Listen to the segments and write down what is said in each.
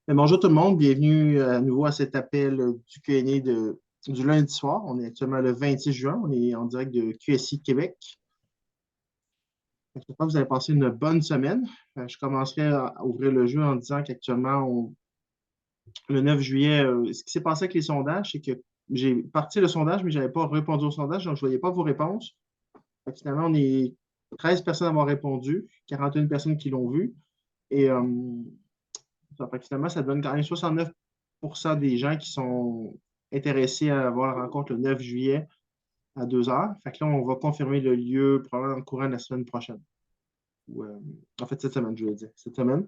Bonjour tout le monde, bienvenue à nouveau à cet appel du Q&A du lundi soir. On est actuellement le 26 juin, on est en direct de QSI Québec. J'espère que vous avez passé une bonne semaine. Je commencerai à ouvrir le jeu en disant qu'actuellement, le 9 juillet, ce qui s'est passé avec les sondages, c'est que j'ai parti le sondage, mais je n'avais pas répondu au sondage, donc je ne voyais pas vos réponses. Finalement, on est 13 personnes à avoir répondu, 41 personnes qui l'ont vu. Et finalement, ça donne quand même 69% des gens qui sont intéressés à avoir la rencontre le 9 juillet à 2 heures. Fait que là, on va confirmer le lieu probablement dans le courant de la semaine prochaine. Ou, en fait, cette semaine, je veux dire. Cette semaine.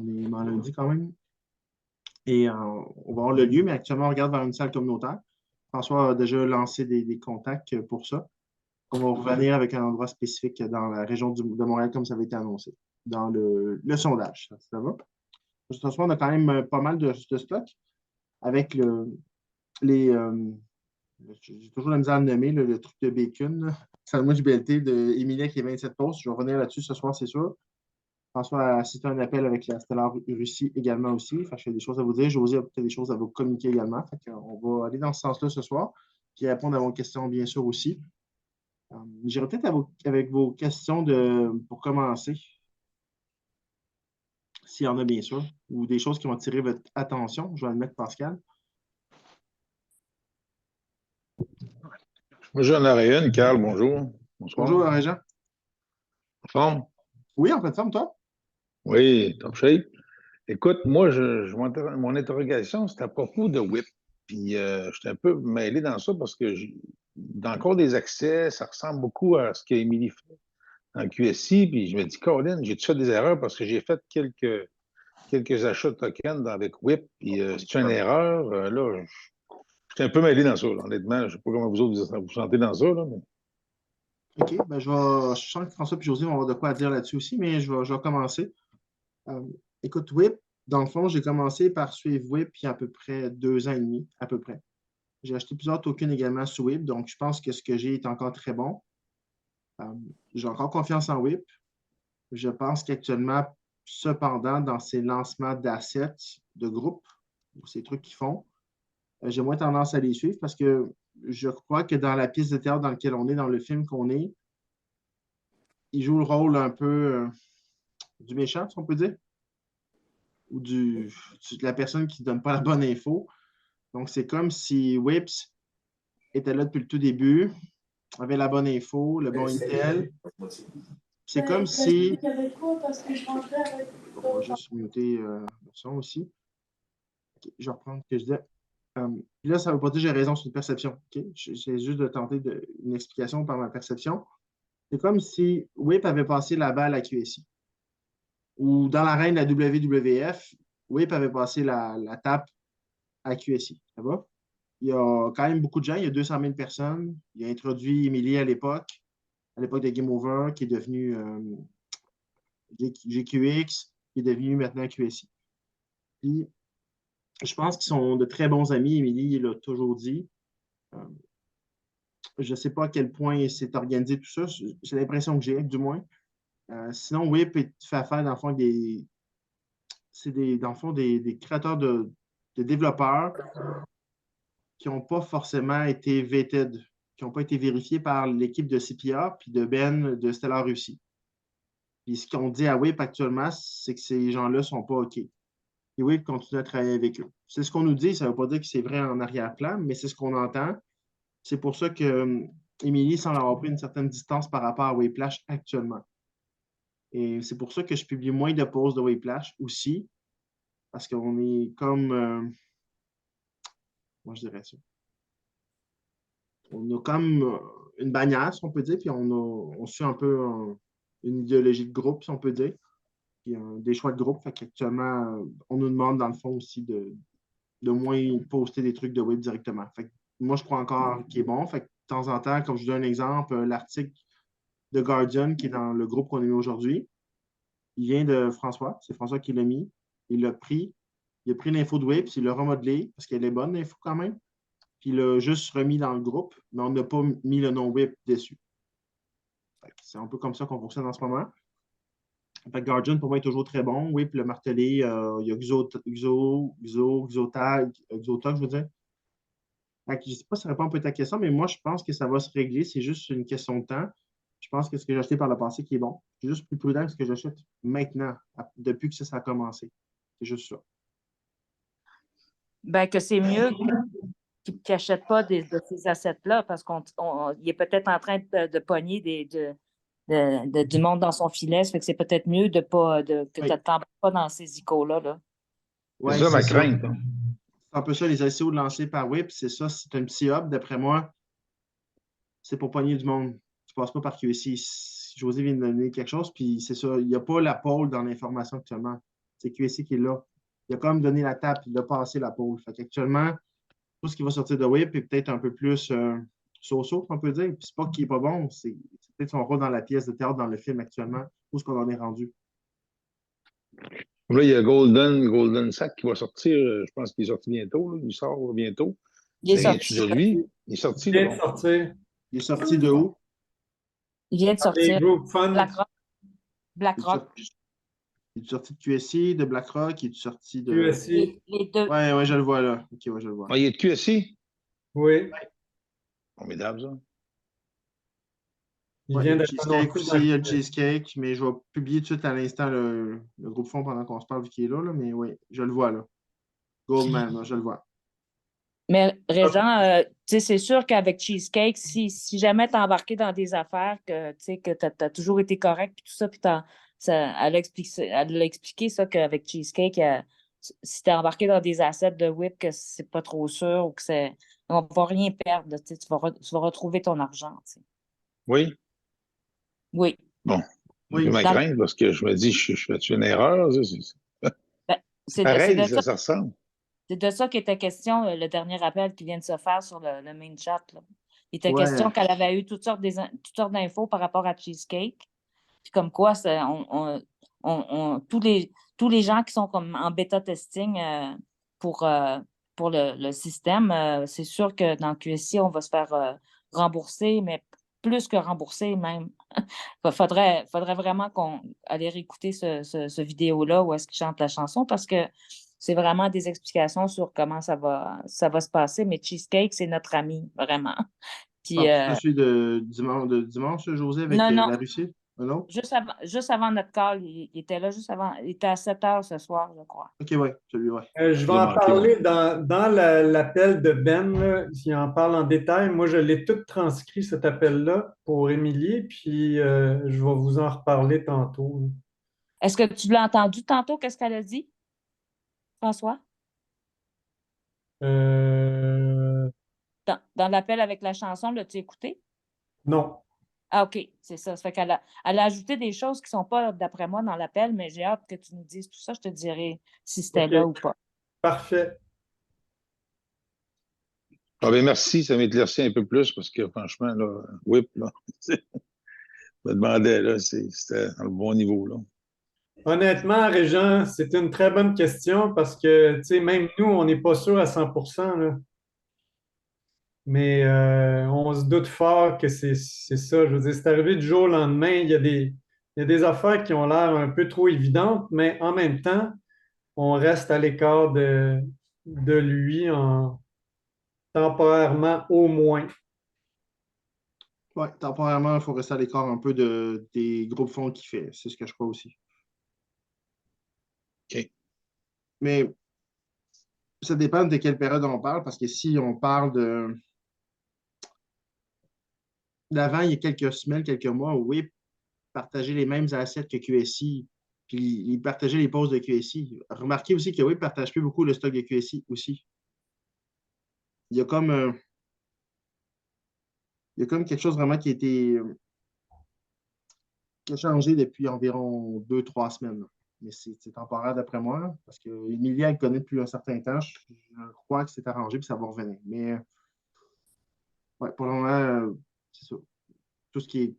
On est dans lundi quand même. Et on va avoir le lieu, mais actuellement, on regarde vers une salle communautaire. François a déjà lancé des contacts pour ça. On va revenir avec un endroit spécifique dans la région de Montréal, comme ça avait été annoncé dans le sondage. Ça va? Ce soir, on a quand même pas mal de stock avec les. J'ai toujours la misère à le nommer, le truc de bacon, là. Sandwich BLT de Emilia qui est 27 pouces. Je vais revenir là-dessus ce soir, c'est sûr. François a assisté à un appel avec la Stellar Russie également aussi. Fait que j'ai des choses à vous dire. José a peut-être des choses à vous communiquer également. Fait on va aller dans ce sens-là ce soir, puis répondre à vos questions, bien sûr, aussi. J'irai peut-être avec vos questions pour commencer, s'il y en a, bien sûr, ou des choses qui vont attirer votre attention. Je vais admettre Pascal. Moi, j'en aurais une, Carl, bonjour. Bonjour, Bonsoir. Régent. En forme? Oui, en fait, forme, toi? Oui, top shape. Écoute, moi, mon interrogation, c'est à propos de WIP. Puis, j'étais un peu mêlé dans ça parce que dans le cours des accès, ça ressemble beaucoup à ce qu'Émilie fait en QSI. Puis, je me dis, Colin, j'ai-tu fait des erreurs parce que j'ai fait quelques achats de tokens avec WIP. Puis, c'est une erreur. Là, j'étais un peu mêlé dans ça, là, honnêtement. Je ne sais pas comment vous autres vous sentez dans ça, là, mais... OK, je sens que François et José vont avoir de quoi à dire là-dessus aussi, mais je vais commencer. Euh, Écoute, WIP, dans le fond, j'ai commencé par suivre WIP il y a à peu près 2 ans et demi, à peu près. J'ai acheté plusieurs tokens également sur WIP, donc je pense que ce que j'ai est encore très bon. Euh, j'ai encore confiance en WIP. Je pense qu'actuellement, cependant, dans ces lancements d'assets, de groupes, ou ces trucs qu'ils font, j'ai moins tendance à les suivre parce que je crois que dans la pièce de théâtre dans laquelle on est, dans le film qu'on est, il joue le rôle un peu du méchant, si on peut dire, ou de la personne qui ne donne pas la bonne info. Donc, c'est comme si Whips était là depuis le tout début, avait la bonne info, le bon intel. C'est comme si. On va juste muter le son aussi. Ok, je vais reprendre ce que je disais. Puis là, ça ne veut pas dire que j'ai raison, c'est une perception. Ok? J'ai juste de tenter une explication par ma perception. C'est comme si Whip avait passé la balle à QSI. Ou dans l'arène de la WWF, Whip avait passé la tape à QSI. Ça va? Il y a quand même beaucoup de gens, il y a 200 000 personnes. Il a introduit Emily à l'époque de Game Over, qui est devenu GQX, qui est devenu maintenant QSI. Puis, je pense qu'ils sont de très bons amis. Emily, il l'a toujours dit. Euh, je ne sais pas à quel point c'est organisé tout ça. C'est l'impression que j'ai, du moins. Sinon, Whip fait affaire, dans le fond, dans le fond, des créateurs de développeurs qui n'ont pas forcément été vetted, qui n'ont pas été vérifiés par l'équipe de CPA puis de Ben de Stellar Russie. Puis ce qu'on dit à WIP actuellement, c'est que ces gens-là ne sont pas OK. Et WIP continue à travailler avec eux. C'est ce qu'on nous dit, ça ne veut pas dire que c'est vrai en arrière-plan, mais c'est ce qu'on entend. C'est pour ça que Émilie semble avoir pris une certaine distance par rapport à Whiplash actuellement. Et c'est pour ça que je publie moins de posts de Whiplash aussi, parce qu'on est comme, moi je dirais ça, on a comme une bannière, si on peut dire, puis on suit un peu une idéologie de groupe, si on peut dire, puis des choix de groupe. Fait qu'actuellement, on nous demande, dans le fond, aussi de moins poster des trucs de web directement. Fait que moi, je crois encore qu'il est bon. Fait que de temps en temps, comme je vous donne un exemple, l'article de Guardian qui est dans le groupe qu'on a mis aujourd'hui, il vient de François. C'est François qui l'a mis. Il l'a pris. Il a pris l'info de web, puis il l'a remodelé, parce qu'elle est bonne, l'info quand même. Puis il l'a juste remis dans le groupe, mais on n'a pas mis le nom web dessus. C'est un peu comme ça qu'on fonctionne en ce moment. Fait que Guardian, pour moi, est toujours très bon. Oui, puis le martelé, il y a Xota, je veux dire. Fait que je ne sais pas si ça répond un peu à ta question, mais moi, je pense que ça va se régler. C'est juste une question de temps. Je pense que ce que j'ai acheté par le passé qui est bon. C'est juste plus prudent que ce que j'achète maintenant, depuis que ça a commencé. C'est juste ça. Ben, que c'est mieux qu'ils n'achètent pas de ces assets-là parce qu'il est peut-être en train de pogner du monde dans son filet. Ça fait que c'est peut-être mieux que tu Oui, ne t'embarques pas dans ces ICO-là. Là. C'est ouais, ça c'est ma ça. crainte, hein. C'est un peu ça, les ICO lancés par WIP, c'est ça. C'est un petit hub, d'après moi. C'est pour pogner du monde. Tu ne passes pas par QSI. José vient de donner quelque chose, puis c'est ça. Il n'y a pas la pôle dans l'information actuellement. C'est QSI qui est là. Il a quand même donné la tape, il a passé la pôle. Fait qu'actuellement, tout ce qui va sortir de WIP est peut-être un peu plus so-so, on peut dire. Puis c'est pas qu'il n'est pas bon, c'est peut-être son rôle dans la pièce de théâtre, dans le film actuellement, où est-ce qu'on en est rendu. Là, il y a Golden Sack qui va sortir. Je pense qu'il est sorti bientôt. Là. Il sort bientôt. Il est Ça vient-tu sorti. de lui? Il est sorti, Il là, vient de bon. sortir. Il est sorti de où? Il vient de Les sortir. group funds. Il est BlackRock. sorti de QSI, de BlackRock, il est sorti de. QSI. Les deux. Ouais, je le vois là. Ok, ouais, je le vois. Ah, il est de QSI? Oui. Formidable, ça. Il Ouais, il y a vient le d'être cheesecake annoncé aussi, dans il y a le cheesecake, mais je vais publier tout de suite à l'instant le groupe fond pendant qu'on se parle vu qu'il est là, mais oui, je le vois là. Goldman, là, je le vois. Mais Régent, tu sais, c'est sûr qu'avec Cheesecake, si jamais tu embarqué dans des affaires que tu as toujours été correct, puis tout ça, puis elle a expliqué ça qu'avec Cheesecake, si tu es embarqué dans des assets de whip, que c'est pas trop sûr ou que c'est. On ne va rien perdre, tu sais, tu vas retrouver ton argent. Tu sais. Oui. Oui. Bon. C'est un peu Oui, ma crainte parce que je me dis, je fais une erreur. Ben, C'est pareil, ça ressemble. c'est de ça qu'était question, le dernier appel qui vient de se faire sur le main chat. Là. Il était ouais. question qu'elle avait eu toutes sortes d'infos par rapport à Cheesecake. Puis comme quoi, tous les gens qui sont comme en bêta testing pour le système, c'est sûr que dans le QSI, on va se faire rembourser, mais plus que rembourser même. Faudrait vraiment qu'on aller réécouter ce vidéo-là où est-ce qu'il chante la chanson parce que c'est vraiment des explications sur comment ça va se passer. Mais Cheesecake, c'est notre ami, vraiment. Puis, Parles-tu de celui de dimanche, José, avec non, non, la Russie? Un autre? juste avant notre call, il était là juste avant. Il était à 7 heures ce soir, je crois. Ok, ouais, celui, ouais. Je vais J'ai en manqué, parler dans l'appel de Ben. Là, il en parle en détail. Moi, je l'ai tout transcrit, cet appel-là, pour Émilie, puis je vais vous en reparler tantôt. Est-ce que tu l'as entendu tantôt? Qu'est-ce qu'elle a dit, François? Euh, Dans l'appel avec la chanson, l'as-tu écouté? non. Ah, OK, c'est ça. Ça fait elle a ajouté des choses qui ne sont pas, d'après moi, dans l'appel, mais j'ai hâte que tu nous dises tout ça. Je te dirai si c'était OK. là ou pas. Parfait. Ah ben merci, ça m'éclaircit un peu plus parce que franchement, là, whip, là, je me demandais, là, c'était dans le bon niveau, là. Honnêtement, Régent, c'est une très bonne question parce que, tu sais, même nous, on n'est pas sûr à 100%, là. Mais on se doute fort que c'est ça. Je veux dire, c'est arrivé du jour au lendemain. Il y a des affaires qui ont l'air un peu trop évidentes, mais en même temps, on reste à l'écart de lui temporairement au moins. Ouais, temporairement, il faut rester à l'écart un peu des groupes fonds qu'il fait. C'est ce que je crois aussi. OK. Mais ça dépend de quelle période on parle, parce que si on parle d'avant, il y a quelques semaines, quelques mois, oui, partager les mêmes assets que QSI, puis il partageait les postes de QSI. Remarquez aussi que oui, ne partage plus beaucoup le stock de QSI aussi. Il y a comme, il y a comme quelque chose vraiment qui a été qui a changé depuis environ 2, 3 semaines. Là. Mais c'est temporaire d'après moi, parce que Emilia elle connaît depuis un certain temps. Je crois que c'est arrangé puis ça va revenir. Mais ouais, pour le moment, c'est ça. Tout ce qui est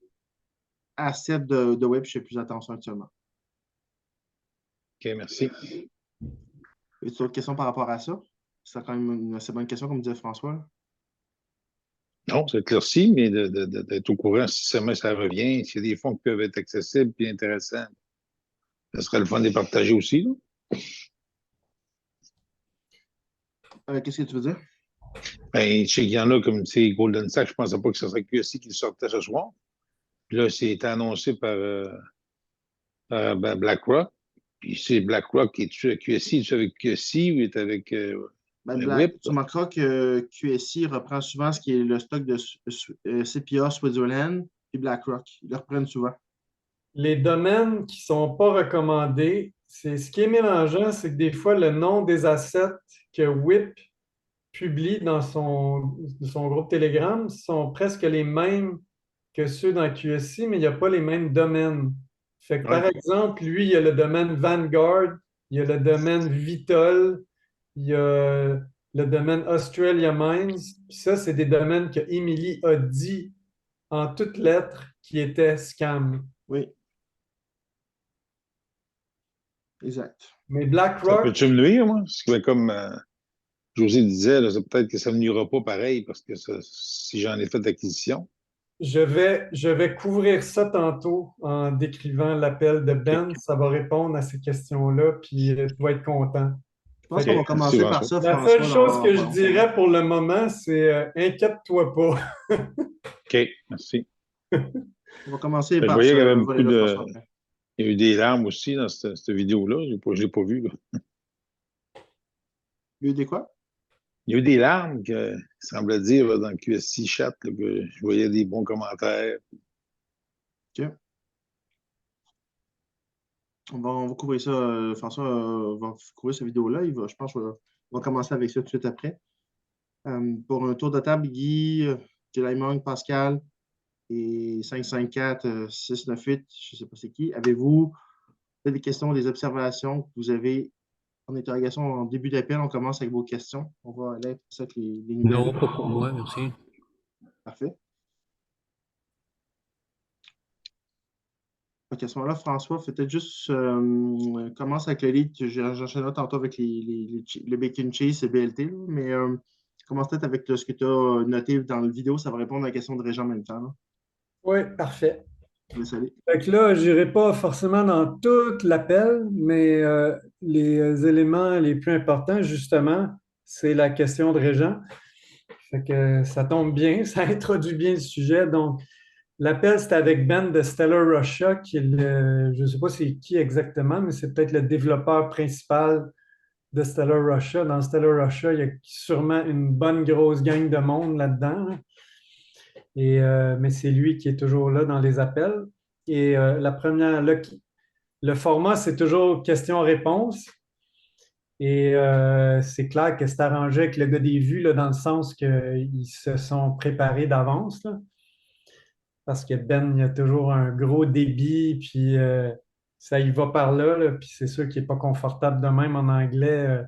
asset de web, je fais plus attention actuellement. OK, merci. As-tu d'autres questions par rapport à ça? C'est quand même une assez bonne question, comme disait François. Là. Non, c'est éclairci, mais d'être au courant si jamais ça revient, s'il y a des fonds qui peuvent être accessibles et intéressants. Ce serait le fun de les partager aussi, là. Qu'est-ce que tu veux dire? Ben, je sais qu'il y en a comme, tu sais, Golden Sachs, je ne pensais pas que ce serait QSI qui le sortait ce soir. Puis là, c'est annoncé par BlackRock. Puis c'est BlackRock qui est-tu à QSI, est-tu avec QSI ou est avec Ben, WIP? tu remarqueras que QSI reprend souvent ce qui est le stock de CPA Switzerland et BlackRock. Ils le reprennent souvent. Les domaines qui ne sont pas recommandés, c'est ce qui est mélangeant, c'est que des fois, le nom des assets que WIP publie dans son groupe Telegram sont presque les mêmes que ceux dans QSI, mais il n'y a pas les mêmes domaines. Fait que, Ouais. par exemple, lui, il y a le domaine Vanguard, il y a le domaine Vitol, il y a le domaine Australia Mines. Puis ça, c'est des domaines que Emily a dit en toutes lettres qui étaient scam. Oui, exact. Mais Ça BlackRock, peut-tu me nuire, moi? Parce que comme José disait, là, c'est peut-être que ça ne me nuira pas pareil parce que si j'en ai fait d'acquisition. je vais couvrir ça tantôt en décrivant l'appel de Ben. OK. Ça va répondre à ces questions-là, puis tu vas être content. Je pense OK. qu'on va Merci, commencer par François. ça, La seule François, chose que pas je longtemps. dirais pour le moment, c'est inquiète-toi pas. OK, merci. On va commencer Je par voyais ce qu'il y avait beaucoup volet-là, de. François, après. Il y a eu des larmes aussi dans cette vidéo-là. Je l'ai pas vu, là. Il y a eu des quoi? Il y a eu des larmes que semble dire là, dans le QSC chat là, que je voyais des bons commentaires. OK. On va couvrir ça. François va couvrir cette vidéo-là. Je pense qu'on va commencer avec ça tout de suite après. Pour un tour de table, Guy, Jelaimong, Pascal et 554 698, je ne sais pas c'est qui. Avez-vous des questions, des observations que vous avez en interrogation en début d'appel? On commence avec vos questions. On va aller avec ça avec les numéros. Non, pas pour moi, merci. Parfait. Ok, à ce moment-là, François, peut-être juste commence avec le lead. J'enchaînerai tantôt avec le bacon cheese et BLT, là, mais commence peut-être avec ce que tu as noté dans la vidéo. Ça va répondre à la question de Régent en même temps, là. Oui, parfait. Je vais saluer. Fait que là, je n'irai pas forcément dans tout l'appel, mais les éléments les plus importants, justement, c'est la question de Régent. Fait que ça tombe bien, ça introduit bien le sujet. Donc, l'appel, c'est avec Ben de Stellar Russia, qui est je ne sais pas c'est qui exactement, mais c'est peut-être le développeur principal de Stellar Russia. Dans Stellar Russia, il y a sûrement une bonne grosse gang de monde là-dedans, là. Mais c'est lui qui est toujours là dans les appels. Et la première, le format, c'est toujours question-réponse. Et c'est clair que c'est arrangé avec le gars des vues, là, dans le sens qu'ils se sont préparés d'avance, là. Parce que Ben, il y a toujours un gros débit, puis ça y va par là, là, puis c'est sûr qu'il n'est pas confortable de même en anglais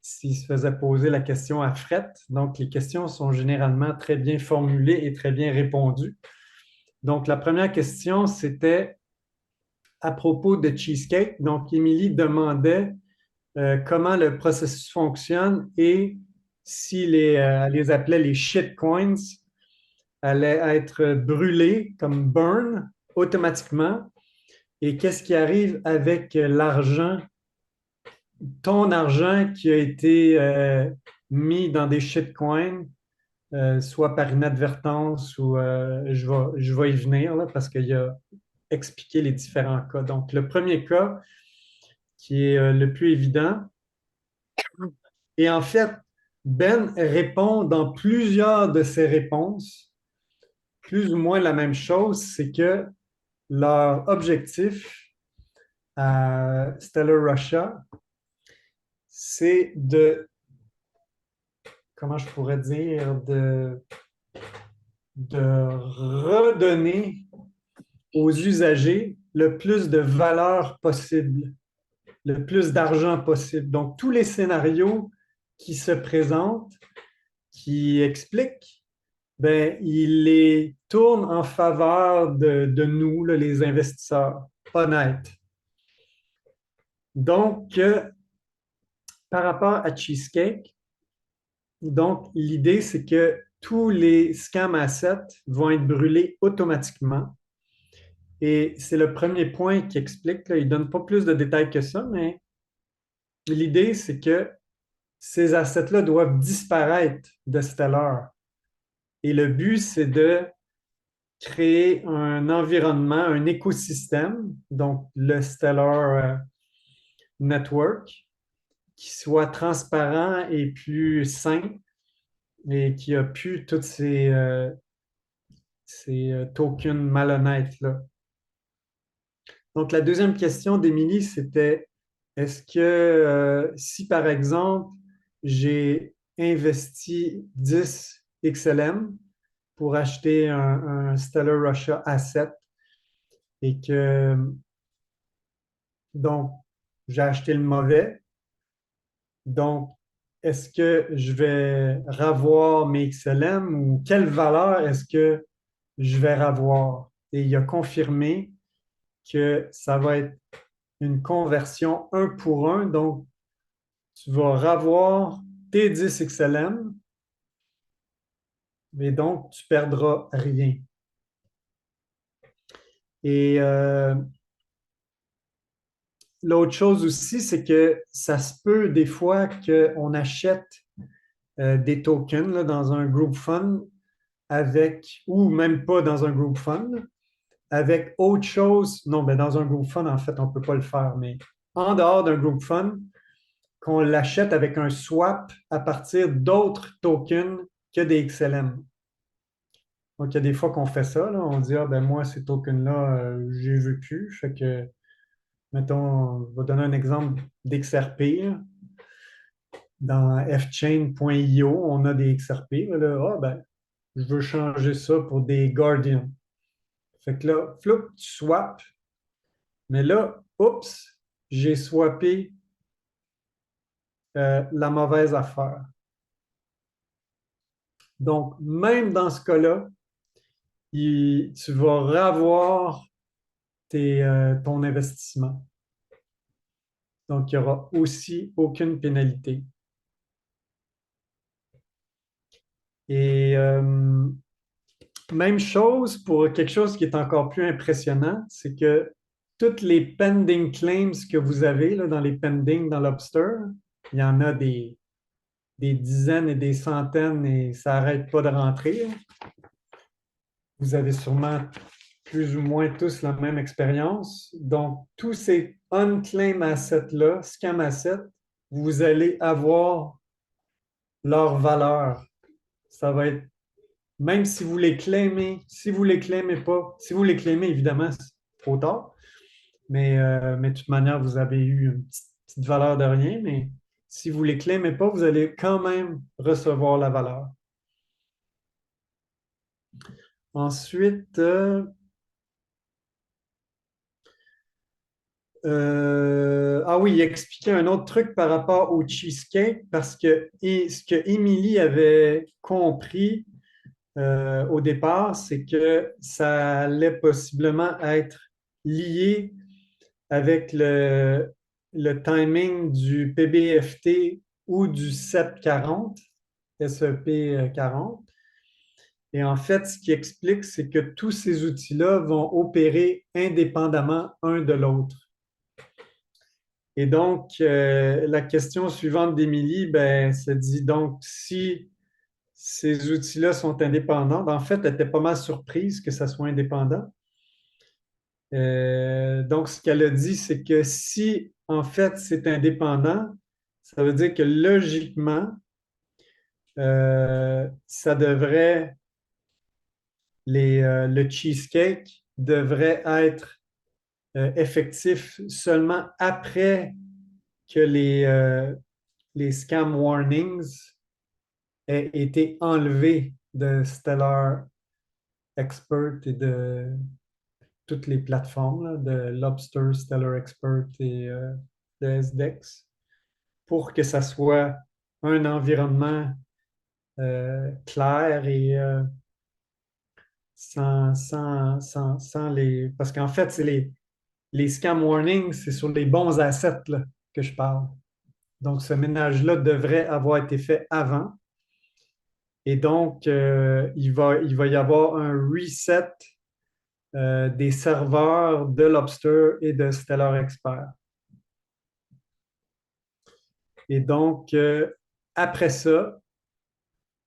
s'il se faisait poser la question à Fret. Donc, les questions sont généralement très bien formulées et très bien répondues. Donc, la première question, c'était à propos de Cheesecake. Donc, Émilie demandait comment le processus fonctionne et si elle les appelait les shitcoins allaient être brûlés comme burn automatiquement et qu'est-ce qui arrive avec l'argent, ton argent qui a été mis dans des shitcoins, soit par inadvertance ou je vais y venir là, parce qu'il a expliqué les différents cas. Donc, le premier cas qui est le plus évident, et en fait, Ben répond dans plusieurs de ses réponses plus ou moins la même chose, c'est que leur objectif à Stellar Russia, c'est comment je pourrais dire, de redonner aux usagers le plus de valeur possible, le plus d'argent possible. Donc, tous les scénarios qui se présentent, qui expliquent, ben, il les tourne en faveur de nous, là, les investisseurs honnêtes. Donc, par rapport à Cheesecake, donc l'idée, c'est que tous les scam assets vont être brûlés automatiquement Et c'est le premier point qui explique, là, il ne donne pas plus de détails que ça, mais l'idée, c'est que ces assets-là doivent disparaître de Stellar. Et le but, c'est de créer un environnement, un écosystème, donc le Stellar Network, qui soit transparent et plus sain et qui a plus toutes ces tokens malhonnêtes-là. Donc, la deuxième question d'Émilie, c'était est-ce que si, par exemple, j'ai investi 10 XLM pour acheter un Stellar Russia Asset et que, donc, j'ai acheté le mauvais, donc, est-ce que je vais ravoir mes XLM ou quelle valeur est-ce que je vais ravoir? Et il a confirmé que ça va être une conversion 1 pour 1. Donc, tu vas ravoir tes 10 XLM, mais donc tu ne perdras rien. Et l'autre chose aussi, c'est que ça se peut des fois qu'on achète des tokens là, dans un group fund avec, ou même pas dans un group fund, avec autre chose. Non, mais dans un group fund, en fait, on ne peut pas le faire, mais en dehors d'un group fund, qu'on l'achète avec un swap à partir d'autres tokens que des XLM. Donc, il y a des fois qu'on fait ça, là, on dit, ah ben moi, ces tokens-là, je les veux plus. Fait que, mettons, on va donner un exemple d'XRP. Dans fchain.io, on a des XRP. Là, ah ben, je veux changer ça pour des Guardian. Fait que là, floup, tu swaps. Mais là, oups, j'ai swappé la mauvaise affaire. Donc, même dans ce cas-là, tu vas revoir ton investissement. Donc, il n'y aura aussi aucune pénalité. Et même chose pour quelque chose qui est encore plus impressionnant, c'est que toutes les pending claims que vous avez là, dans les pending dans Lobster, il y en a des dizaines et des centaines et ça n'arrête pas de rentrer. Vous avez sûrement plus ou moins tous la même expérience. Donc, tous ces unclaimed assets-là, scam assets, vous allez avoir leur valeur. Ça va être, même si vous les claimez, si vous les claimez pas, si vous les claimez, évidemment, c'est trop tard. Mais de toute manière, vous avez eu une petite valeur de rien, mais si vous les claimez pas, vous allez quand même recevoir la valeur. Ensuite, ah oui, il expliquait un autre truc par rapport au cheesecake parce que ce que Émilie avait compris au départ, c'est que ça allait possiblement être lié avec le timing du PBFT ou du SEP40, SEP40. Et en fait, ce qui explique, c'est que tous ces outils-là vont opérer indépendamment un de l'autre. Et donc, la question suivante d'Émilie, ben, se dit donc si ces outils-là sont indépendants, ben, en fait, elle était pas mal surprise que ça soit indépendant. Donc, ce qu'elle a dit, c'est que si en fait c'est indépendant, ça veut dire que logiquement, ça devrait, le cheesecake devrait être effectif seulement après que les scam warnings aient été enlevés de Stellar Expert et de toutes les plateformes, là, de Lobster, Stellar Expert et de SDEX, pour que ça soit un environnement clair et sans les... Parce qu'en fait, c'est les scam warnings, c'est sur les bons assets là, que je parle. Donc, ce ménage-là devrait avoir été fait avant. Et donc, il va y avoir un reset des serveurs de Lobster et de Stellar Expert. Et donc, après ça,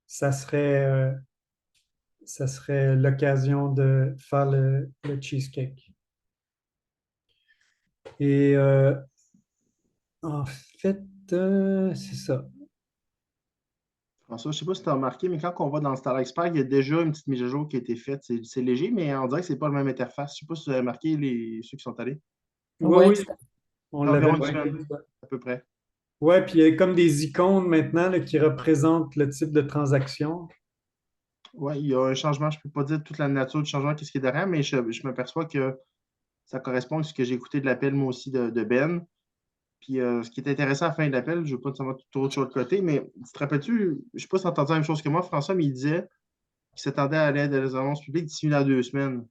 ça serait l'occasion de faire le cheesecake. Et en fait, c'est ça. François, je ne sais pas si tu as remarqué, mais quand on va dans le Star Expert, il y a déjà une petite mise à jour qui a été faite. C'est léger, mais on dirait que ce n'est pas la même interface. Je ne sais pas si tu as remarqué ceux qui sont allés. Oui, Oui, oui, on l'avait Environ une remarqué. semaine, à peu près. Oui, puis il y a comme des icônes maintenant là, qui représentent le type de transaction. Oui, il y a un changement. Je ne peux pas dire toute la nature du changement, qu'est-ce qui est derrière, mais je m'aperçois que ça correspond à ce que j'ai écouté de l'appel, moi aussi, de Ben. Puis ce qui est intéressant à la fin de l'appel, je ne veux pas nécessairement trop sur le côté, mais tu te rappelles-tu, je ne sais pas si tu as entendu la même chose que moi, François, mais il disait qu'il s'attendait à l'aide des annonces publiques d'ici 1 à 2 semaines,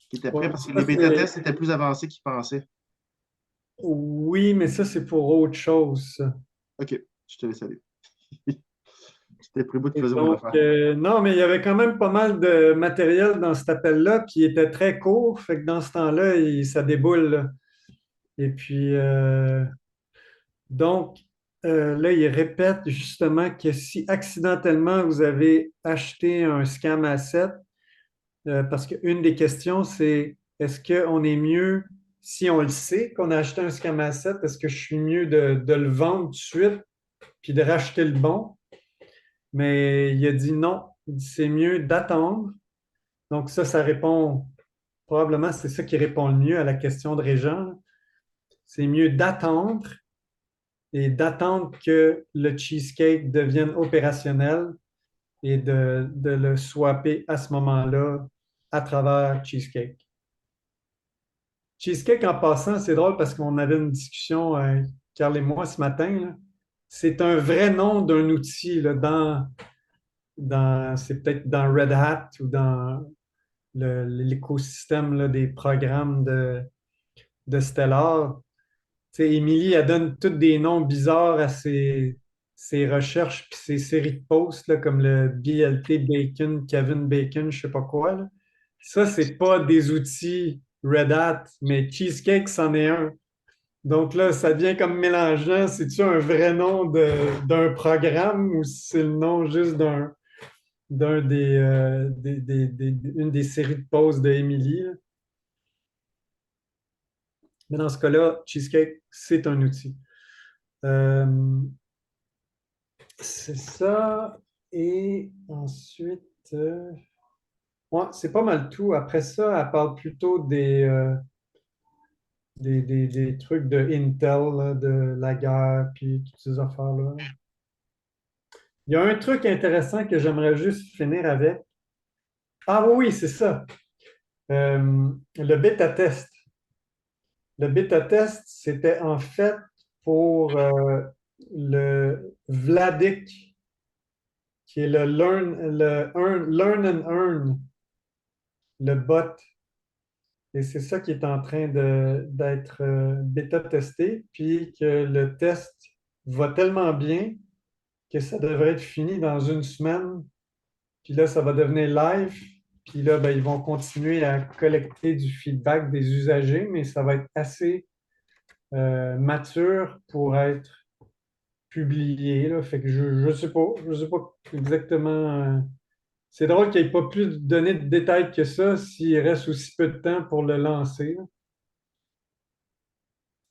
qu'il était prêt Ouais, parce que ça, les bêta-tests étaient plus avancés qu'il pensait. oui, mais ça, c'est pour autre chose, ça. OK, je te laisse aller. C'était le prévu qui Et faisait mon donc, affaire. non, mais il y avait quand même pas mal de matériel dans cet appel-là, puis il était très court, fait que dans ce temps-là, ça déboule, là. Et puis, donc, là, il répète justement que si accidentellement vous avez acheté un scam asset, parce qu'une des questions, c'est est-ce qu'on est mieux, si on le sait qu'on a acheté un scam asset, est-ce que je suis mieux de le vendre tout de suite puis de racheter le bon? Mais il a dit non, c'est mieux d'attendre. Donc ça répond, probablement c'est ça qui répond le mieux à la question de Régent. C'est mieux d'attendre et d'attendre que le cheesecake devienne opérationnel et de le swapper à ce moment-là à travers Cheesecake. Cheesecake, en passant, c'est drôle parce qu'on avait une discussion, Carl et moi, ce matin, là. C'est un vrai nom d'un outil là, c'est peut-être dans Red Hat ou dans l'écosystème là, des programmes de Stellar. Tu sais, Émilie, elle donne tous des noms bizarres à ses recherches puis ses séries de posts, là, comme le BLT Bacon, Kevin Bacon, je sais pas quoi, là. Ça, c'est pas des outils Red Hat, mais Cheesecake, c'en est un. Donc là, ça devient comme mélangeant. C'est-tu un vrai nom d'un programme ou si c'est le nom juste d'un une des séries de posts d'Emily? Mais dans ce cas-là, Cheesecake, c'est un outil. Euh, c'est ça. Et ensuite, ouais, c'est pas mal tout. Après ça, elle parle plutôt des trucs de Intel, là, de la guerre, puis toutes ces affaires-là. Il y a un truc intéressant que j'aimerais juste finir avec. Ah oui, c'est ça. Le bêta-test. Le bêta-test, c'était en fait pour le Vladik, qui est Learn and Earn, le bot. Et c'est ça qui est en train d'être bêta-testé, puis que le test va tellement bien que ça devrait être fini dans une semaine. Puis là, ça va devenir live. Puis là, ben, ils vont continuer à collecter du feedback des usagers, mais ça va être assez mature pour être publié, là. Fait que je sais pas exactement. C'est drôle qu'il n'y ait pas plus de données de détails que ça s'il reste aussi peu de temps pour le lancer, là.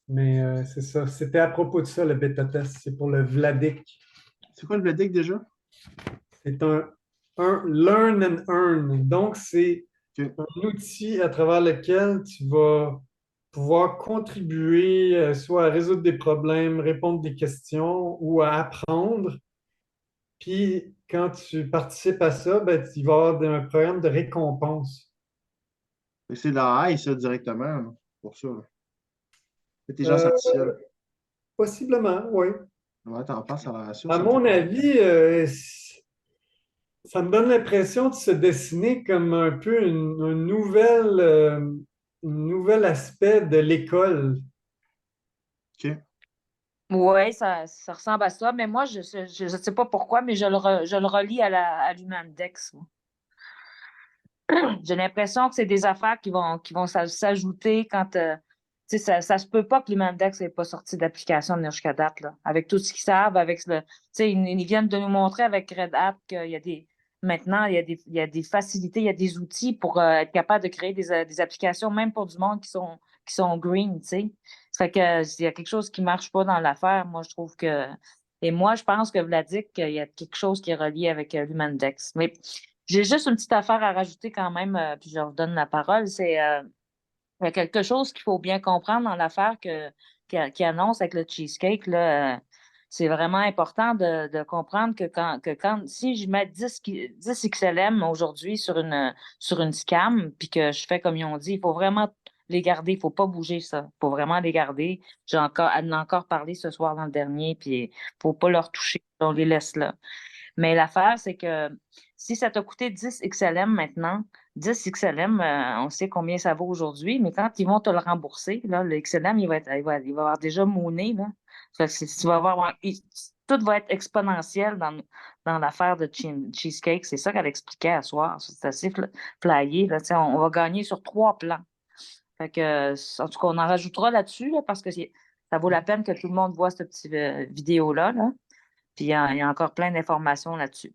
Mais c'est ça. C'était à propos de ça, le bêta test. C'est pour le Vladik. C'est quoi le Vladik déjà? C'est un learn and earn. Donc, c'est OK. un outil à travers lequel tu vas pouvoir contribuer soit à résoudre des problèmes, répondre des questions ou à apprendre. Puis, quand tu participes à ça, ben, il va y avoir un programme de récompense. C'est de la high, ça, directement, là, pour ça, là. L'intelligence Euh, artificielle. Possiblement, oui. Ouais, t'en penses, ça a l'air sûr, À ça me fait mon penser. avis, ça me donne l'impression de se dessiner comme un peu un nouvel aspect de l'école. OK. Oui, ça ressemble à ça, mais moi, je ne sais pas pourquoi, mais je le relie à l'Humandex, moi. j'ai l'impression que c'est des affaires qui vont s'ajouter quand. Tu sais, ça se peut pas que l'Humandex n'ait pas sorti d'application de jusqu'à date, là. Avec tout ce qu'ils savent, avec le. Tu sais, ils viennent de nous montrer avec Red Hat qu'il y a des. Maintenant, il y a des facilités, il y a des outils pour être capable de créer des applications, même pour du monde qui sont green, tu sais. Ça fait que il y a quelque chose qui marche pas dans l'affaire. Moi, je trouve que. Et moi, je pense que Vladik, il y a quelque chose qui est relié avec l'Humandex. Mais j'ai juste une petite affaire à rajouter quand même, puis je leur donne la parole. Il y a quelque chose qu'il faut bien comprendre dans l'affaire qui annonce avec le cheesecake, là. C'est vraiment important de comprendre que si je mets 10 XLM aujourd'hui sur une scam, puis que je fais comme ils ont dit, il faut vraiment les garder, il ne faut pas bouger ça. Il faut vraiment les garder. Elle en a encore parlé ce soir dans le dernier, puis il ne faut pas leur toucher. On les laisse là. Mais l'affaire, c'est que si ça t'a coûté 10 XLM maintenant, 10 XLM, on sait combien ça vaut aujourd'hui, mais quand ils vont te le rembourser, là, le XLM, il va avoir déjà mouné, là. Fait que tu vas avoir, tout va être exponentiel dans l'affaire de Cheesecake. C'est ça qu'elle expliquait à soir. C'est assez flyé, là. Tu sais, on va gagner sur 3 plans. Fait que, en tout cas, on en rajoutera là-dessus, là, parce que ça vaut la peine que tout le monde voit cette petite vidéo-là, là. Puis il y a encore plein d'informations là-dessus.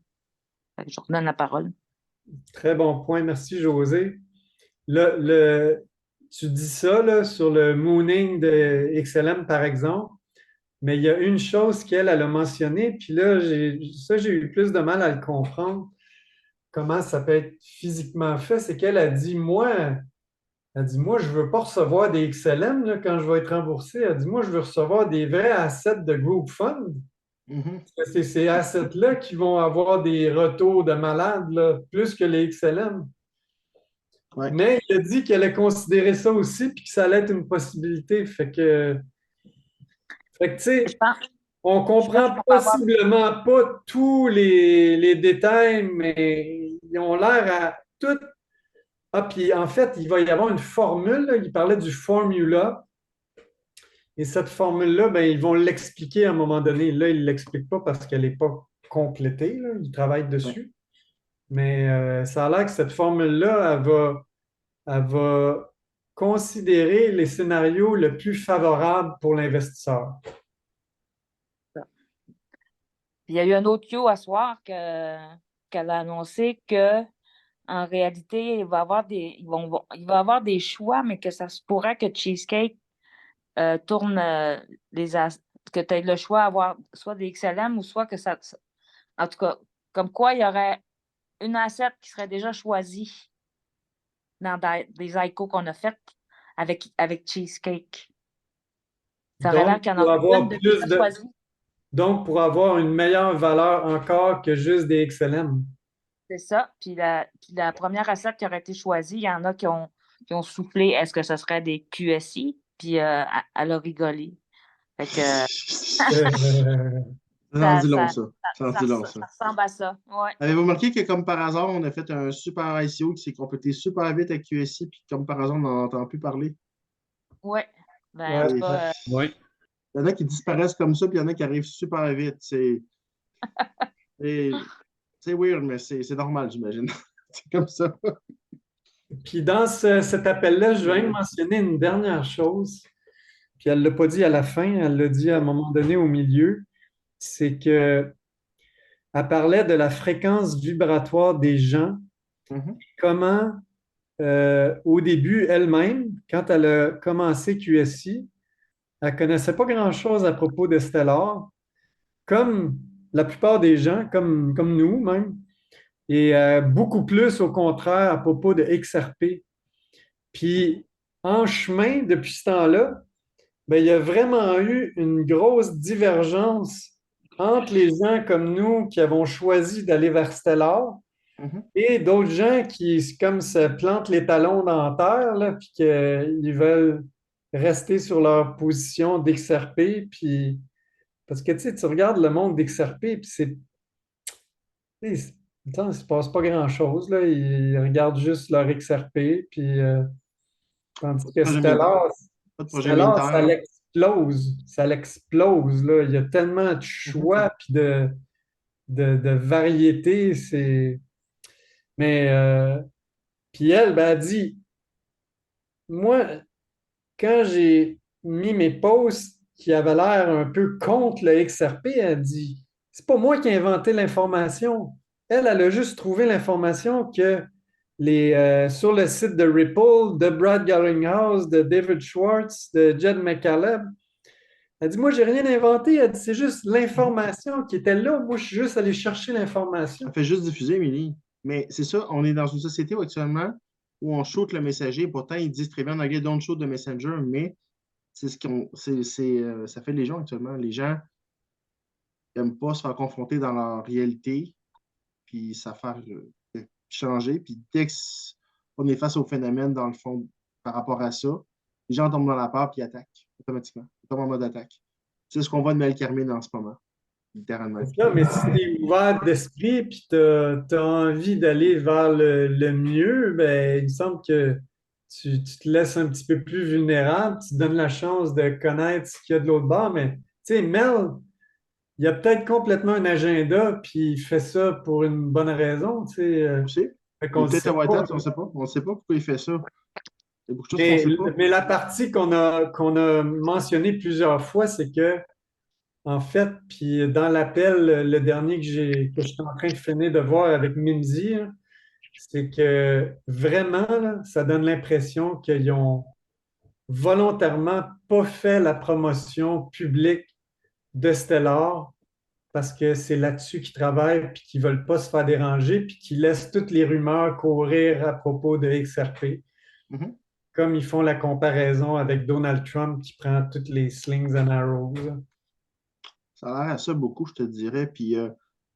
Fait que je redonne la parole. Très bon point. Merci, José. Tu dis ça là, sur le mooning de XLM, par exemple, mais il y a une chose qu'elle a mentionné, puis là, j'ai eu plus de mal à le comprendre, comment ça peut être physiquement fait, c'est qu'elle a dit, moi, je ne veux pas recevoir des XLM là, quand je vais être remboursé. Elle dit, moi, je veux recevoir des vrais assets de Group Fund. Mhm. C'est ces assets-là qui vont avoir des retours de malades, là, plus que les XLM. Ouais. Mais il a dit qu'elle allait considérer ça aussi, puis que ça allait être une possibilité. Fait que tu Je sais, pense, on je pense comprend qu'on va avoir. possiblement pas tous les détails, mais ils ont l'air à tout. Ah, puis en fait, il va y avoir une formule, là. Il parlait du formula. Et cette formule-là, ben, ils vont l'expliquer à un moment donné. Là, ils ne l'expliquent pas parce qu'elle n'est pas complétée, là. Ils travaillent Ouais. dessus. Mais ça a l'air que cette formule-là, elle va considérer les scénarios le plus favorables pour l'investisseur. Il y a eu un autre Q à soir qu'elle a annoncé que en réalité, il va y avoir des choix, mais que ça se pourrait que Cheesecake tourne que tu aies le choix d'avoir soit des XLM ou soit que ça. En tout cas, comme quoi il y aurait une asset qui serait déjà choisie dans des ICO qu'on a faites avec Cheesecake. Ça aurait l'air Donc, qu'il y en pour aurait une avoir de plus déjà de, choisie. donc, pour avoir une meilleure valeur encore que juste des XLM. C'est ça. Puis la première asset qui aurait été choisie, il y en a qui ont soufflé, est-ce que ce serait des QSI? Puis elle a rigolé. Fait que Euh, Ça en ça, dit long, ça, ça. Ça en ça, dit long, ça ça. ressemble à ça. Ouais. Avez-vous remarqué que, comme par hasard, on a fait un super ICO qui s'est complété super vite avec QSI, puis comme par hasard, on n'en entend plus parler? Ouais. Ben, en tout ouais. Il cas, Oui. y en a qui disparaissent comme ça, puis il y en a qui arrivent super vite. C'est c'est weird, mais c'est normal, j'imagine. C'est comme ça. Puis dans cet appel-là, je viens de mentionner une dernière chose, puis elle ne l'a pas dit à la fin, elle l'a dit à un moment donné au milieu, c'est que elle parlait de la fréquence vibratoire des gens, Mhm. comment au début, elle-même, quand elle a commencé QSI, elle ne connaissait pas grand-chose à propos de Stellar, comme la plupart des gens, comme nous même, et beaucoup plus au contraire à propos de XRP. Puis en chemin, depuis ce temps-là, ben, il y a vraiment eu une grosse divergence entre les gens comme nous qui avons choisi d'aller vers Stellar Mhm. et d'autres gens qui comme se plantent les talons dans la terre, là, puis qu'ils veulent rester sur leur position d'XRP. Puis, parce que tu sais, tu regardes le monde d'XRP, puis tu sais, il ne se passe pas grand-chose. Là. Ils regardent juste leur XRP, puis tandis que Pas jamais- Stellar, pas de projet Stellar, ça militaire. l'explose. Ça l'explose, là. Il y a tellement de Mhm. choix, puis de variétés. Mais Puis elle, ben, elle dit, moi, quand j'ai mis mes posts qui avaient l'air un peu contre le XRP, elle dit, c'est pas moi qui ai inventé l'information. Elle a juste trouvé l'information que sur le site de Ripple, de Brad Garlinghouse, de David Schwartz, de Jed McCaleb. Elle dit, moi, j'ai rien inventé. Elle dit, c'est juste l'information qui était là. Moi, je suis juste allé chercher l'information. Ça fait juste diffuser, Émilie. Mais c'est ça, on est dans une société où actuellement où on shoot le messager. Pourtant, ils disent très bien en anglais, don't shoot the messenger, mais c'est ce qu'on, ça fait les gens actuellement. Les gens n'aiment pas se faire confronter dans leur réalité, puis ça fait changer. Puis dès qu'on est face au phénomène, dans le fond, par rapport à ça, les gens tombent dans la peur puis attaquent automatiquement. Ils tombent en mode attaque. C'est ce qu'on voit de Mel Carmine en ce moment, littéralement. C'est ça, mais si tu es ouvert d'esprit et tu as envie d'aller vers le mieux, ben, il me semble que tu te laisses un petit peu plus vulnérable, tu te donnes la chance de connaître ce qu'il y a de l'autre bord. Mais tu sais, Mel, il a peut-être complètement un agenda, puis il fait ça pour une bonne raison. Tu sais, On sait. fait Il qu'on est le peut-être sait à White pas. Hat, on ne sait pas. On ne sait pas pourquoi il fait ça. Il y a beaucoup de choses qu'on ne Mais, sait pas. mais la partie qu'on a mentionnée plusieurs fois, c'est que en fait, puis dans l'appel, le dernier que je suis en train de finir de voir avec Mimsy, hein, c'est que vraiment, là, ça donne l'impression qu'ils ont volontairement pas fait la promotion publique de Stellar parce que c'est là-dessus qu'ils travaillent puis qu'ils veulent pas se faire déranger puis qu'ils laissent toutes les rumeurs courir à propos de XRP. Mhm. Comme ils font la comparaison avec Donald Trump qui prend toutes les slings and arrows. Ça a l'air à ça beaucoup, je te dirais. Puis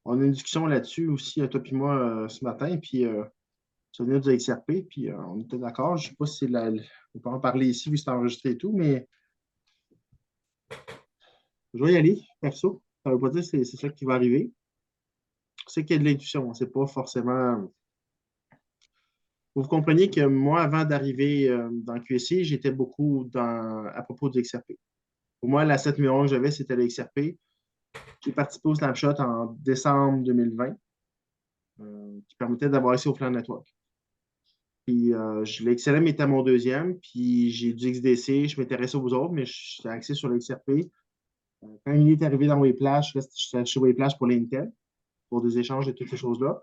on a une discussion là-dessus aussi, toi et moi, ce matin. Puis ça venait du XRP. Puis on était d'accord. Je ne sais pas si c'est on peut en parler ici, vu que c'est enregistré et tout, mais je vais y aller, perso. Ça ne veut pas dire que c'est ça qui va arriver. C'est qu'il y a de l'intuition. C'est pas forcément. Vous comprenez que moi, avant d'arriver dans QSI, j'étais beaucoup à propos du XRP. Pour moi, l'asset numéro 1 que j'avais, c'était le XRP. J'ai participé au Snapshot en décembre 2020, qui permettait d'avoir accès au Plan Network. Puis le XLM était mon deuxième, puis j'ai du XDC, je m'intéressais aux autres, mais j'étais axé sur le XRP. Quand il est arrivé dans Wayplash, j'étais chez Wayplash pour l'Intel, pour des échanges et toutes ces choses-là.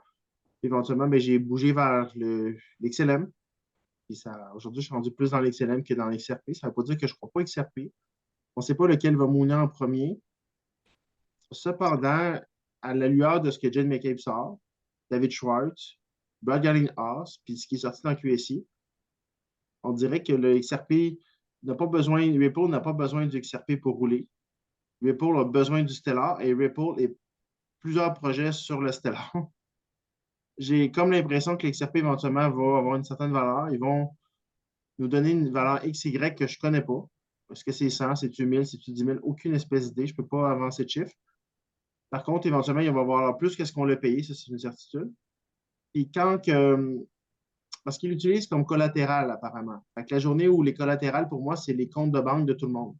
Éventuellement, ben, j'ai bougé vers l'XLM. Puis aujourd'hui, je suis rendu plus dans l'XLM que dans l'XRP. Ça ne veut pas dire que je ne crois pas XRP. On ne sait pas lequel va mouiller en premier. Cependant, à la lueur de ce que Jen McCabe sort, David Schwartz, Brad Garlinghouse, puis ce qui est sorti dans QSI, on dirait que le XRP n'a pas besoin, Ripple n'a pas besoin du XRP pour rouler. Ripple a besoin du Stellar et Ripple est plusieurs projets sur le Stellar. J'ai comme l'impression que l'XRP éventuellement va avoir une certaine valeur. Ils vont nous donner une valeur XY que je ne connais pas. Est-ce que c'est 100, c'est-tu 1000, c'est-tu 10 000? Aucune espèce d'idée. Je ne peux pas avancer de chiffre. Par contre, éventuellement, il va avoir plus que ce qu'on l'a payé, ça, c'est une certitude. Puis parce qu'il l'utilise comme collatéral, apparemment. Fait que la journée où les collatérales, pour moi, c'est les comptes de banque de tout le monde.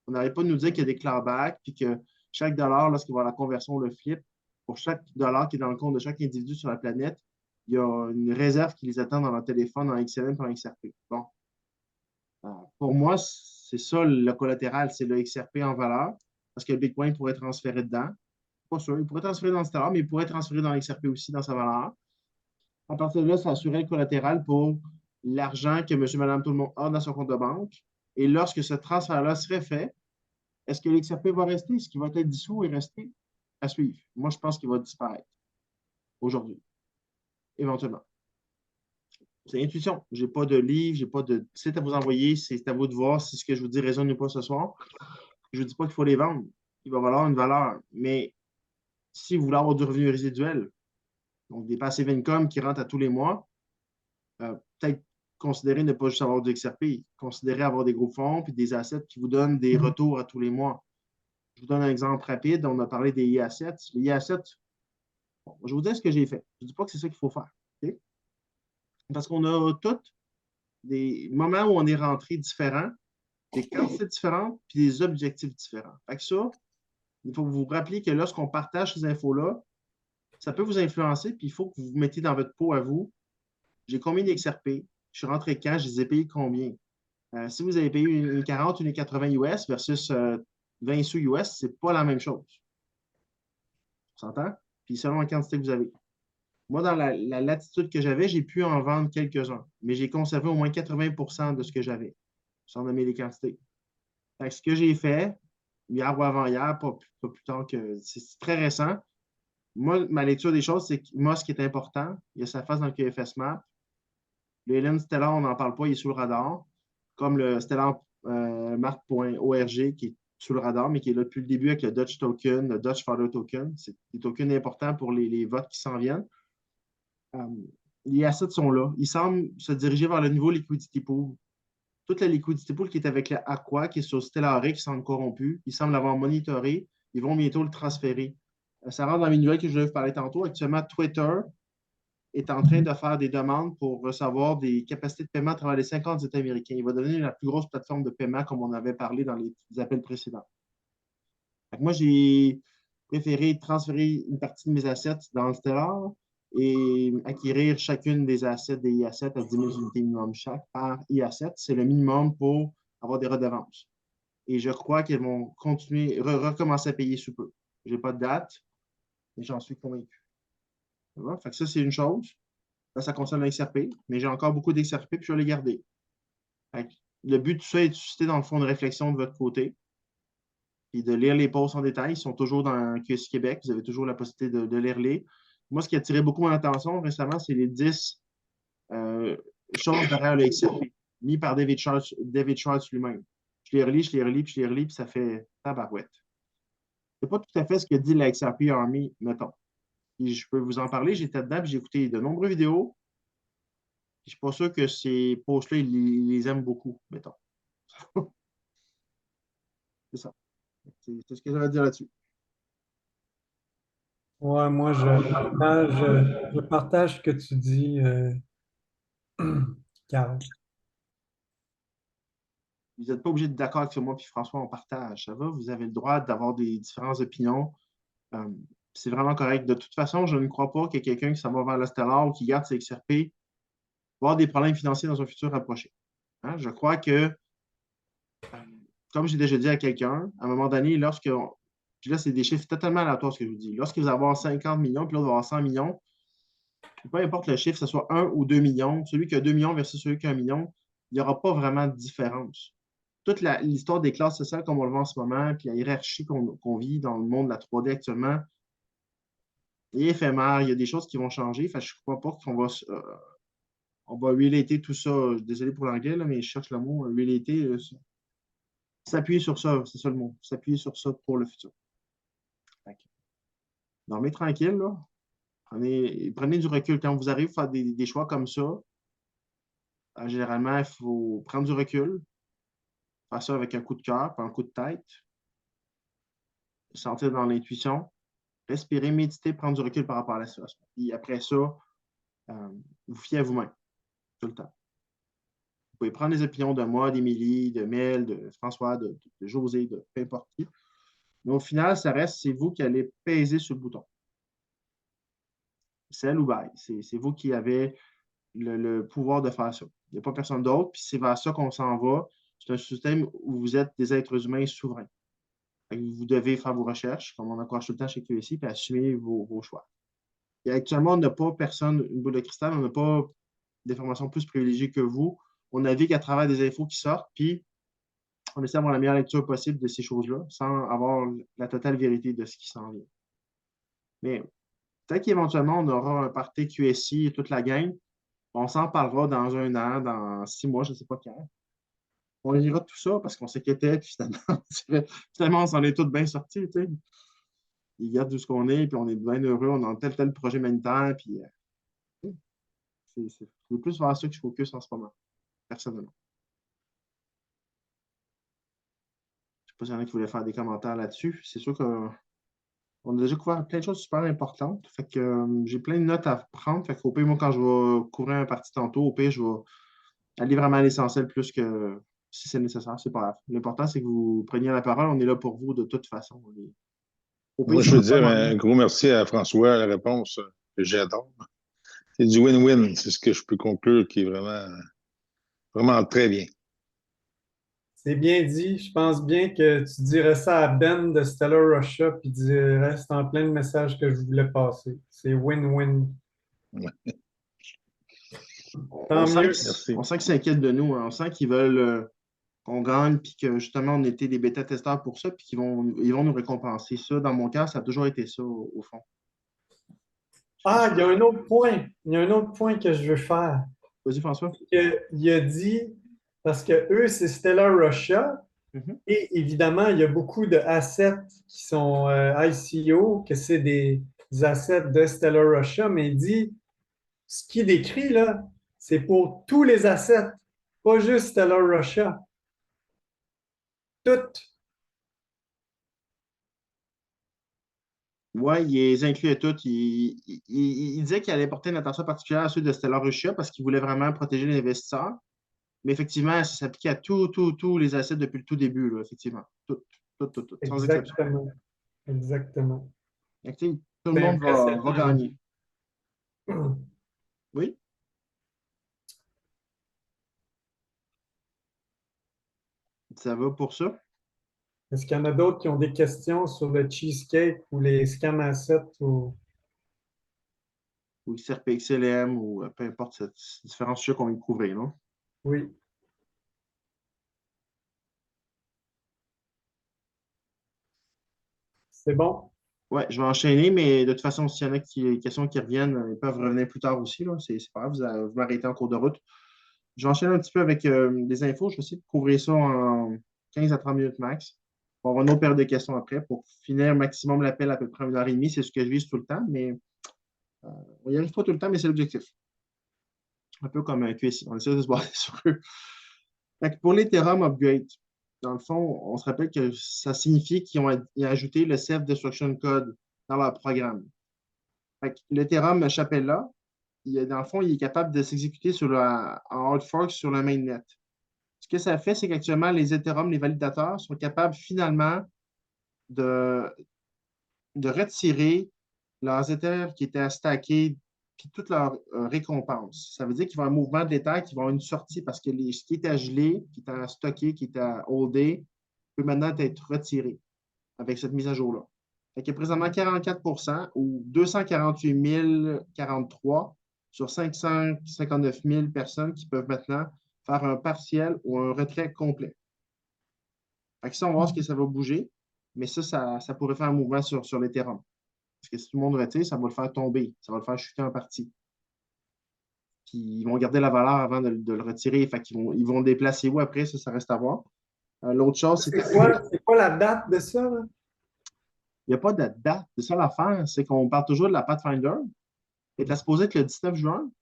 On n'arrête pas de nous dire qu'il y a des clawbacks, puis que chaque dollar, lorsqu'il va y avoir la conversion, le flip, pour chaque dollar qui est dans le compte de chaque individu sur la planète, il y a une réserve qui les attend dans leur téléphone en XLM et en XRP. Bon. Pour moi, c'est ça le collatéral, c'est le XRP en valeur, parce que le Bitcoin pourrait transférer dedans. Pas sûr, il pourrait transférer dans le Stellar, mais il pourrait transférer dans l'XRP aussi dans sa valeur. À partir de là, ça assurait le collatéral pour l'argent que monsieur, madame, tout le monde a dans son compte de banque. Et lorsque ce transfert-là serait fait, est-ce que l'XRP va rester? Est-ce qu'il va être dissous et rester? À suivre. Moi, je pense qu'il va disparaître aujourd'hui, éventuellement. C'est intuition. Je n'ai pas de livre, j'ai pas de site à vous envoyer. C'est à vous de voir si ce que je vous dis résonne ou pas ce soir. Je ne dis pas qu'il faut les vendre. Il va valoir une valeur. Mais si vous voulez avoir du revenu résiduel, donc des passive income qui rentrent à tous les mois, peut-être considérer ne pas juste avoir du XRP, considérer avoir des gros fonds puis des assets qui vous donnent des retours à tous les mois. Je vous donne un exemple rapide. On a parlé des e-assets. Les e-assets, bon, je vous dis ce que j'ai fait. Je ne dis pas que c'est ça qu'il faut faire. Okay? Parce qu'on a tous des moments où on est rentré différents, des quantités différentes, puis des objectifs différents. Fait que ça, il faut que vous vous rappeliez que lorsqu'on partage ces infos-là, ça peut vous influencer, puis il faut que vous vous mettiez dans votre peau à vous. j'ai combien d'XRP, je suis rentré quand, je les ai payés combien. Si vous avez payé une 40 ou une 80 US versus 20 sous US, c'est pas la même chose. On s'entend? Puis selon la quantité que vous avez. Moi, dans la latitude que j'avais, j'ai pu en vendre quelques-uns, mais j'ai conservé au moins 80 de ce que j'avais, sans nommer les quantités. Fait que ce que j'ai fait, hier ou avant-hier, pas plus tard que. C'est très récent. Moi, ma lecture des choses, c'est que moi, ce qui est important, il y a sa face dans le QFS Map. Le LN Stellar, on n'en parle pas, il est sous le radar, comme le Stellar Map.org qui est sous le radar, mais qui est là depuis le début avec le Dutch Token, le Dutch Founder Token. C'est des tokens importants pour les votes qui s'en viennent. Les assets sont là. Ils semblent se diriger vers le niveau liquidity pool. Toute la liquidity pool qui est avec la Aqua, qui est sur Stellare, qui semble corrompu, ils semblent l'avoir monitoré. Ils vont bientôt le transférer. Ça rentre dans mes nouvelles que je vais vous parler tantôt. Actuellement, Twitter est en train de faire des demandes pour recevoir des capacités de paiement à travers les 50 États américains. Il va devenir la plus grosse plateforme de paiement comme on avait parlé dans les appels précédents. Moi, j'ai préféré transférer une partie de mes assets dans le Stellar et acquérir chacune des assets des I-assets à 10 000 unités minimum chaque par I-asset. C'est le minimum pour avoir des redevances. Et je crois qu'elles vont continuer, recommencer à payer sous peu. Je n'ai pas de date, mais j'en suis convaincu. Fait que ça, c'est une chose. Là, ça concerne l'XRP, mais j'ai encore beaucoup d'XRP, puis je vais les garder. Le but de tout ça est de susciter dans le fond une réflexion de votre côté, puis de lire les posts en détail. Ils sont toujours dans QSI Québec. Vous avez toujours la possibilité de lire-les. Moi, ce qui a attiré beaucoup mon attention récemment, c'est les 10 choses derrière le XRP, mis par David Schwartz lui-même. Je les relis, puis je les relis, puis ça fait tabarouette. C'est pas tout à fait ce que dit la XRP Army, mettons. Puis je peux vous en parler, j'étais dedans, puis j'ai écouté de nombreuses vidéos. Je ne suis pas sûr que ces posts-là, ils les aiment beaucoup, mettons. C'est ça. C'est ce que j'avais à dire là-dessus. Ouais, moi, je partage ce que tu dis, Carl. Vous n'êtes pas obligé d'être d'accord avec moi puis François, on partage. Ça va? Vous avez le droit d'avoir des différentes opinions. C'est vraiment correct. De toute façon, je ne crois pas que quelqu'un qui s'en va vers le Stellar ou qui garde ses XRP va avoir des problèmes financiers dans un futur rapproché. Hein? Je crois que, comme j'ai déjà dit à quelqu'un, à un moment donné, puis là, c'est des chiffres totalement aléatoires ce que je vous dis. Lorsque vous allez avoir 50 millions, puis l'autre va avoir 100 millions, peu importe le chiffre, que ce soit 1 ou 2 millions, celui qui a 2 millions versus celui qui a 1 million, il n'y aura pas vraiment de différence. Toute l'histoire des classes sociales comme on le voit en ce moment, puis la hiérarchie qu'on vit dans le monde de la 3D actuellement, est éphémère. Il y a des choses qui vont changer. Enfin, je ne crois pas on va relater tout ça. Désolé pour l'anglais, mais je cherche le mot. Relater, s'appuyer sur ça, c'est ça le mot. S'appuyer sur ça pour le futur. Dormez tranquille, là. Prenez du recul. Quand vous arrivez à faire des choix comme ça, généralement, il faut prendre du recul, faire ça avec un coup de cœur, pas un coup de tête, sentir dans l'intuition, respirer, méditer, prendre du recul par rapport à la situation. Puis après ça, vous fiez à vous-même, tout le temps. Vous pouvez prendre les opinions de moi, d'Émilie, de Mel, de François, de José, de peu importe qui. Mais au final, ça reste, c'est vous qui allez peser sur le bouton. Sell ou buy. C'est vous qui avez le pouvoir de faire ça. Il n'y a pas personne d'autre, puis c'est vers ça qu'on s'en va. C'est un système où vous êtes des êtres humains souverains. Vous devez faire vos recherches, comme on encourage tout le temps chez QSI, puis assumer vos choix. Et actuellement, on n'a pas personne, une boule de cristal, on n'a pas d'informations plus privilégiées que vous. On navigue à travers des infos qui sortent, puis on essaie d'avoir la meilleure lecture possible de ces choses-là, sans avoir la totale vérité de ce qui s'en vient. Mais peut-être qu'éventuellement, on aura un party QSI et toute la gang. On s'en parlera dans 1 an, dans 6 mois, je ne sais pas quand. On lira tout ça parce qu'on s'inquiétait, puis finalement, on s'en est tous bien sortis. Tu sais. Ils regardent d'où ce qu'on est, puis on est bien heureux, on a tel projet humanitaire, puis c'est plus vers ça que je focus en ce moment, personnellement. Je ne sais pas s'il y en a qui voulaient faire des commentaires là-dessus. C'est sûr qu'on a déjà couvert plein de choses super importantes. Fait que j'ai plein de notes à prendre. Fait qu'au pire, moi, quand je vais couvrir un parti tantôt, au pire, je vais aller vraiment à l'essentiel plus que si c'est nécessaire. C'est pas grave. L'important, c'est que vous preniez la parole. On est là pour vous de toute façon. Moi, je veux dire un gros merci à François, la réponse que j'adore. C'est du win-win, c'est ce que je peux conclure qui est vraiment très bien. C'est bien dit. Je pense bien que tu dirais ça à Ben de Stellar Russia, puis il dirait c'est en plein le message que je voulais passer. C'est win-win. Ouais, Tant mieux. merci. On sent qu'ils s'inquiètent de nous, hein. On sent qu'ils veulent qu'on gagne, puis que justement, on était des bêta-testeurs pour ça, puis ils vont nous récompenser. Ça, dans mon cas, ça a toujours été ça, au fond. Ah, il y a un autre point. Il y a un autre point que je veux faire. Vas-y, François. Il a dit, parce que eux, c'est Stellar Russia, Mhm. et évidemment, il y a beaucoup de assets qui sont ICO, que c'est des assets de Stellar Russia, mais il dit, ce qu'il décrit là, c'est pour tous les assets, pas juste Stellar Russia. Toutes. Oui, il les incluait toutes. Il disait qu'il allait porter une attention particulière à ceux de Stellar Russia parce qu'il voulait vraiment protéger les investisseurs. Mais effectivement, ça s'appliquait à tous les assets depuis le tout début, là, effectivement. Tout, sans exception. Exactement. Exactement. Donc, tu sais, tout le C'est monde va impressionnant. gagner. Oui? Ça va pour ça? Est-ce qu'il y en a d'autres qui ont des questions sur le cheesecake ou les scam assets ou... Ou XRPXLM ou peu importe ces différents sujets qu'on vient de couvrir, non? Oui. C'est bon. Ouais, je vais enchaîner, mais de toute façon, s'il y en a des questions qui reviennent, ils peuvent revenir plus tard aussi, là. C'est pas grave, vous m'arrêtez en cours de route. Je vais enchaîner un petit peu avec des infos. Je vais essayer de couvrir ça en 15 à 30 minutes max. On va avoir une autre paire de questions après pour finir maximum l'appel à peu près 1 heure et demie. C'est ce que je vise tout le temps, mais on n'y arrive pas tout le temps, mais c'est l'objectif. Un peu comme un QSI. On essaie de se baser sur eux. Fait que pour l'Ethereum Upgrade, dans le fond, on se rappelle que ça signifie qu'ils ont ajouté le Self-Destruction Code dans leur programme. Fait que l'Ethereum Chapella, dans le fond, il est capable de s'exécuter en hard fork sur le mainnet. Ce que ça fait, c'est qu'actuellement, les Ethereum, les validateurs, sont capables finalement de, de retirer leurs Ethers qui étaient stackés, puis toutes leurs récompenses. Ça veut dire qu'il va y avoir un mouvement de l'Ether qui va avoir une sortie parce que ce qui était gelé, qui était stocké, qui était holdé, peut maintenant être retiré avec cette mise à jour-là. Il y a présentement 44 ou 248 043 sur 559 000 personnes qui peuvent maintenant faire un partiel ou un retrait complet. Fait que ça, on va voir ce que ça va bouger, mais ça pourrait faire un mouvement sur l'Ethereum. Parce que si tout le monde retire, ça va le faire tomber, ça va le faire chuter en partie. Puis ils vont garder la valeur avant de le retirer. Fait qu'ils vont déplacer où après, ça reste à voir. L'autre chose, c'était. C'est quoi la date de ça, là? Il n'y a pas de date. C'est ça l'affaire, c'est qu'on parle toujours de la Pathfinder. Elle est supposée être le 19 juin,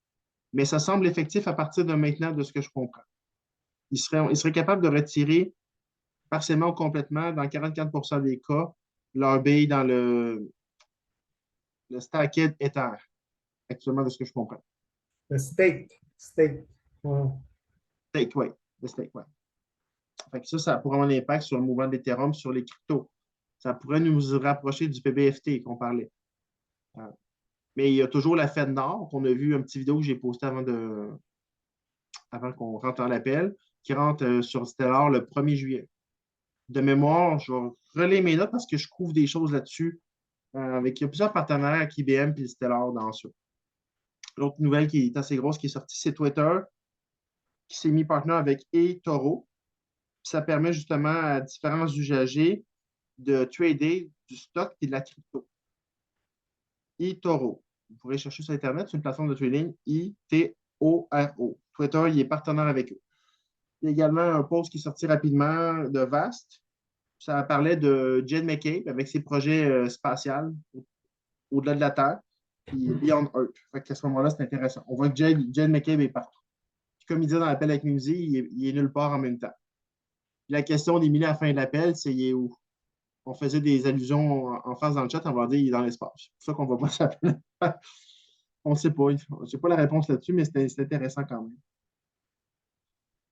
mais ça semble effectif à partir de maintenant, de ce que je comprends. Ils seraient capables de retirer partiellement ou complètement, dans 44 des cas, leur bille dans le stacked Ether, actuellement, de ce que je comprends. Le state. State. Ouais. Stake, oui. Le stake, oui. Fait que ça pourrait avoir un impact sur le mouvement d'Ethereum, sur les cryptos. Ça pourrait nous rapprocher du PBFT qu'on parlait. Mais il y a toujours la Fed Nord, qu'on a vu un petit vidéo que j'ai posté avant qu'on rentre en appel, qui rentre sur Stellar le 1er juillet. De mémoire, je vais relayer mes notes parce que je couvre des choses là-dessus. Il y a plusieurs partenaires avec IBM et Stellar dans ça. L'autre nouvelle qui est assez grosse qui est sortie, c'est Twitter qui s'est mis partenaire avec eToro. Ça permet justement à différents usagers de trader du stock et de la crypto. eToro. Vous pourrez chercher sur Internet, c'est une plateforme de trading ITORO. Twitter, il est partenaire avec eux. Il y a également un post qui est sorti rapidement de Vast. Ça parlait de Jed McCabe avec ses projets spatials au-delà de la Terre, puis Beyond Earth. Fait qu'à ce moment-là, c'est intéressant. On voit que Jed McCabe est partout. Puis comme il dit dans l'appel avec Musi, il est nulle part en même temps. Puis la question d'Émilie à la fin de l'appel, c'est il est où? On faisait des allusions en face dans le chat, on va dire il est dans l'espace. C'est pour ça qu'on ne va pas s'appeler. On ne sait pas. Je n'ai pas la réponse là-dessus, mais c'est intéressant quand même.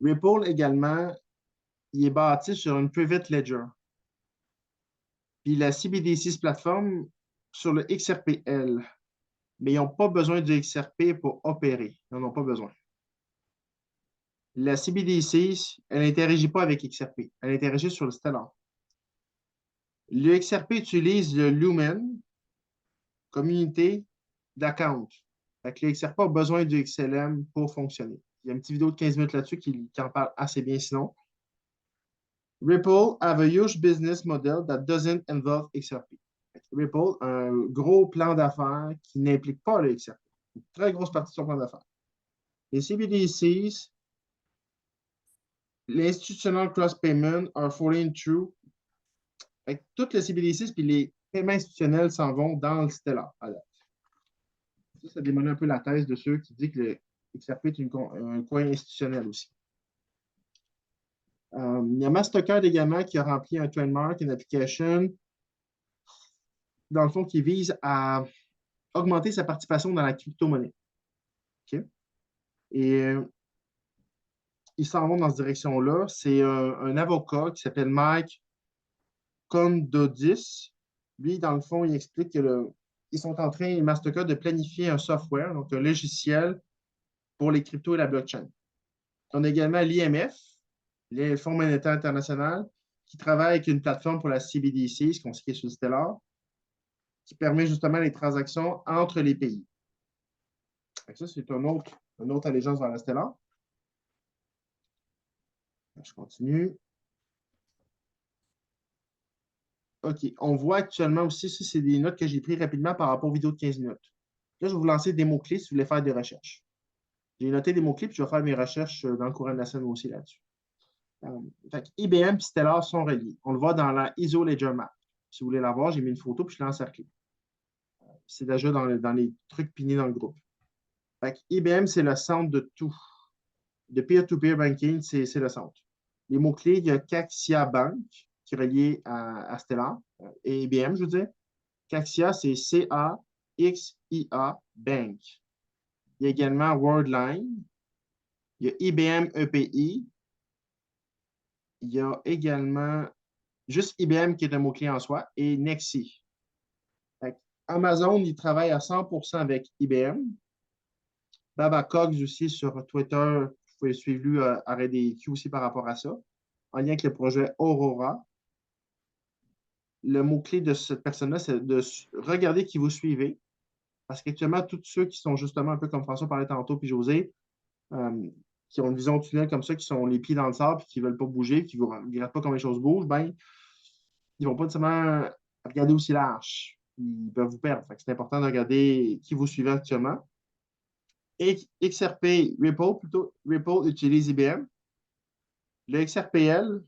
Ripple également, il est bâti sur une Private Ledger. Puis la CBDC plateforme sur le XRPL. mais ils n'ont pas besoin du XRP pour opérer. Ils n'en ont pas besoin. La CBDC, elle n'interagit pas avec XRP. Elle interagit sur le Stellar. Le XRP utilise le Lumen, communauté d'account. Le XRP a besoin du XLM pour fonctionner. Il y a une petite vidéo de 15 minutes là-dessus qui en parle assez bien sinon. Ripple have a huge business model that doesn't involve XRP. Ripple a un gros plan d'affaires qui n'implique pas le XRP. Une très grosse partie de son plan d'affaires. Les CBDCs, l'institutional cross-payment are falling through. Toutes les CBDCs et les paiements institutionnels s'en vont dans le Stellar. Ça démontre un peu la thèse de ceux qui disent que le XRP est un coin institutionnel aussi. Il y a Mastercard également qui a rempli un trademark, une application, dans le fond, qui vise à augmenter sa participation dans la crypto-monnaie. Okay? Et ils s'en vont dans cette direction-là. C'est un avocat qui s'appelle Mike Kondodis. Lui, dans le fond, il explique que ils sont en train, Mastercard, de planifier un software, donc un logiciel pour les cryptos et la blockchain. On a également l'IMF, le Fonds monétaire international, qui travaille avec une plateforme pour la CBDC, ce qu'on sait sur le Stellar, qui permet justement les transactions entre les pays. Ça, c'est une autre allégeance vers la Stellar. Je continue. OK. On voit actuellement aussi, ça, c'est des notes que j'ai prises rapidement par rapport aux vidéos de 15 minutes. Là, je vais vous lancer des mots-clés si vous voulez faire des recherches. J'ai noté des mots-clés, puis je vais faire mes recherches dans le courant de la semaine aussi là-dessus. IBM et Stellar sont reliés. On le voit dans la ISO Ledger Map. Si vous voulez la voir, j'ai mis une photo, puis je l'ai encerclée. C'est déjà dans les trucs pinnés dans le groupe. IBM, c'est le centre de tout. De peer-to-peer banking, c'est le centre. Les mots-clés, il y a Caxia Bank, qui est relié à Stellar, et IBM, je veux dire. Caxia, c'est C-A-X-I-A Bank. Il y a également Worldline. Il y a IBM EPI. Il y a également juste IBM qui est un mot-clé en soi et Nexi. Amazon, il travaille à 100% avec IBM. Baba Cox aussi sur Twitter, vous pouvez suivre lui à RDQ aussi par rapport à ça, en lien avec le projet Aurora. Le mot-clé de cette personne-là, c'est de regarder qui vous suivez. Parce qu'actuellement, tous ceux qui sont justement un peu comme François parlait tantôt, puis José, qui ont une vision tunnel comme ça, qui sont les pieds dans le sable, puis qui ne veulent pas bouger, qui ne regardent pas comment les choses bougent, ben, ils ne vont pas nécessairement regarder aussi large. Ils peuvent vous perdre. C'est important de regarder qui vous suivez actuellement. Et XRP, Ripple, plutôt, Ripple utilise IBM. Le XRPL,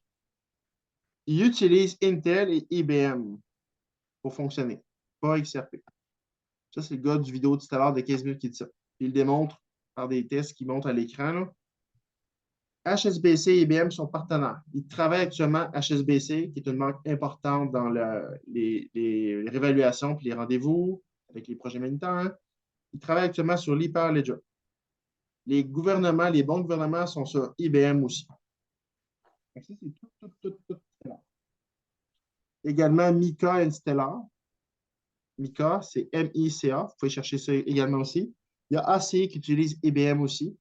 il utilise Intel et IBM pour fonctionner, pas XRP. Ça, c'est le gars du vidéo de tout à l'heure de 15 minutes qui dit ça. Il le démontre par des tests qui montrent à l'écran. HSBC et IBM sont partenaires. Ils travaillent actuellement HSBC, qui est une marque importante dans les réévaluations et les rendez-vous avec les projets militaires. Ils travaillent actuellement sur l'Hyperledger. Les gouvernements, les bons gouvernements sont sur IBM aussi. Ça, c'est tout Stellar. Également, Mica et Stellar. Mica, c'est M-I-C-A. Vous pouvez chercher ça également aussi. Il y a ACI qui utilise IBM aussi.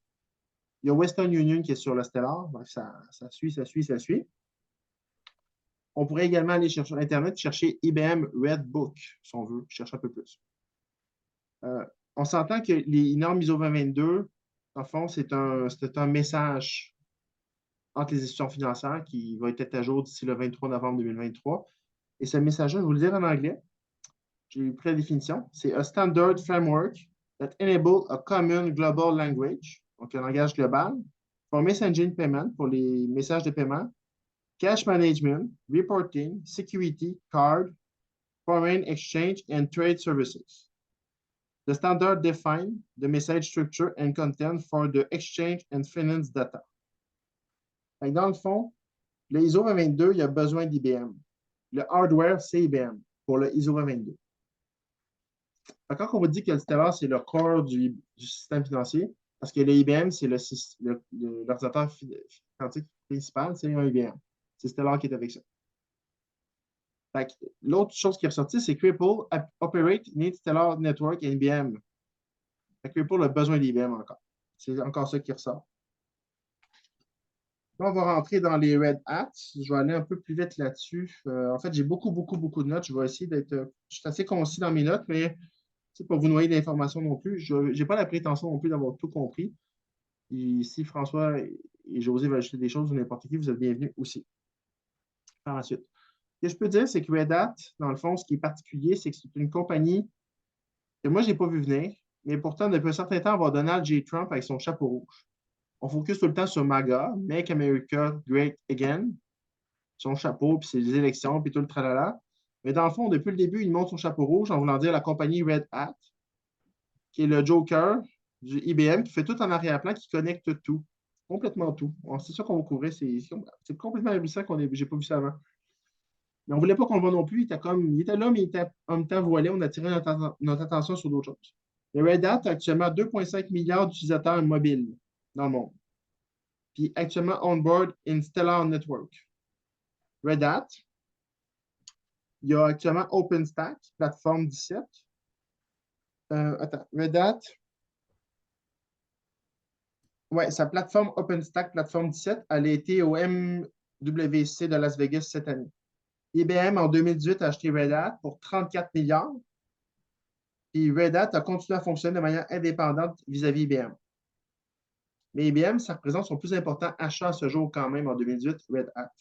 Il y a Western Union qui est sur le Stellar. Donc, ça suit. On pourrait également aller chercher sur Internet, chercher IBM Redbook, si on veut chercher un peu plus. On s'entend que les normes ISO 2022, en fond, c'est un message entre les institutions financières qui va être à jour d'ici le 23 novembre 2023. Et ce message-là, je vais vous le dire en anglais. J'ai pris la définition. C'est a standard framework that enable a common global language, donc un langage global, for messaging payment, pour les messages de paiement, cash management, reporting, security, card, foreign exchange, and trade services. The standard define the message structure and content for the exchange and finance data. Dans le fond, le ISO 2022, il y a besoin d'IBM. Le hardware, c'est IBM pour le ISO 2022. Quand on vous dit que le Stellar, c'est le corps du système financier, parce que le IBM, c'est l'ordinateur quantique principal, c'est un IBM. C'est Stellar qui est avec ça. L'autre chose qui est ressortie, c'est que Ripple operate in Stellar Network and IBM Fait que pour le besoin d'IBM encore. C'est encore ça qui ressort. Là, on va rentrer dans les Red Hats. Je vais aller un peu plus vite là-dessus. En fait, j'ai beaucoup de notes. Je vais essayer d'être. Je suis assez concis dans mes notes, mais c'est pas vous noyer d'informations non plus. Je n'ai pas la prétention non plus d'avoir tout compris. Et si François et José veulent ajouter des choses ou n'importe qui, vous êtes bienvenus aussi. Par la suite. Ce que je peux dire, c'est que Red Hat, dans le fond, ce qui est particulier, c'est que c'est une compagnie que moi, je n'ai pas vu venir, mais pourtant, depuis un certain temps, on va Donald J. Trump avec son chapeau rouge. On focus tout le temps sur MAGA, Make America Great Again, son chapeau, puis ses élections, puis tout le tralala. Mais dans le fond, depuis le début, il monte son chapeau rouge en voulant dire la compagnie Red Hat, qui est le Joker du IBM, qui fait tout en arrière-plan, qui connecte tout, complètement tout. C'est ça qu'on va couvrir. C'est complètement abyssal qu'on j'ai pas vu ça avant. Mais on ne voulait pas qu'on le voit non plus. Il était là, mais il était en même temps voilé. On a tiré notre attention sur d'autres choses. Le Red Hat a actuellement 2,5 milliards d'utilisateurs mobiles dans le monde. Puis actuellement on-board in Stellar Network. Red Hat, il y a actuellement OpenStack, plateforme 17. Red Hat, ouais, sa plateforme OpenStack, plateforme 17, elle a été au MWC de Las Vegas cette année. IBM, en 2018, a acheté Red Hat pour 34 milliards. Et Red Hat a continué à fonctionner de manière indépendante vis-à-vis IBM. Mais IBM, ça représente son plus important achat à ce jour quand même en 2018, Red Hat.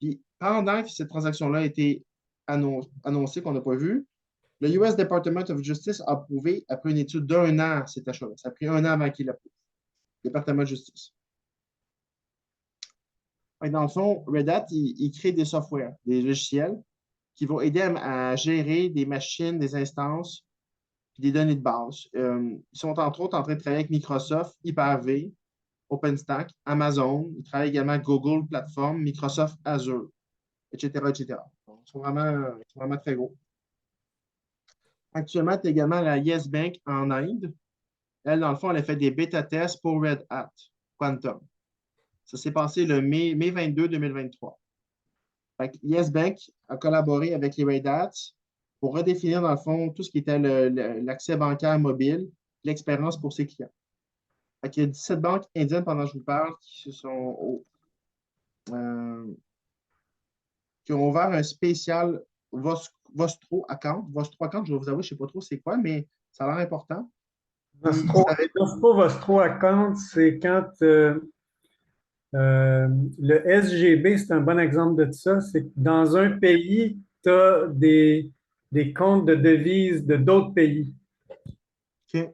Puis pendant que cette transaction-là a été annoncée, qu'on n'a pas vu, le US Department of Justice a approuvé après une étude d'1 an cet achat-là. Ça a pris 1 an avant qu'il l'approuve. Département de justice. Dans le fond, Red Hat, il crée des softwares, des logiciels qui vont aider à gérer des machines, des instances, puis des données de base. Ils sont entre autres en train de travailler avec Microsoft, Hyper-V, OpenStack, Amazon. Ils travaillent également avec Google Platform, Microsoft Azure, etc., etc. Donc, ils sont vraiment très gros. Actuellement, tu as également la Yes Bank en Inde. Elle, dans le fond, elle a fait des bêta-tests pour Red Hat Quantum. Ça s'est passé le mai 22 2023. Yes Bank a collaboré avec les Red Hat pour redéfinir, dans le fond, tout ce qui était l'accès bancaire mobile, l'expérience pour ses clients. Il y a 17 banques indiennes, pendant que je vous parle, qui ont ouvert un spécial Vostro Account. Vostro Account, je vais vous avouer, je ne sais pas trop c'est quoi, mais ça a l'air important. Vostro Account, c'est quand le SGB, c'est un bon exemple de ça. C'est que dans un pays, tu as des comptes de devises de d'autres pays. OK.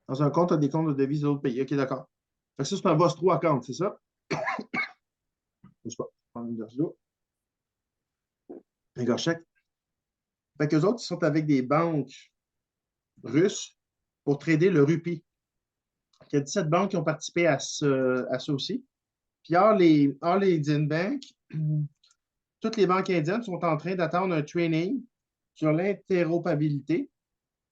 Dans un compte, tu as des comptes de devises d'autres pays. OK, d'accord. Ça, c'est un Vostro Account, c'est ça? Je sais pas. Je vais prendre une gorge d'eau. Un gorge-sec. Fait qu'eux autres, ils sont avec des banques russes pour trader le rupee. Il y a 17 banques qui ont participé à ça aussi. Puis, All Indian Bank, toutes les banques indiennes sont en train d'attendre un training sur l'interopérabilité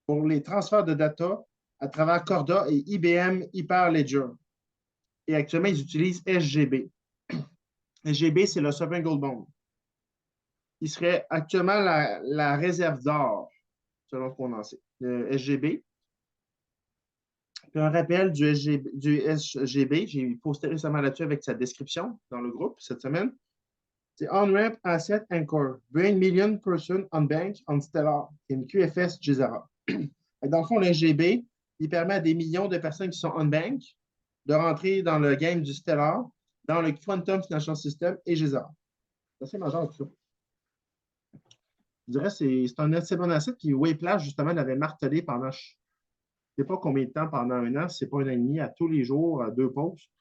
pour les transferts de data à travers Corda et IBM Hyperledger. Et actuellement, ils utilisent SGB. SGB, c'est le Sovereign Gold Bond. Il serait actuellement la réserve d'or, selon ce qu'on en sait. Le SGB. Puis un rappel du SGB, j'ai posté récemment là-dessus avec sa description dans le groupe cette semaine. C'est On-Ramp Asset Anchor, Bring Million Person on Bank on Stellar, une QFS Jezera. Dans le fond, le SGB, il permet à des millions de personnes qui sont on-bank de rentrer dans le game du Stellar, dans le Quantum Financial System et Jezera. C'est assez majeur tout ça. Je dirais que c'est un assez bon asset. Puis Wayplash, justement, l'avait martelé pendant, je ne sais pas combien de temps, pendant 1 an, c'est pas 1 an et demi, à tous les jours, à 2 pauses.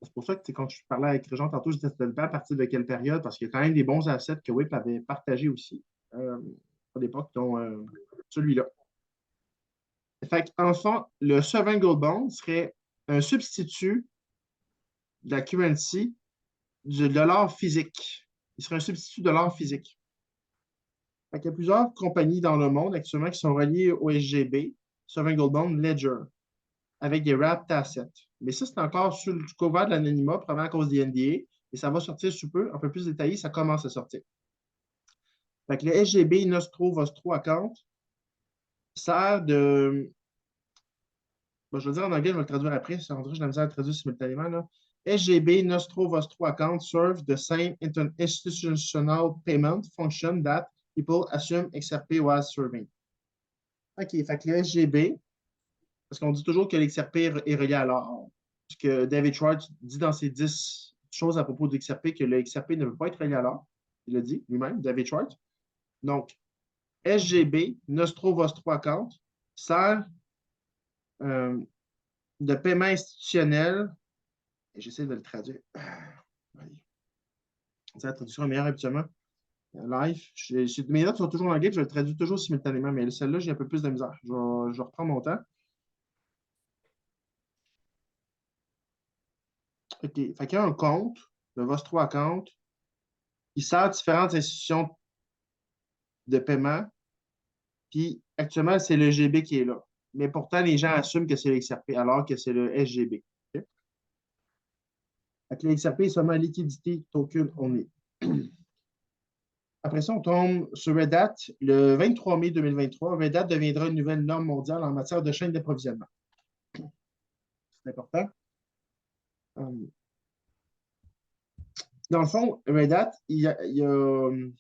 C'est pour ça que quand je parlais avec Réjean tantôt, je disais à partir de quelle période, parce qu'il y a quand même des bons assets que Wayp avait partagés aussi à l'époque, dont celui-là. Fait qu'enfin, le Sovereign Gold Bond serait un substitut de la currency de l'or physique. Il serait un substitut de l'or physique. Fait qu'il y a plusieurs compagnies dans le monde actuellement qui sont reliées au SGB, Sovereign Gold Bond Ledger, avec des wrapped assets. Mais ça, c'est encore sous le couvert de l'anonymat, probablement à cause des NDA, et ça va sortir sous peu, un peu plus détaillé, ça commence à sortir. Fait que le SGB Nostro Vostro Account, sert de. Bon, je vais le dire en anglais, je vais le traduire après. Ça rendrait, j'ai la misère à le traduire simultanément. Là. SGB Nostro Vostro account serve the same institutional payment function that people assume XRP was serving. OK, fait que le SGB, parce qu'on dit toujours que l'XRP est relié à l'or. Puisque David Schwartz dit dans ses 10 choses à propos de l'XRP que le XRP ne veut pas être relié à l'or. Il l'a dit lui-même, David Schwartz. Donc, SGB, Nostro Vostro account, sert de paiement institutionnel. J'essaie de le traduire. La traduction est meilleure habituellement. Live. Mes notes sont toujours en anglais, je le traduis toujours simultanément, mais celle-là, j'ai un peu plus de misère. Je reprends mon temps. OK. Fait qu'il y a un compte, le Vostro Account, qui sert à différentes institutions de paiement. Puis actuellement, c'est le GB qui est là. Mais pourtant, les gens assument que c'est le XRP, alors que c'est le SGB. Okay? Fait que le XRP est seulement liquidité token only. Après ça, on tombe sur Red Hat. Le 23 mai 2023, Red Hat deviendra une nouvelle norme mondiale en matière de chaîne d'approvisionnement. C'est important. Dans le fond, Red Hat, il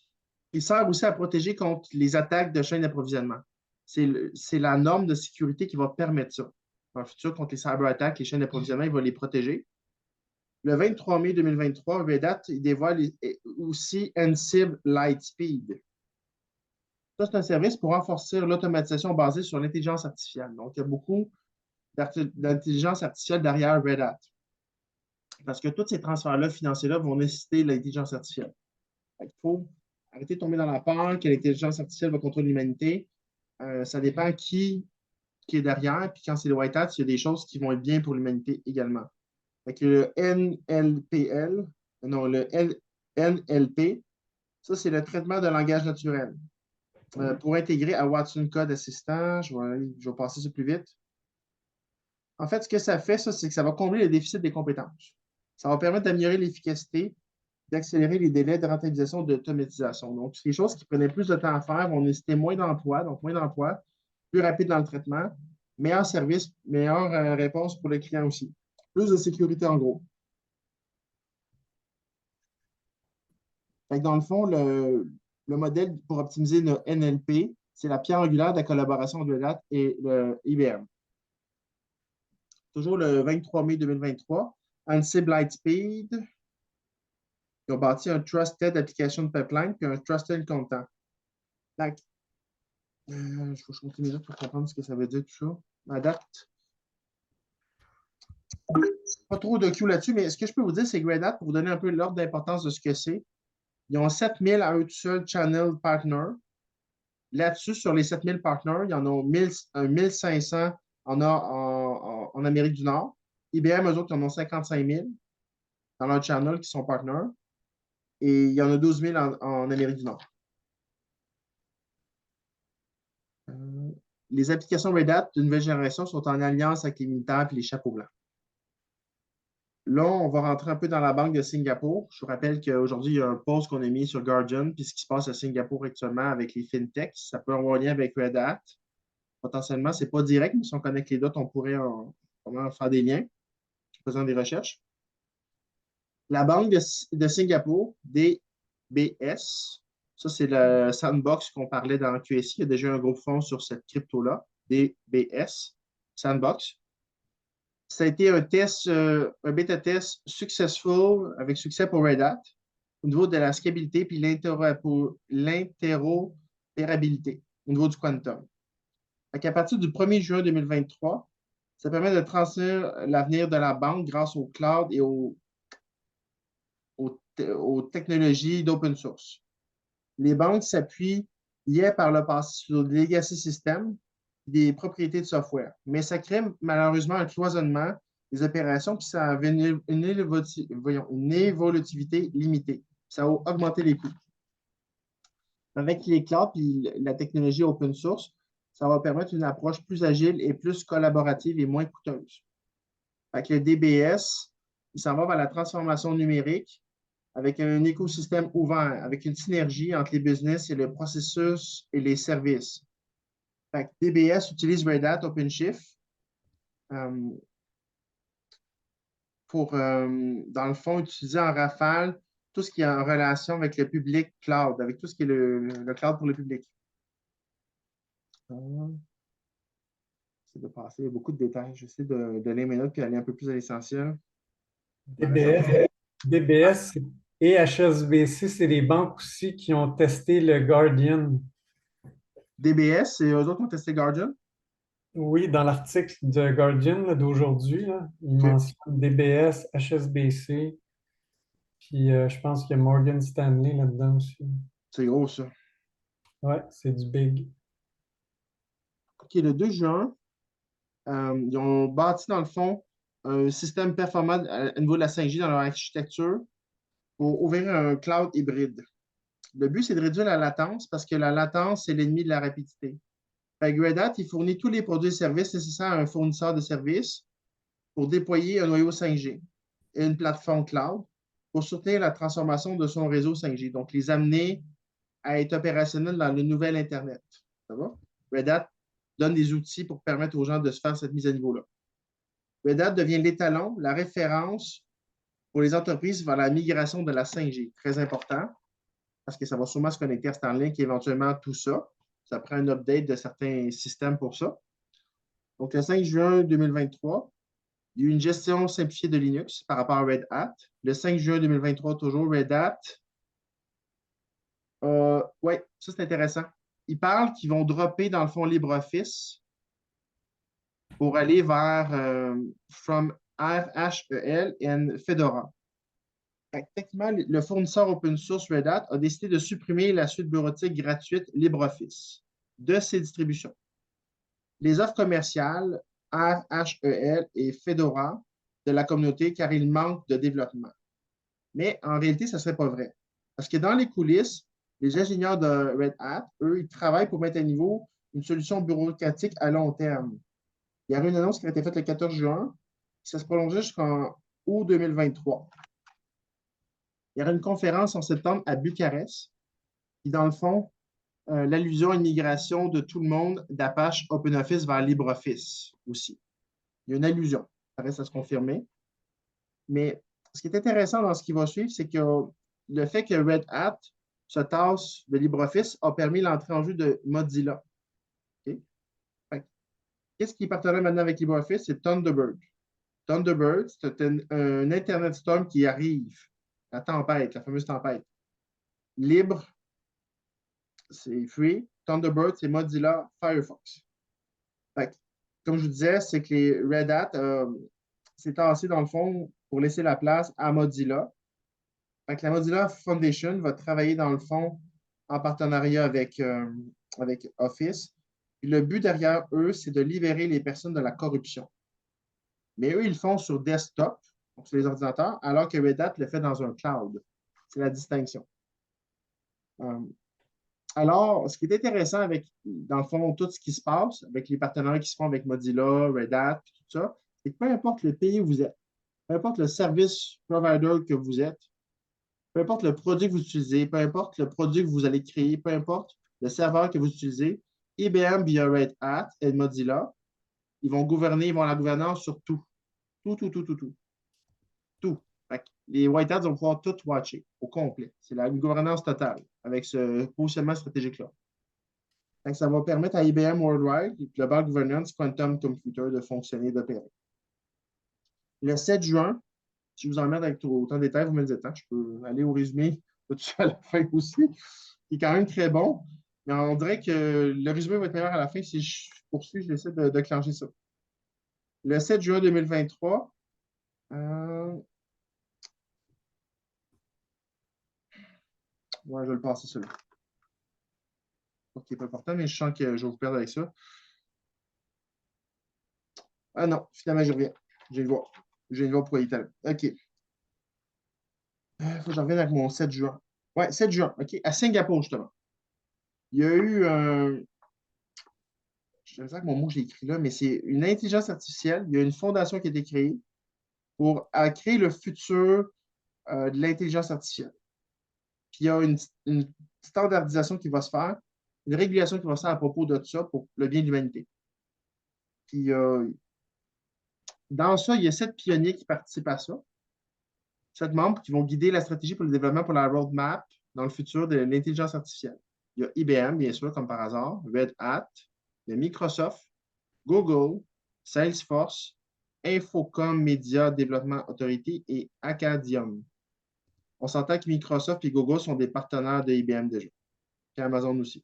sert aussi à protéger contre les attaques de chaîne d'approvisionnement. C'est la norme de sécurité qui va permettre ça. Dans le futur, contre les cyberattaques, les chaînes d'approvisionnement, il va les protéger. Le 23 mai 2023, Red Hat il dévoile aussi Ansible Lightspeed. Ça, c'est un service pour renforcer l'automatisation basée sur l'intelligence artificielle. Donc, il y a beaucoup d'intelligence artificielle derrière Red Hat. Parce que tous ces transferts-là financiers-là vont nécessiter l'intelligence artificielle. Il faut arrêter de tomber dans la peur que l'intelligence artificielle va contrôler l'humanité. Ça dépend qui est derrière. Puis quand c'est le white hat, il y a des choses qui vont être bien pour l'humanité également. Fait que le NLP, ça, c'est le traitement de langage naturel. Pour intégrer à Watson Code Assistant, je vais passer ça plus vite. En fait, ce que ça fait, ça, c'est que ça va combler le déficit des compétences. Ça va permettre d'améliorer l'efficacité, d'accélérer les délais de rentabilisation, d'automatisation. Donc, c'est des choses qui prenaient plus de temps à faire, vont nécessiter moins d'emplois, donc moins d'emplois, plus rapide dans le traitement, meilleur service, meilleure réponse pour le client aussi. Plus de sécurité en gros. Fait que dans le fond, le modèle pour optimiser le NLP, c'est la pierre angulaire de la collaboration de Red Hat et le IBM. Toujours le 23 mai 2023, Ansible Lightspeed, ils ont bâti un Trusted Application Pipeline puis un Trusted Content. Donc, je vais changer mes notes pour comprendre ce que ça veut dire tout ça. Adapt. Pas trop de Q là-dessus, mais ce que je peux vous dire, c'est que Red Hat, pour vous donner un peu l'ordre d'importance de ce que c'est, ils ont 7000 à eux tout seuls channel partners. Là-dessus, sur les 7000 partners, il y en a 1500 en Amérique du Nord. IBM, eux autres, ils en ont 55 000 dans leur channel qui sont partners. Et il y en a 12 000 en Amérique du Nord. Les applications Red Hat de nouvelle génération sont en alliance avec les militaires et les chapeaux blancs. Là, on va rentrer un peu dans la banque de Singapour. Je vous rappelle qu'aujourd'hui, il y a un post qu'on a mis sur Guardian, puis ce qui se passe à Singapour actuellement avec les fintechs, ça peut avoir un lien avec Red Hat. Potentiellement, ce n'est pas direct, mais si on connecte les dots, on pourrait faire des liens en faisant des recherches. La banque de Singapour, DBS, ça c'est le sandbox qu'on parlait dans QSI. Il y a déjà un gros fonds sur cette crypto-là, DBS, sandbox. Ça a été un bêta test successful, avec succès pour Red Hat, au niveau de la scalabilité puis l'interopérabilité, au niveau du quantum. À partir du 1er juin 2023, ça permet de transmettre l'avenir de la banque grâce au cloud et aux technologies d'open source. Les banques s'appuient hier par le passé sur des legacy systems, des propriétés de software. Mais ça crée malheureusement un cloisonnement des opérations, puis ça avait une évolutivité limitée. Ça a augmenté les coûts. Avec les clouds et la technologie open source, ça va permettre une approche plus agile et plus collaborative et moins coûteuse. Avec le DBS, il s'en va vers la transformation numérique avec un écosystème ouvert, avec une synergie entre les business et le processus et les services. Fait que DBS utilise Red Hat OpenShift pour, dans le fond, utiliser en rafale tout ce qui est en relation avec le public cloud, avec tout ce qui est le cloud pour le public. J'essaie de passer, il y a beaucoup de détails. J'essaie de lire mes notes et aller un peu plus à l'essentiel. DBS et HSBC, c'est des banques aussi qui ont testé le Guardian. DBS, c'est eux autres qui ont testé Guardian. Oui, dans l'article de Guardian d'aujourd'hui, il mentionne DBS, HSBC, puis je pense qu'il y a Morgan Stanley là-dedans aussi. C'est gros, ça. Ouais, c'est du big. OK, le 2 juin, ils ont bâti, dans le fond, un système performant au niveau de la 5G dans leur architecture pour ouvrir un cloud hybride. Le but, c'est de réduire la latence parce que la latence, c'est l'ennemi de la rapidité. Fait que Red Hat, il fournit tous les produits et services nécessaires à un fournisseur de services pour déployer un noyau 5G et une plateforme cloud pour soutenir la transformation de son réseau 5G, donc les amener à être opérationnels dans le nouvel Internet. Ça va? Red Hat donne des outils pour permettre aux gens de se faire cette mise à niveau-là. Red Hat devient l'étalon, la référence pour les entreprises vers la migration de la 5G. Très important, parce que ça va sûrement se connecter à Starlink et éventuellement tout ça. Ça prend un update de certains systèmes pour ça. Donc, le 5 juin 2023, il y a eu une gestion simplifiée de Linux par rapport à Red Hat. Le 5 juin 2023, toujours Red Hat. Oui, ça c'est intéressant. Ils parlent qu'ils vont dropper dans le fond LibreOffice pour aller vers From RHEL et Fedora. Techniquement, le fournisseur open source Red Hat a décidé de supprimer la suite bureautique gratuite LibreOffice de ses distributions. Les offres commerciales RHEL et Fedora de la communauté car il manque de développement. Mais en réalité, ça ne serait pas vrai. Parce que dans les coulisses, les ingénieurs de Red Hat, eux, ils travaillent pour mettre à niveau une solution bureaucratique à long terme. Il y a eu une annonce qui a été faite le 14 juin, ça se prolongeait jusqu'en août 2023. Il y aura une conférence en septembre à Bucarest, qui, dans le fond, l'allusion à une migration de tout le monde d'Apache OpenOffice vers LibreOffice aussi. Il y a une allusion. Ça reste à se confirmer. Mais ce qui est intéressant dans ce qui va suivre, c'est que le fait que Red Hat se tasse de LibreOffice a permis l'entrée en jeu de Mozilla. Okay? Qu'est-ce qui est partenaire maintenant avec LibreOffice? C'est Thunderbird. Thunderbird, c'est un Internet Storm qui arrive. La tempête, la fameuse tempête. Libre, c'est free. Thunderbird, c'est Mozilla Firefox. Fait, comme je vous disais, c'est que les Red Hat s'est tassé dans le fond pour laisser la place à Mozilla. Fait que la Mozilla Foundation va travailler dans le fond en partenariat avec Office. Puis le but derrière eux, c'est de libérer les personnes de la corruption. Mais eux, ils le font sur desktop, donc sur les ordinateurs, alors que Red Hat le fait dans un cloud. C'est la distinction. Alors, ce qui est intéressant avec, dans le fond, tout ce qui se passe, avec les partenaires qui se font avec Mozilla, Red Hat, tout ça, c'est que peu importe le pays où vous êtes, peu importe le service provider que vous êtes, peu importe le produit que vous utilisez, peu importe le produit que vous allez créer, peu importe le serveur que vous utilisez, IBM via Red Hat et Mozilla, ils vont gouverner, ils vont avoir la gouvernance sur tout. Tout. Les White Hats vont pouvoir tout watcher au complet. C'est une gouvernance totale avec ce positionnement stratégique-là. Ça va permettre à IBM Worldwide, Global Governance Quantum Computer, de fonctionner, d'opérer. Le 7 juin, si je vous emmerde avec autant de détails, vous me le dites. Je peux aller au résumé tout à la fin aussi, qui est quand même très bon. Mais on dirait que le résumé va être meilleur à la fin. Si je poursuis, je vais essayer de clencher ça. Le 7 juin 2023, ouais, je vais le passer celui-là. Ok, pas important, mais je sens que je vais vous perdre avec ça. Ah non, finalement, je reviens. Je viens de voir. Je viens de voir pourquoi il est là. OK. Il faut que je revienne avec mon 7 juin. Ouais, 7 juin, OK, à Singapour, justement. Il y a eu un. Je ne sais pas mon mot que j'ai écrit là, mais c'est une intelligence artificielle. Il y a une fondation qui a été créée pour créer le futur de l'intelligence artificielle. Puis il y a une standardisation qui va se faire une régulation qui va se faire à propos de ça pour le bien de l'humanité. Puis, dans ça, il y a 7 pionniers qui participent à ça. 7 membres qui vont guider la stratégie pour le développement pour la roadmap dans le futur de l'intelligence artificielle. Il y a IBM, bien sûr, comme par hasard, Red Hat, il y a Microsoft, Google, Salesforce, Infocom Media Développement Authority et Acadium. On s'entend que Microsoft et Google sont des partenaires de IBM déjà, et Amazon aussi.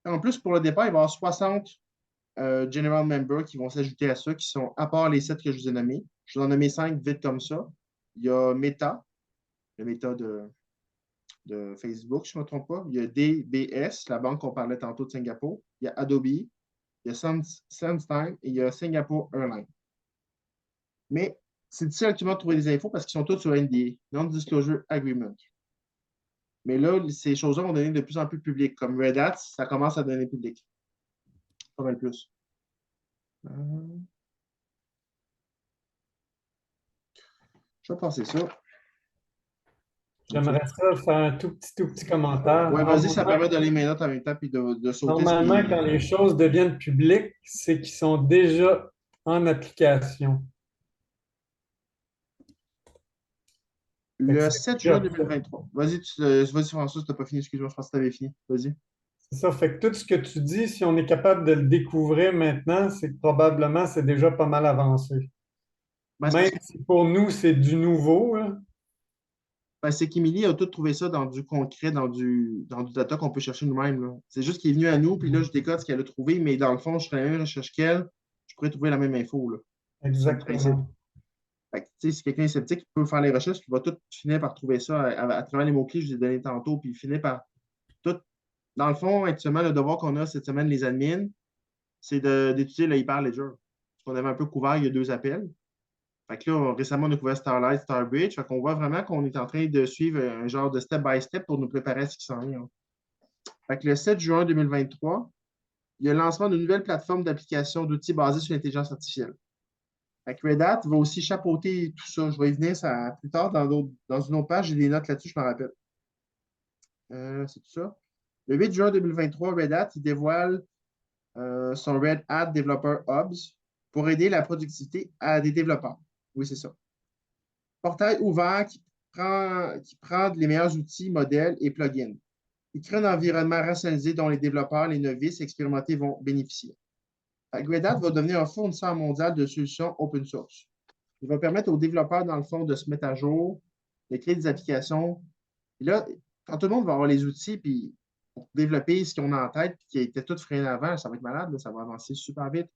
En plus, pour le départ, il va y avoir 60 general members qui vont s'ajouter à ça, qui sont, à part les 7 que je vous ai nommés, je vous en ai nommé 5 vite comme ça. Il y a Meta, le Meta de Facebook, si je ne me trompe pas. Il y a DBS, la banque qu'on parlait tantôt de Singapour. Il y a Adobe, il y a SunStime et il y a Singapore Airlines. Mais c'est difficile actuellement de trouver des infos parce qu'ils sont tous sur NDA, Non-Disclosure Agreement. Mais là, ces choses-là vont devenir de plus en plus publiques. Comme Red Hat, ça commence à devenir public. Pas mal plus. Je vais passer ça. J'aimerais ça faire un tout petit commentaire. Ouais, vas-y, ça permet de lire mes notes en même temps puis de sauter. Normalement, quand les choses deviennent publiques, c'est qu'ils sont déjà en application. Le 7 juin 2023. Vas-y, François, si tu n'as pas fini, excuse-moi, je pense que tu avais fini. Vas-y. C'est ça, fait que tout ce que tu dis, si on est capable de le découvrir maintenant, c'est que probablement c'est déjà pas mal avancé. Ben, Même si pour nous, c'est du nouveau, hein. Ben, c'est qu'Émilie a tout trouvé ça dans du concret, dans du data qu'on peut chercher nous-mêmes, là. C'est juste qu'il est venu à nous, puis là, je décode ce qu'elle a trouvé, mais dans le fond, je ferais la même recherche qu'elle, je pourrais trouver la même info, là. Exactement. Fait que, tu sais, si quelqu'un est sceptique, il peut faire les recherches, il va tout finir par trouver ça à travers les mots-clés que je vous ai donnés tantôt, puis il finit par tout. Dans le fond, actuellement, le devoir qu'on a cette semaine, les admins, c'est d'étudier le Hyperledger. Parce qu'on avait un peu couvert, il y a 2 appels. Fait que là, récemment, on a couvert Starlight, Starbridge. Fait qu'on voit vraiment qu'on est en train de suivre un genre de step-by-step pour nous préparer à ce qui s'en vient. Fait que le 7 juin 2023, il y a le lancement d'une nouvelle plateforme d'application d'outils basés sur l'intelligence artificielle. Fait que Red Hat va aussi chapeauter tout ça. Je vais y venir ça, plus tard dans une autre page. J'ai des notes là-dessus, je m'en rappelle. C'est tout ça. Le 8 juin 2023, Red Hat il dévoile son Red Hat Developer Hubs pour aider la productivité à des développeurs. Oui, c'est ça. Portail ouvert qui prend les meilleurs outils, modèles et plugins. Il crée un environnement rationalisé dont les développeurs, les novices expérimentés vont bénéficier. Red Hat va devenir un fournisseur mondial de solutions open source. Il va permettre aux développeurs, dans le fond, de se mettre à jour, de créer des applications. Et là, quand tout le monde va avoir les outils, puis pour développer ce qu'on a en tête, puis qui était tout freiné avant, ça va être malade, là, ça va avancer super vite.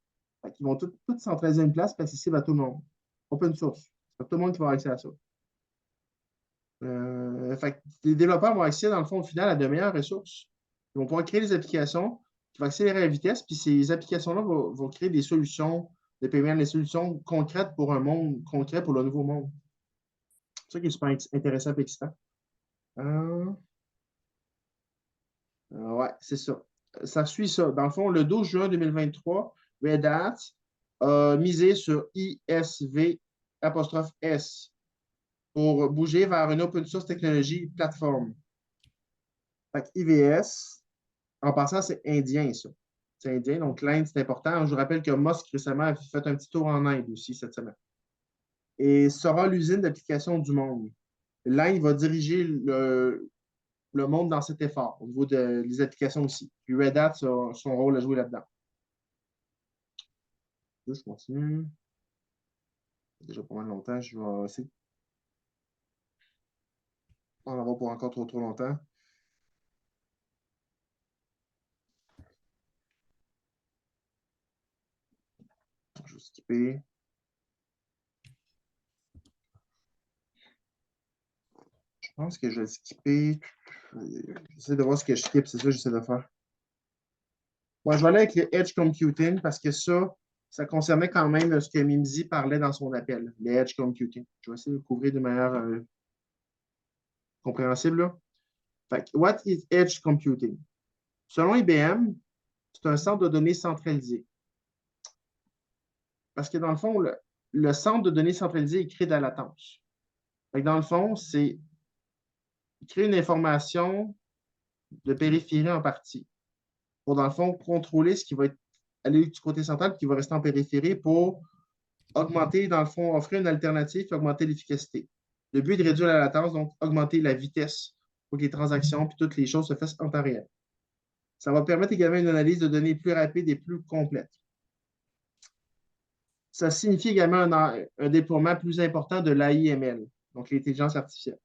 Ils vont tout centraliser une place, puis accessible à tout le monde. Open source. C'est tout le monde qui va avoir accès à ça. Les développeurs vont accéder, dans le fond, au final, à de meilleures ressources. Ils vont pouvoir créer des applications qui vont accélérer la vitesse, puis ces applications-là vont créer des solutions de paiement, des solutions concrètes pour un monde concret, pour le nouveau monde. C'est ça qui est super intéressant et excitant. Ouais, c'est ça. Ça suit ça. Dans le fond, le 12 juin 2023, Red Hat a misé sur ISV '(S) pour bouger vers une open source technologie plateforme. Fait que IVS, en passant, c'est indien, ça. C'est indien, donc l'Inde, c'est important. Je vous rappelle que Musk récemment a fait un petit tour en Inde aussi cette semaine. Et sera l'usine d'application du monde. L'Inde va diriger le monde dans cet effort, au niveau des applications aussi. Puis Red Hat a son rôle à jouer là-dedans. Là, je continue. Déjà pas mal longtemps, je vais essayer. On en va pour encore trop longtemps. Je vais skipper. Je pense que je vais skipper. J'essaie de voir ce que je skip, c'est ça que j'essaie de faire. Bon, je vais aller avec le Edge Computing parce que ça concernait quand même ce que Mimzy parlait dans son appel, le Edge Computing. Je vais essayer de le couvrir de manière compréhensible, là. Fait que, what is Edge Computing? Selon IBM, c'est un centre de données centralisé. Parce que dans le fond, le centre de données centralisé, il crée de la latence. Fait que dans le fond, c'est créer une information de périphérie en partie. Pour, dans le fond, contrôler ce qui va aller du côté central et qui va rester en périphérie pour augmenter, dans le fond, offrir une alternative et augmenter l'efficacité. Le but est de réduire la latence, donc augmenter la vitesse pour que les transactions et toutes les choses se fassent en temps réel. Ça va permettre également une analyse de données plus rapide et plus complète. Ça signifie également un déploiement plus important de l'AIML, donc l'intelligence artificielle,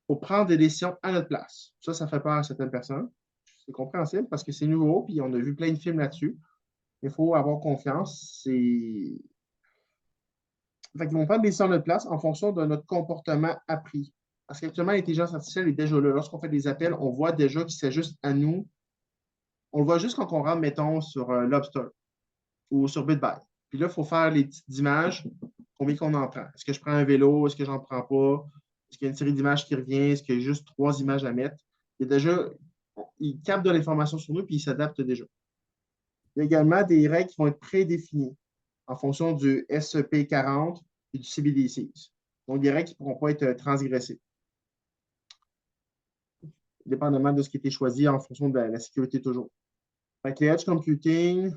pour prendre des décisions à notre place. Ça fait peur à certaines personnes. C'est compréhensible parce que c'est nouveau, puis on a vu plein de films là-dessus. Il faut avoir confiance. Fait qu'ils vont prendre des décisions à notre place en fonction de notre comportement appris. Parce qu'actuellement, l'intelligence artificielle est déjà là. Lorsqu'on fait des appels, on voit déjà qu'il s'ajuste à nous. On le voit juste quand on rentre, mettons, sur Lobster ou sur BitBuy. Puis là, il faut faire les petites images, combien qu'on en prend. Est-ce que je prends un vélo? Est-ce que j'en prends pas? Est-ce qu'il y a une série d'images qui revient? Est-ce qu'il y a juste 3 images à mettre? Il y a déjà, il capte de l'information sur nous, puis il s'adapte déjà. Il y a également des règles qui vont être prédéfinies en fonction du SEP40 et du CBDC. Donc, des règles qui ne pourront pas être transgressées, dépendamment de ce qui a été choisi en fonction de la sécurité toujours. Fait que le edge computing,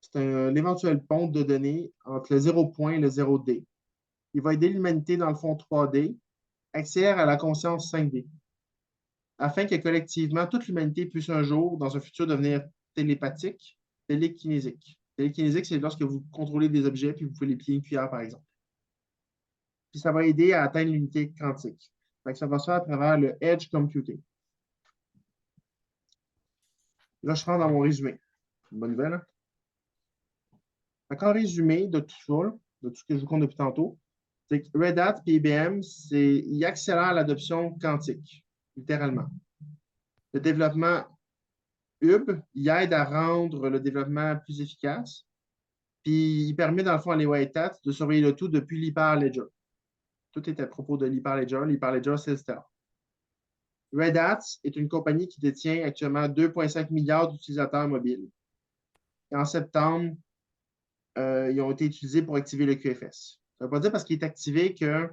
c'est l'éventuel pont de données entre le 0 point et le 0D. Il va aider l'humanité dans le fond 3D, accélère à la conscience 5D, afin que collectivement, toute l'humanité puisse un jour, dans un futur, devenir télépathique, télékinésique. Télékinésique, c'est lorsque vous contrôlez des objets puis vous pouvez les plier une cuillère, par exemple. Puis ça va aider à atteindre l'unité quantique. Fait que ça va se faire à travers le edge computing. Là, je rentre dans mon résumé. Une bonne nouvelle, hein? En résumé de tout ça, de tout ce que je vous compte depuis tantôt, c'est que Red Hat et IBM, ils accélèrent l'adoption quantique, littéralement. Le développement Hub, il aide à rendre le développement plus efficace, puis il permet, dans le fond, à les White Hat de surveiller le tout depuis l'Hyperledger. Tout est à propos de l'Hyperledger. L'Hyperledger, c'est Stellar. Red Hat est une compagnie qui détient actuellement 2,5 milliards d'utilisateurs mobiles. Et en septembre, ils ont été utilisés pour activer le QFS. Ça ne veut pas dire parce qu'il est activé que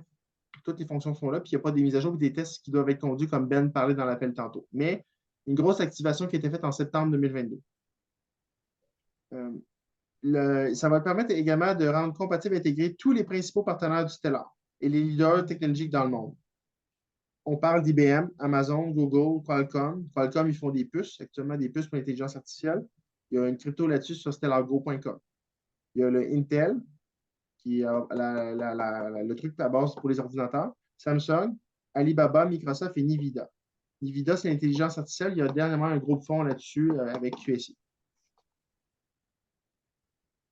toutes les fonctions sont là, puis il n'y a pas des mises à jour ou des tests qui doivent être conduits, comme Ben parlait dans l'appel tantôt. Mais une grosse activation qui a été faite en septembre 2022. Ça va permettre également de rendre compatible et intégrer tous les principaux partenaires du Stellar et les leaders technologiques dans le monde. On parle d'IBM, Amazon, Google, Qualcomm. Qualcomm, ils font des puces, actuellement des puces pour l'intelligence artificielle. Il y a une crypto là-dessus sur stellargo.com. Il y a le Intel, qui est le truc à base pour les ordinateurs. Samsung, Alibaba, Microsoft et Nvidia. Nvidia, c'est l'intelligence artificielle. Il y a dernièrement un gros fonds là-dessus avec QSI.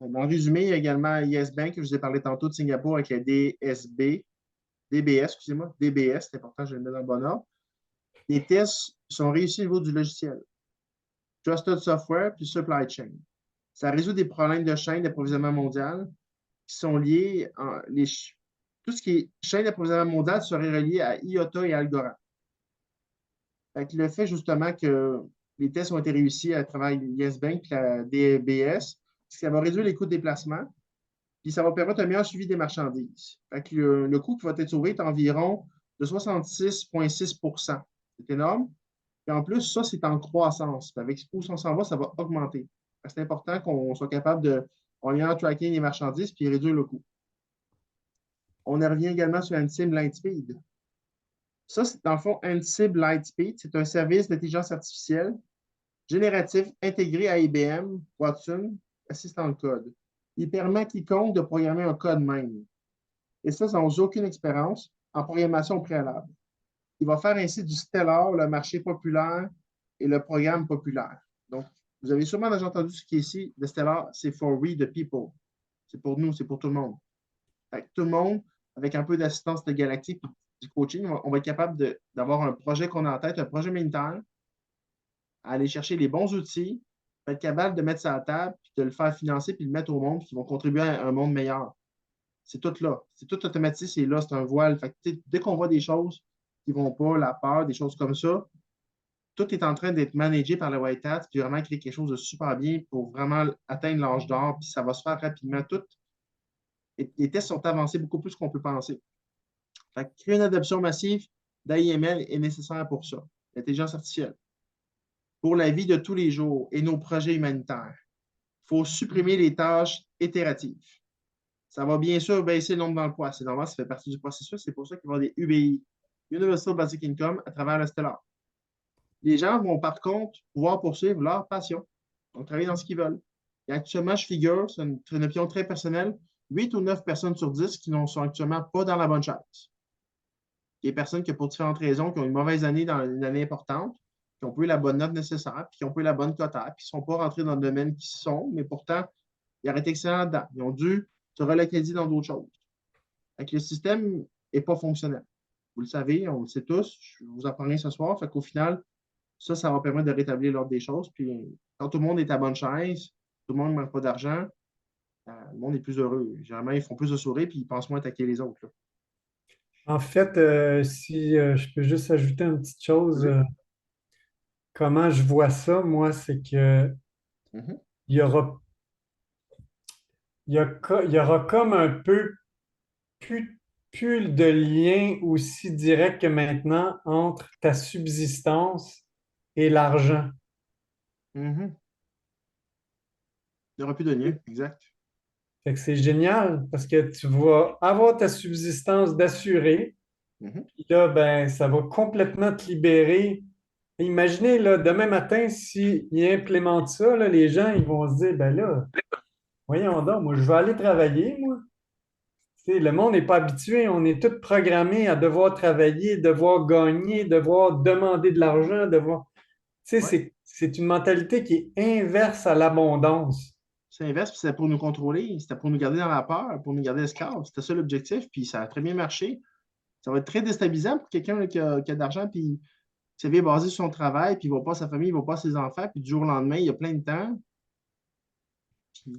En résumé, il y a également Yes Bank, que je vous ai parlé tantôt de Singapour avec la DBS, excusez-moi, DBS, c'est important, je vais le mettre dans le bon ordre. Les tests sont réussis au niveau du logiciel. Trusted Software puis Supply Chain. Ça résout des problèmes de chaîne d'approvisionnement mondial qui sont liés, tout ce qui est chaîne d'approvisionnement mondial serait relié à IOTA et Algorand. Fait que le fait justement que les tests ont été réussis à travers Yes Bank et la DBS, ça va réduire les coûts de déplacement, puis ça va permettre un meilleur suivi des marchandises. Fait que le coût qui va être sauvé est environ de 66,6 %. C'est énorme. Et en plus, ça, c'est en croissance. Avec où on s'en va, ça va augmenter. C'est important qu'on soit capable de en tracking les marchandises puis réduire le coût. On revient également sur Ansible Lightspeed. Ça, c'est dans le fond, Ansible Lightspeed. C'est un service d'intelligence artificielle génératif intégré à IBM, Watson, assistant de code. Il permet à quiconque de programmer un code même. Et ça, sans aucune expérience en programmation au préalable. Il va faire ainsi du Stellar, le marché populaire et le programme populaire. Donc, vous avez sûrement déjà entendu ce qui est ici. Le Stellar, c'est for we the people. C'est pour nous, c'est pour tout le monde. Fait que tout le monde, avec un peu d'assistance de Galactique et du coaching, on va être capable d'avoir un projet qu'on a en tête, un projet militaire, aller chercher les bons outils, être capable de mettre ça à la table, puis de le faire financer, puis de le mettre au monde, qui vont contribuer à un monde meilleur. C'est tout là. C'est tout automatisé, c'est là, c'est un voile. Fait que, dès qu'on voit des choses qui ne vont pas, la peur, des choses comme ça, tout est en train d'être managé par le White Hat, puis vraiment créer quelque chose de super bien pour vraiment atteindre l'âge d'or, puis ça va se faire rapidement. Les tests sont avancés beaucoup plus qu'on peut penser. Fait que créer une adoption massive d'AIML est nécessaire pour ça, l'intelligence artificielle. pour la vie de tous les jours et nos projets humanitaires. Il faut supprimer les tâches itératives. Ça va bien sûr baisser le nombre d'emplois. C'est normal, ça fait partie du processus. C'est pour ça qu'il va y avoir des UBI, Universal Basic Income, à travers le Stellar. Les gens vont par contre pouvoir poursuivre leur passion. Donc, travailler dans ce qu'ils veulent. Et actuellement, je figure, c'est une opinion très personnelle, 8 ou 9 personnes sur 10 qui ne sont actuellement pas dans la bonne chaise. Des personnes qui, pour différentes raisons, qui ont une mauvaise année dans une année importante, qui n'ont pas eu la bonne note nécessaire, puis qui n'ont pas eu la bonne quota, puis qui ne sont pas rentrés dans le domaine qu'ils sont, mais pourtant, ils auraient été excellents dedans. Ils ont dû se relocaliser dans d'autres choses. Donc, le système n'est pas fonctionnel. Vous le savez, on le sait tous, je vous en parle ce soir, fait qu'au final, ça va permettre de rétablir l'ordre des choses. Puis, quand tout le monde est à bonne chaise, tout le monde ne manque pas d'argent, le monde est plus heureux. Généralement, ils font plus de sourires puis ils pensent moins attaquer les autres. Là. En fait, si je peux juste ajouter une petite chose, comment je vois ça, moi, c'est que Mhm. il y aura, il y aura comme un peu plus de lien aussi direct que maintenant entre ta subsistance et l'argent. Mhm. Il n'y aura plus de lien, exact. Fait que c'est génial parce que tu vas avoir ta subsistance d'assurée. Mhm. Puis là, ben, ça va complètement te libérer. Imaginez, là, demain matin, s'ils implémentent ça, là, les gens, ils vont se dire, ben là, voyons donc, moi, je vais aller travailler, moi. Tu sais, le monde n'est pas habitué, on est tous programmés à devoir travailler, devoir gagner, devoir demander de l'argent, devoir. Tu sais, Ouais. c'est une mentalité qui est inverse à l'abondance. C'est l'inverse, puis c'était pour nous contrôler, c'était pour nous garder dans la peur, pour nous garder esclaves. C'était ça l'objectif, puis ça a très bien marché. Ça va être très déstabilisant pour quelqu'un là, qui a de l'argent, puis sa vie est basée sur son travail, puis il ne voit pas sa famille, il ne voit pas ses enfants, puis du jour au lendemain, il y a plein de temps, puis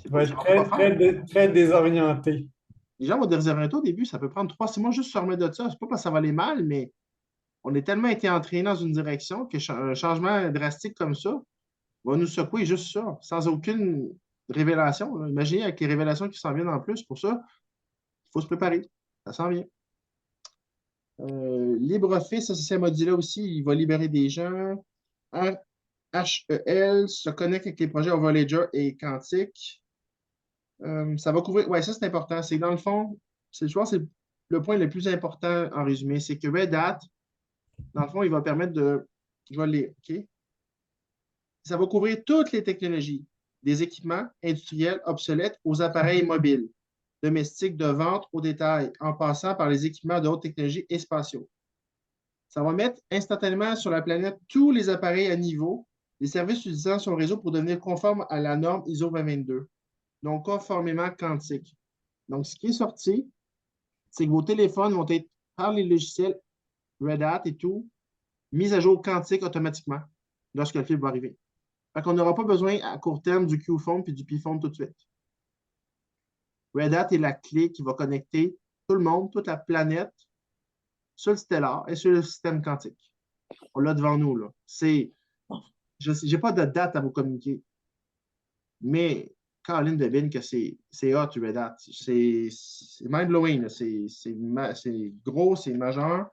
Tu vas il ne être sait pas quoi faire. très désorienté. Les gens vont désorienter au début, ça peut prendre 3-6 mois juste se remettre de ça. C'est pas parce que ça va aller mal, mais on est tellement été entraîné dans une direction que un changement drastique comme ça va nous secouer juste ça, sans aucune révélation. Là. Imaginez avec les révélations qui s'en viennent en plus. Pour ça, il faut se préparer. Ça s'en vient. LibreOffice, ça, c'est ce module-là aussi. Il va libérer des gens. HEL se connecte avec les projets Overledger et Quantique. Ça va couvrir. Oui, ça, c'est important. C'est que dans le fond, je pense que c'est le point le plus important en résumé. C'est que Red Hat, dans le fond, il va permettre de. Je vais lire, OK? Ça va couvrir toutes les technologies, des équipements industriels obsolètes aux appareils mobiles, domestiques de vente au détail, en passant par les équipements de haute technologie et spatiaux. Ça va mettre instantanément sur la planète tous les appareils à niveau, les services utilisant son réseau pour devenir conformes à la norme ISO 2022, donc conformément quantique. Donc, ce qui est sorti, c'est que vos téléphones vont être, par les logiciels Red Hat et tout, mis à jour quantique automatiquement lorsque le fil va arriver. Fait qu'on n'aura pas besoin à court terme du Qphone puis du Pphone tout de suite. Red Hat est la clé qui va connecter tout le monde, toute la planète, sur le Stellar et sur le système quantique. On l'a devant nous, là. Je n'ai pas de date à vous communiquer, mais Caroline devine que c'est hot, Red Hat. C'est mind-blowing. C'est gros, c'est majeur.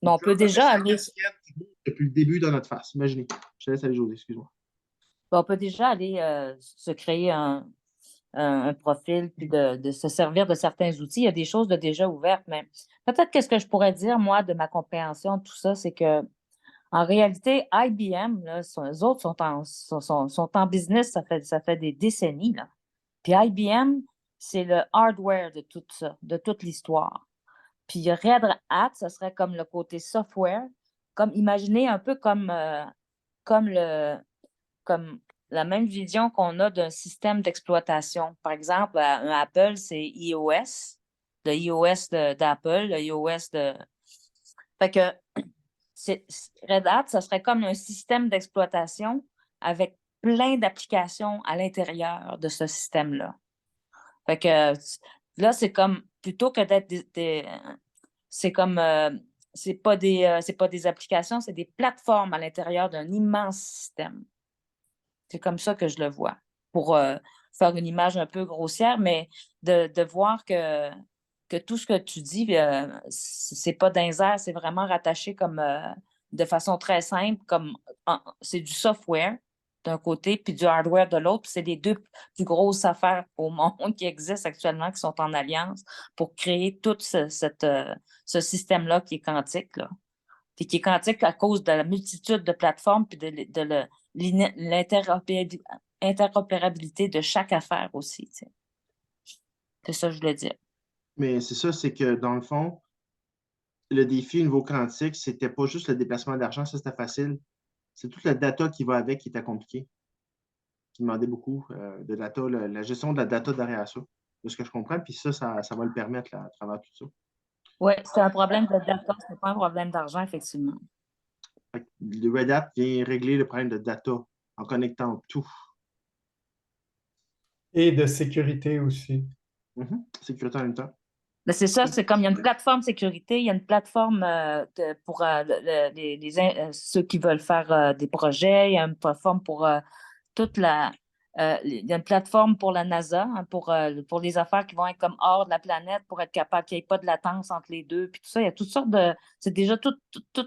Mais on peut déjà aller, Depuis le début de notre face. Imaginez. Je te laisse aller, José, excuse-moi. on peut déjà aller se créer un profil puis de se servir de certains outils. Il y a des choses de déjà ouvertes, mais peut-être qu'est-ce que je pourrais dire, moi, de ma compréhension de tout ça, c'est que en réalité, IBM, là, eux autres sont en business, ça fait des décennies. Là. Puis IBM, c'est le hardware de tout ça, de toute l'histoire. Puis Red Hat, ce serait comme le côté software, comme imaginez un peu comme comme la même vision qu'on a d'un système d'exploitation. Par exemple, un Apple, c'est iOS, le iOS d'Apple, le iOS de. Fait que Red Hat, ça serait comme un système d'exploitation avec plein d'applications à l'intérieur de ce système-là. Fait que là, c'est comme, plutôt que d'être c'est comme, c'est pas des applications, c'est des plateformes à l'intérieur d'un immense système. C'est comme ça que je le vois, pour faire une image un peu grossière, mais de voir que tout ce que tu dis, c'est pas d'un air, c'est vraiment rattaché comme de façon très simple, comme c'est du software d'un côté, puis du hardware de l'autre. Puis c'est les deux plus grosses affaires au monde qui existent actuellement, qui sont en alliance pour créer tout ce système-là qui est quantique, là. Puis qui est quantique à cause de la multitude de plateformes puis de l'interopérabilité de chaque affaire aussi. Tu sais. C'est ça que je voulais dire. Mais c'est ça, c'est que dans le fond, le défi au niveau quantique, c'était pas juste le déplacement d'argent, ça c'était facile. C'est toute la data qui va avec qui était compliqué, qui demandait beaucoup de data, la gestion de la data derrière ça, de ce que je comprends. Puis ça va le permettre là, à travers tout ça. Oui, c'est un problème de data, ce n'est pas un problème d'argent, effectivement. Fait que le Red Hat vient régler le problème de data en connectant tout. Et de sécurité aussi. Sécurité en même temps. Mais c'est ça, c'est comme il y a une plateforme sécurité, il y a une plateforme pour ceux qui veulent faire des projets, il y a une plateforme pour toute la. Il y a une plateforme pour la NASA, hein, pour les affaires qui vont être comme hors de la planète, pour être capable qu'il n'y ait pas de latence entre les deux, puis tout ça. Il y a toutes sortes de. C'est déjà toutes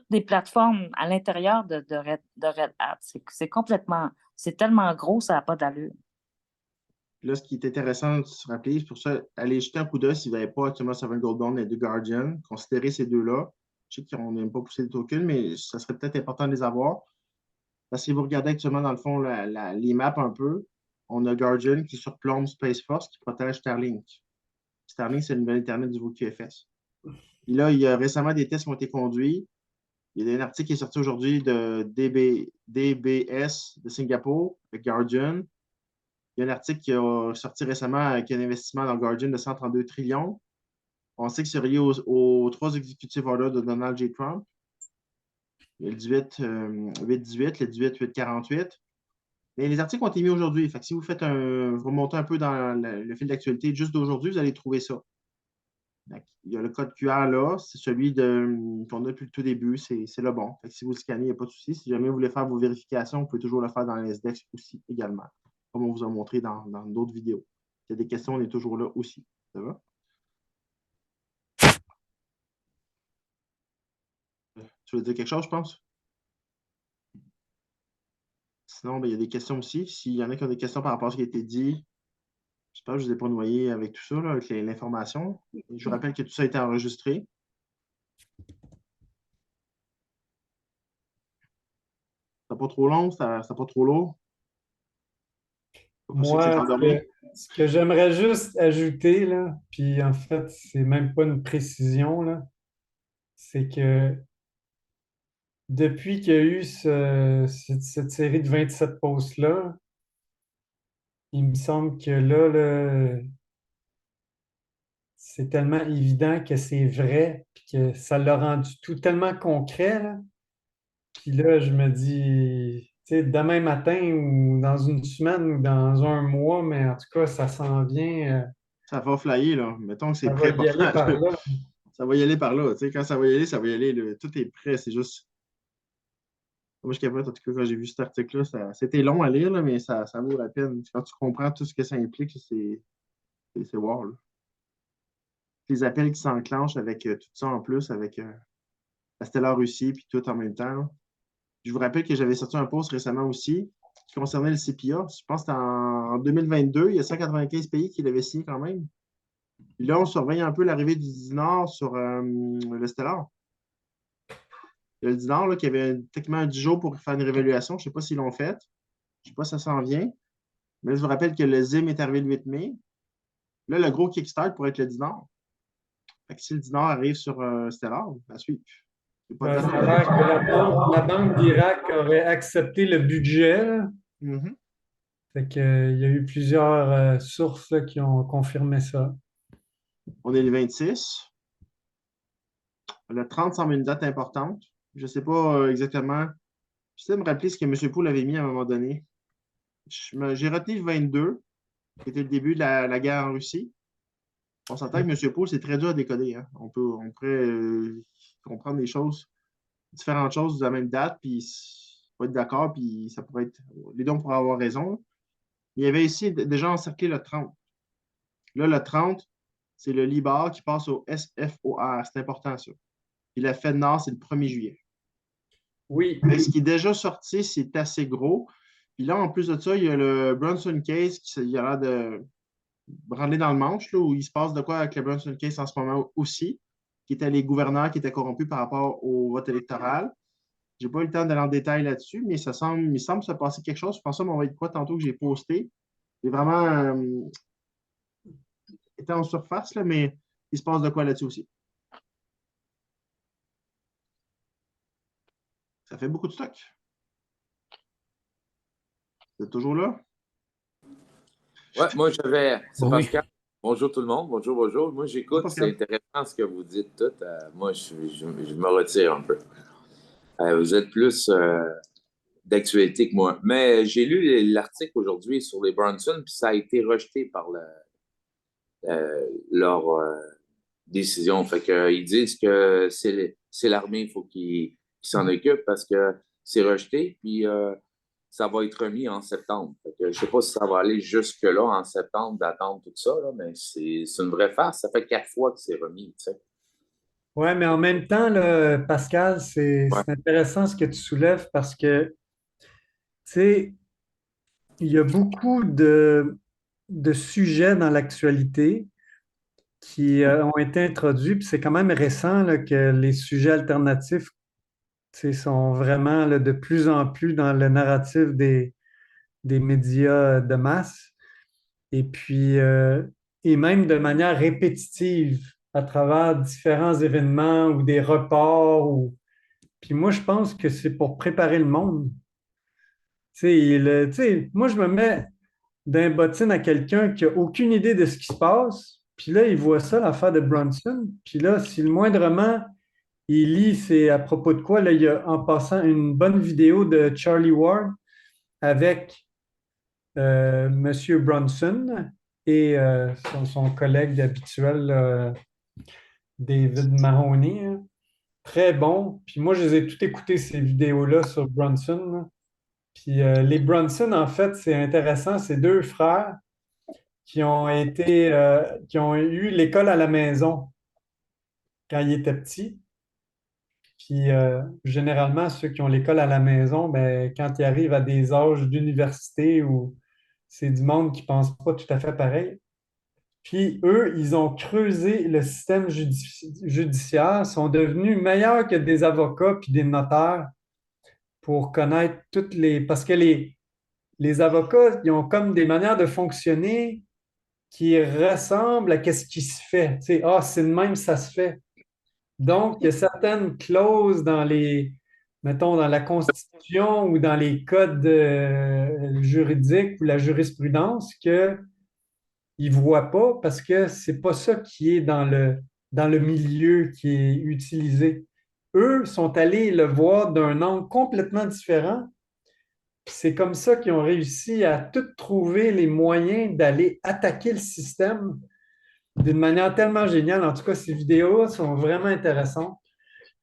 des plateformes à l'intérieur de Red Hat. C'est complètement. C'est tellement gros, ça n'a pas d'allure. Là, ce qui est intéressant de se rappeler, c'est pour ça, allez jeter un coup d'œil si vous n'avez pas actuellement Seven Goldbone et The Guardian. Considérez ces deux-là. Je sais qu'on n'aime pas pousser les tokens, mais ça serait peut-être important de les avoir. Parce que si vous regardez actuellement, dans le fond, les maps un peu, on a Guardian qui surplombe Space Force qui protège Starlink. Starlink, c'est le nouvel Internet du QFS. Et là, il y a récemment des tests qui ont été conduits. Il y a un article qui est sorti aujourd'hui de DBS de Singapour, de Guardian. Il y a un article qui a sorti récemment avec un investissement dans Guardian de 132 trillions. On sait que c'est relié aux 3 executive orders de Donald J. Trump. Il y a le 8-18, le 18-8-48. Mais les articles ont été mis aujourd'hui. Fait que si vous faites vous remontez un peu dans le fil d'actualité juste d'aujourd'hui, vous allez trouver ça. Il y a le code QR là, c'est celui qu'on a depuis le tout début, c'est le bon. Fait que si vous le scannez, il n'y a pas de souci. Si jamais vous voulez faire vos vérifications, vous pouvez toujours le faire dans les SDEX aussi également, comme on vous a montré dans d'autres vidéos. Il y a des questions, on est toujours là aussi. Ça va? Tu veux dire quelque chose, je pense? Sinon, il y a des questions aussi. S'il y en a qui ont des questions par rapport à ce qui a été dit, j'espère que je ne vous ai pas noyé avec tout ça, là, avec l'information. Je vous rappelle que tout ça a été enregistré. C'est pas trop long, c'est pas trop lourd. Moi, ce que j'aimerais juste ajouter, là, puis en fait, c'est même pas une précision, là, c'est que depuis qu'il y a eu cette série de 27 posts-là, il me semble que là, c'est tellement évident que c'est vrai, puis que ça l'a rendu tout tellement concret, là. Puis là, je me dis, tu sais, demain matin ou dans une semaine ou dans un mois, mais en tout cas, ça s'en vient. Ça va flyer, là. Mettons que c'est Ça prêt. va y aller par là. Ça va y aller par là. Tu sais, quand ça va y aller, ça va y aller. Tout est prêt. C'est juste. Moi, je capote, en tout cas, quand j'ai vu cet article-là, c'était long à lire, là, mais ça vaut la peine. Quand tu comprends tout ce que ça implique, c'est wow, là. Les appels qui s'enclenchent avec tout ça en plus, avec la Stellar Russie, puis tout en même temps, là. Je vous rappelle que j'avais sorti un post récemment aussi qui concernait le CPA. Je pense que c'était en 2022. Il y a 195 pays qui l'avaient signé quand même. Puis là, on surveille un peu l'arrivée du dinar sur le Stellar. Il y a le dinar là, qui avait techniquement 10 jours pour faire une réévaluation. Je ne sais pas s'ils l'ont fait. Je ne sais pas si ça s'en vient. Mais je vous rappelle que le ZIM est arrivé le 8 mai. Là, le gros kickstart pourrait être le dinar. Fait que si le dinar arrive sur Stellar, à suivre. Ça a l'air que la Banque d'Irak aurait accepté le budget, là. Fait que, il y a eu plusieurs sources là, qui ont confirmé ça. On est le 26. Le 30 semble une date importante. Je ne sais pas exactement. J'essaie de me rappeler ce que M. Poul avait mis à un moment donné. J'ai retenu le 22, qui était le début de la guerre en Russie. On s'entend que M. Poul, c'est très dur à décoder. Hein. On pourrait comprendre des choses, différentes choses de la même date, puis pas être d'accord, puis ça pourrait être. Les deux pourraient avoir raison. Il y avait ici déjà encerclé le 30. Là, le 30, c'est le Libar qui passe au SFOR. C'est important, ça. Puis la Fed Nord, c'est le 1er juillet. Oui. Mais ce qui est déjà sorti, c'est assez gros. Puis là, en plus de ça, il y a le Brunson Case il a l'air de branler dans le manche, là, où il se passe de quoi avec le Brunson Case en ce moment aussi, qui étaient les gouverneurs qui étaient corrompus par rapport au vote électoral. Je n'ai pas eu le temps d'aller en détail là-dessus, mais il semble se passer quelque chose. Je pense que ça m'envoie de quoi tantôt que j'ai posté. C'est vraiment été en surface, là, mais il se passe de quoi là-dessus aussi. Ça fait beaucoup de stock. Vous êtes toujours là? Ouais, moi, j'avais. C'est Oui. Pascal. Bonjour tout le monde. Bonjour, bonjour. Moi, Bonjour, j'écoute. C'est Pascal. intéressant ce que vous dites tout. Moi, je me retire un peu. Vous êtes plus d'actualité que moi. Mais j'ai lu l'article aujourd'hui sur les Brunson, puis ça a été rejeté par leur décision. Fait que, ils disent que c'est l'armée, il faut qu'ils s'en occupent parce que c'est rejeté, puis ça va être remis en septembre. Fait que, je ne sais pas si ça va aller jusque-là en septembre, d'attendre tout ça, là, mais c'est une vraie farce. Ça fait 4 fois que c'est remis, tu sais. Oui, mais en même temps, là, Pascal, c'est Ouais. intéressant ce que tu soulèves parce que, tu sais, il y a beaucoup de sujets dans l'actualité qui ont été introduits, puis c'est quand même récent là, que les sujets alternatifs, tu sais, sont vraiment là, de plus en plus dans le narratif des médias de masse. Et puis, et même de manière répétitive à travers différents événements ou des reports. Puis moi, je pense que c'est pour préparer le monde. Tu sais, moi, je me mets d'un bottine à quelqu'un qui n'a aucune idée de ce qui se passe. Puis là, il voit ça, l'affaire de Brunson. Puis là, si le moindrement, il lit, c'est à propos de quoi, là, il y a en passant une bonne vidéo de Charlie Ward avec Monsieur Brunson et son collègue habituel, David Mahoney, hein. Très bon. Puis moi, je les ai toutes écoutées, ces vidéos-là sur Brunson, là. Puis les Brunson, en fait, c'est intéressant. C'est deux frères qui ont eu l'école à la maison quand ils étaient petits. Puis généralement, ceux qui ont l'école à la maison, ben, quand ils arrivent à des âges d'université où c'est du monde qui ne pense pas tout à fait pareil. Puis eux, ils ont creusé le système judiciaire, sont devenus meilleurs que des avocats puis des notaires pour connaître toutes les... Parce que les avocats, ils ont comme des manières de fonctionner qui ressemblent à ce qui se fait. Tu sais, ah, c'est de même, ça se fait. Donc, il y a certaines clauses mettons, dans la Constitution ou dans les codes juridiques ou la jurisprudence qu'ils ne voient pas parce que ce n'est pas ça qui est dans le milieu qui est utilisé. Eux sont allés le voir d'un angle complètement différent. C'est comme ça qu'ils ont réussi à tout trouver les moyens d'aller attaquer le système d'une manière tellement géniale. En tout cas, ces vidéos sont vraiment intéressantes.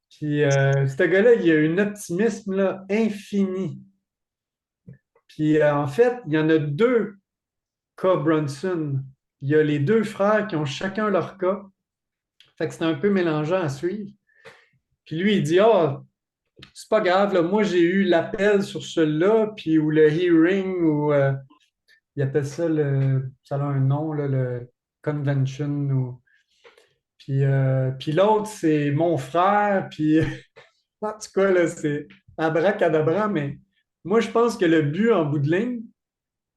Puis, ce gars-là, il a un optimisme là, infini. Puis, en fait, il y en a deux cas Brunson. Il y a les deux frères qui ont chacun leur cas. Fait que c'est un peu mélangeant à suivre. Puis lui, il dit, ah, c'est pas grave, là, moi, j'ai eu l'appel sur celui-là, puis ou le hearing, ou il appelle ça ça a un nom, là, le convention, ou puis l'autre, c'est mon frère, puis en tout cas, là, c'est abracadabra, mais moi, je pense que le but en bout de ligne,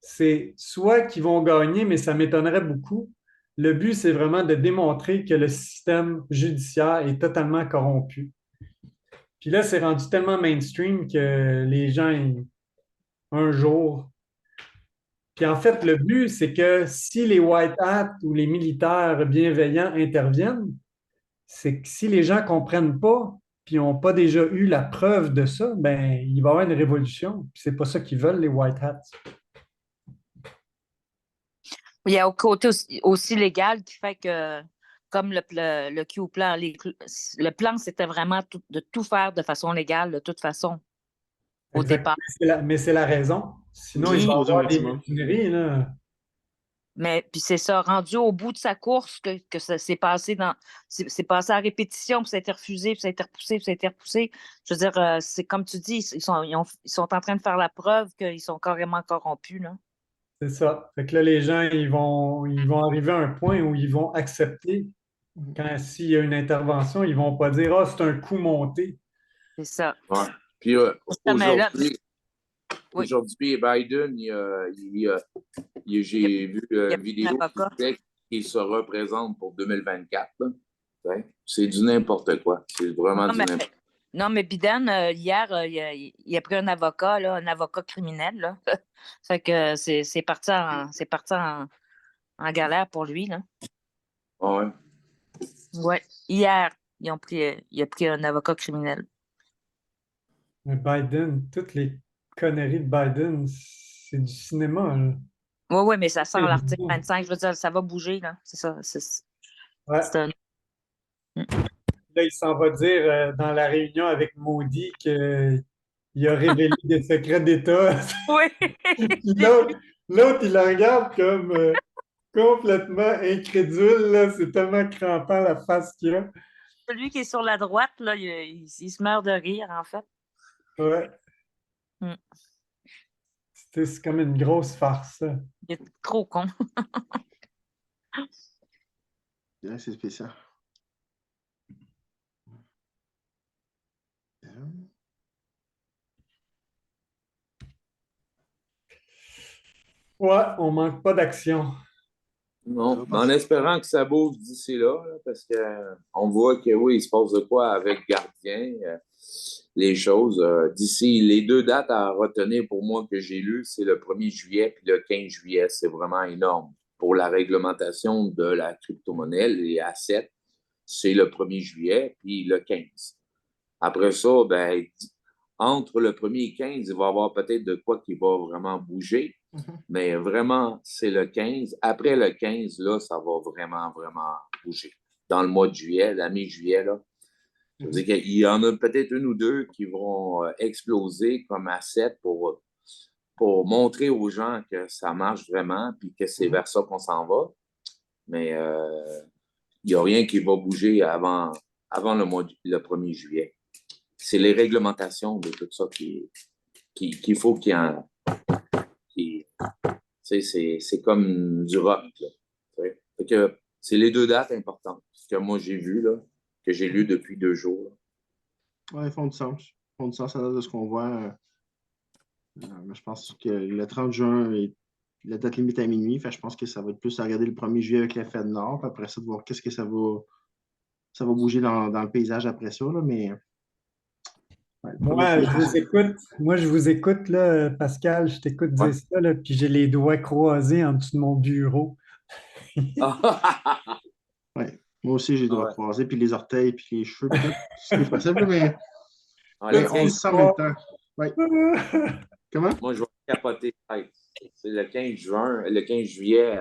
c'est soit qu'ils vont gagner, mais ça m'étonnerait beaucoup. Le but, c'est vraiment de démontrer que le système judiciaire est totalement corrompu. Puis là, c'est rendu tellement mainstream que les gens, un jour... Puis en fait, le but, c'est que si les white hats ou les militaires bienveillants interviennent, c'est que si les gens ne comprennent pas puis n'ont pas déjà eu la preuve de ça, ben il va y avoir une révolution. Puis c'est pas ça qu'ils veulent, les white hats. Il y a un côté aussi légal qui fait que, comme le Q-plan, le plan, c'était vraiment de tout faire de façon légale, de toute façon, au Exact. départ. Mais c'est la raison. Sinon, il va y avoir des mutineries, là. Mais puis c'est ça, rendu au bout de sa course, que ça s'est passé c'est passé à répétition, puis ça a été refusé, puis ça a été repoussé, puis ça a été repoussé. Je veux dire, c'est comme tu dis, ils sont en train de faire la preuve qu'ils sont carrément corrompus, là. C'est ça. Fait que là, les gens, ils vont arriver à un point où ils vont accepter s'il y a une intervention, ils vont pas dire, ah, c'est un coup monté. C'est ça. Ouais. Puis Mais là, aujourd'hui, oui. aujourd'hui, Biden, j'ai vu Il y a une vidéo un avocat. qui disait qu'il se représente pour 2024. Là. Ouais. C'est du n'importe quoi. C'est vraiment Non, du mais, n'importe quoi. non, mais Biden, hier, il a pris un avocat, là, un avocat criminel, là. Fait que c'est parti en galère pour lui, là. Ah ouais. Ouais. Hier, il a pris un avocat criminel. Mais Biden, toutes les conneries de Biden, c'est du cinéma, là. Oui, mais ça sent l'article Évidemment. 25. Je veux dire, ça va bouger, là. C'est ça. Ouais. C'est un... Là, il s'en va dire dans la réunion avec Modi qu'il a révélé des secrets d'État. Oui. Puis l'autre, il la regarde comme complètement incrédule, là. C'est tellement crampant la face qu'il a. Celui qui est sur la droite, là, il se meurt de rire, en fait. Ouais. Mm. C'est comme une grosse farce, ça. Il est trop con. Ouais, c'est spécial. Ouais, on manque pas d'action. Non, mais en espérant que ça bouge d'ici là, parce qu'on voit que oui, il se passe de quoi avec Gardien, les choses. D'ici, les deux dates à retenir pour moi que j'ai lues, c'est le 1er juillet puis le 15 juillet. C'est vraiment énorme. Pour la réglementation de la crypto-monnaie, les assets, c'est le 1er juillet puis le 15. Après ça, ben, entre le 1er et 15, il va y avoir peut-être de quoi qui va vraiment bouger. Mais vraiment, c'est le 15. Après le 15, là, ça va vraiment, vraiment bouger. Dans le mois de juillet, la mi-juillet, là. Je veux dire qu'il y en a peut-être une ou deux qui vont exploser comme assets pour montrer aux gens que ça marche vraiment puis que c'est vers ça qu'on s'en va. Mais il n'y a rien qui va bouger avant le 1er juillet. C'est les réglementations de tout ça qu'il faut qu'il y en... C'est comme du rock. Là. Fait que c'est les deux dates importantes que moi j'ai vues, là, que j'ai lues depuis 2 jours. Oui, ils font du sens. Ils font du sens à date de ce qu'on voit. Je pense que le 30 juin est la date limite à minuit. Fait, je pense que ça va être plus à regarder le 1er juillet avec l'effet de Nord. Puis après ça, de voir qu'est-ce que ça va bouger dans le paysage après ça. Là, mais ouais, Moi, je vous écoute, là, Pascal, je t'écoute dire ça, là, puis j'ai les doigts croisés en dessous de mon bureau. Ouais. Moi aussi, j'ai les doigts croisés, puis les orteils, puis les cheveux, puis tout. C'est possible, mais on le sent en même temps. Ouais. Comment? Moi, je vais capoter. C'est le 15 juin, le 15 juillet,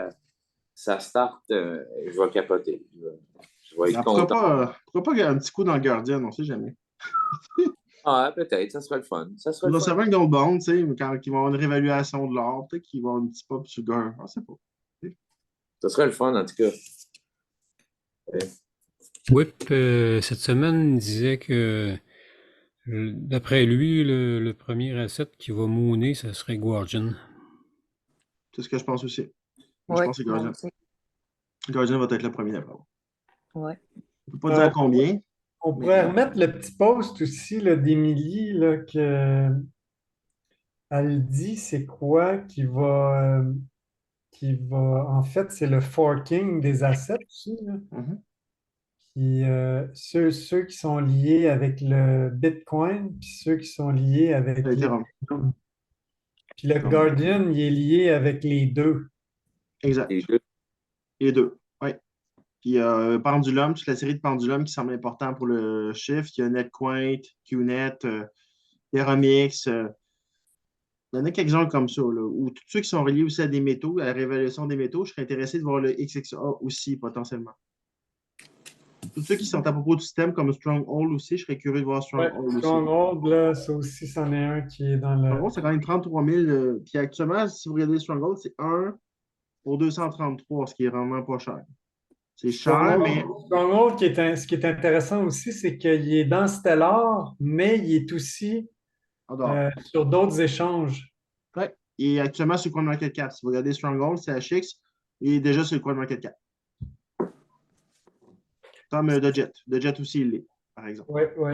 ça start, je vais capoter. Je vais être content. Pourquoi pas un petit coup dans le Guardian, on ne sait jamais. Ah, peut-être, ça serait le fun. Ça serait le fun. Un Gold Bond, tu sais, quand ils vont avoir une réévaluation de l'or, peut-être qu'ils vont avoir un petit pop sur le gars. On ne sait pas. Ça serait le fun, en tout cas. Whip, cette semaine, il disait que d'après lui, le premier asset qui va mooner, ça serait Guardian. C'est ce que je pense aussi. Moi, je pense que c'est Guardian. Guardian va être le premier d'après moi. Oui. Je ne peux pas dire combien. On pourrait remettre le petit post aussi d'Émilie, là, que elle dit c'est quoi qui va. En fait, c'est le forking des assets aussi, là. Puis ceux qui sont liés avec le Bitcoin, puis ceux qui sont liés avec l'Ethereum. Puis le Guardian, il est lié avec les deux. Exact. Les deux, oui. Puis Pendulum, toute la série de Pendulum qui semble important pour le chiffre. Il y a NetQuant, QNet, Terramix. Il y en a quelques-uns comme ça, là, ou tous ceux qui sont reliés aussi à des métaux, à la réévaluation des métaux. Je serais intéressé de voir le XXA aussi, potentiellement. Tous ceux qui sont à propos du système, comme Stronghold aussi, je serais curieux de voir Stronghold aussi. Stronghold, là, ça aussi, c'en est un qui est dans le... Stronghold, c'est quand même 33 000. Puis actuellement, si vous regardez Stronghold, c'est 1, pour 233, ce qui est vraiment pas cher. C'est cher, mais Stronghold, ce qui est intéressant aussi, c'est qu'il est dans Stellar, mais il est aussi adore. sur d'autres échanges. Ouais. Il est actuellement sur le CoinMarket 4. Si vous regardez Stronghold, c'est HX, il est déjà sur le CoinMarket 4. Comme The Jet. The Jet aussi, il l'est, par exemple. Oui, oui.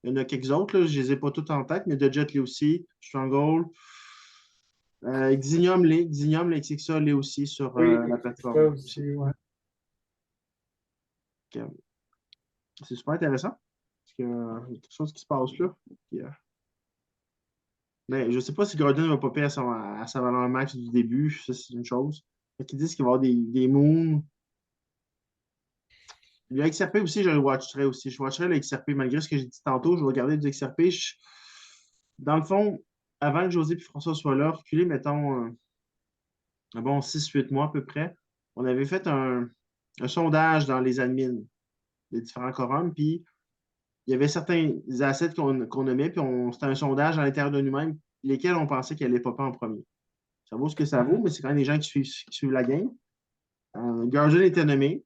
Il y en a quelques autres, là, je ne les ai pas toutes en tête, mais The Jet l'est aussi. Stronghold. Xenium l'est. Xenium, l'XXA l'est aussi sur Oui, la ça plateforme. aussi, ouais. C'est super intéressant. Parce qu'il y a quelque chose qui se passe là. Puis, mais je ne sais pas si Gordon va popper à sa valeur max du début. Ça, c'est une chose. Ils disent qu'il va y avoir des moons. Le XRP aussi, je le watcherai aussi. Je watcherai le XRP, malgré ce que j'ai dit tantôt. Je vais regarder du XRP. Dans le fond, avant que José et François soient là, reculé, mettons, un bon 6-8 mois à peu près, on avait fait un sondage dans les admins des différents forums, puis il y avait certains assets qu'on nommait, puis c'était un sondage à l'intérieur de nous-mêmes, lesquels on pensait qu'elle allait popper en premier. Ça vaut ce que ça vaut, mais c'est quand même des gens qui suivent la game. Guardian était nommé.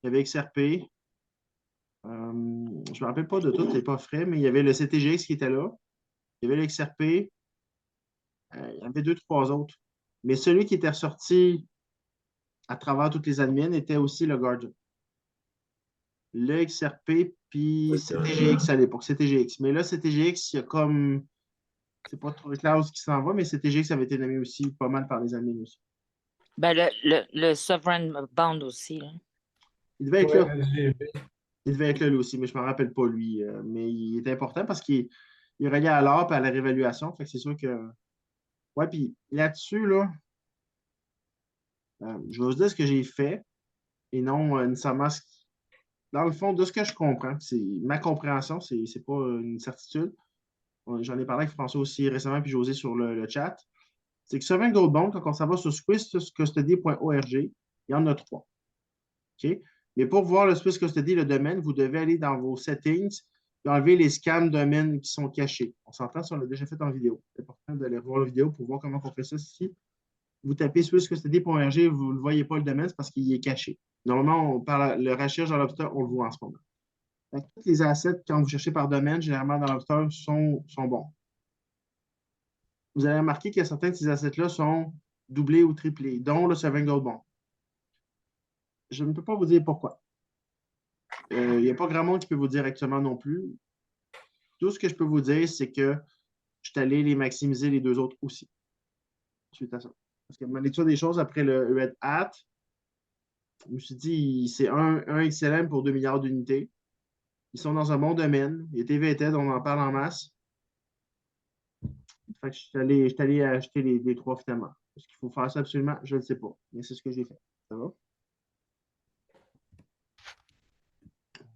Il y avait XRP. Je ne me rappelle pas de tout, c'est pas frais, mais il y avait le CTGX qui était là. Il y avait le XRP. Il y en avait deux, trois autres. Mais celui qui était ressorti à travers toutes les admins était aussi le Guardian. Le XRP, puis CTGX à l'époque, CTGX. Mais là, CTGX, il y a comme. C'est pas trop Klaus qui s'en va, mais CTGX avait été nommé aussi pas mal par les admins aussi. Ben, le Sovereign Bond aussi, là. Il devait être Ouais, là. SGB. Il devait être là lui aussi, mais je ne me rappelle pas lui. Mais il est important parce qu'il est relié à l'ARP et à la réévaluation. Fait que c'est sûr que. Ouais, puis là-dessus, là, je vais vous dire ce que j'ai fait et non nécessairement dans le fond, de ce que je comprends, c'est ma compréhension, c'est pas une certitude. J'en ai parlé avec François aussi récemment, puis José sur le chat. C'est que Sovereign Gold Bond, quand on s'en va sur swisscustody.org, il y en a trois. OK? Mais pour voir le Swiss Custody, le domaine, vous devez aller dans vos settings et enlever les scams domaines qui sont cachés. On s'entend si on l'a déjà fait en vidéo. C'est important d'aller voir la vidéo pour voir comment on fait ça. Si vous tapez swisscustody.org, vous ne voyez pas le domaine, c'est parce qu'il est caché. Normalement, par le recherche dans l'Obster, on le voit en ce moment. Donc, tous les assets, quand vous cherchez par domaine, généralement dans l'Obster, sont bons. Vous allez remarquer que certains de ces assets-là sont doublés ou triplés, dont le Sovereign Gold Bond. Je ne peux pas vous dire pourquoi. Il n'y a pas grand monde qui peut vous dire actuellement non plus. Tout ce que je peux vous dire, c'est que je suis allé les maximiser les deux autres aussi, suite à ça. Parce que ma lecture des choses après le Red Hat, je me suis dit, c'est un XLM pour 2 milliards d'unités. Ils sont dans un bon domaine. Les TVTED, on en parle en masse. Fait que je suis allé acheter les trois finalement. Est-ce qu'il faut faire ça absolument? Je ne sais pas. Mais c'est ce que j'ai fait. Ça va?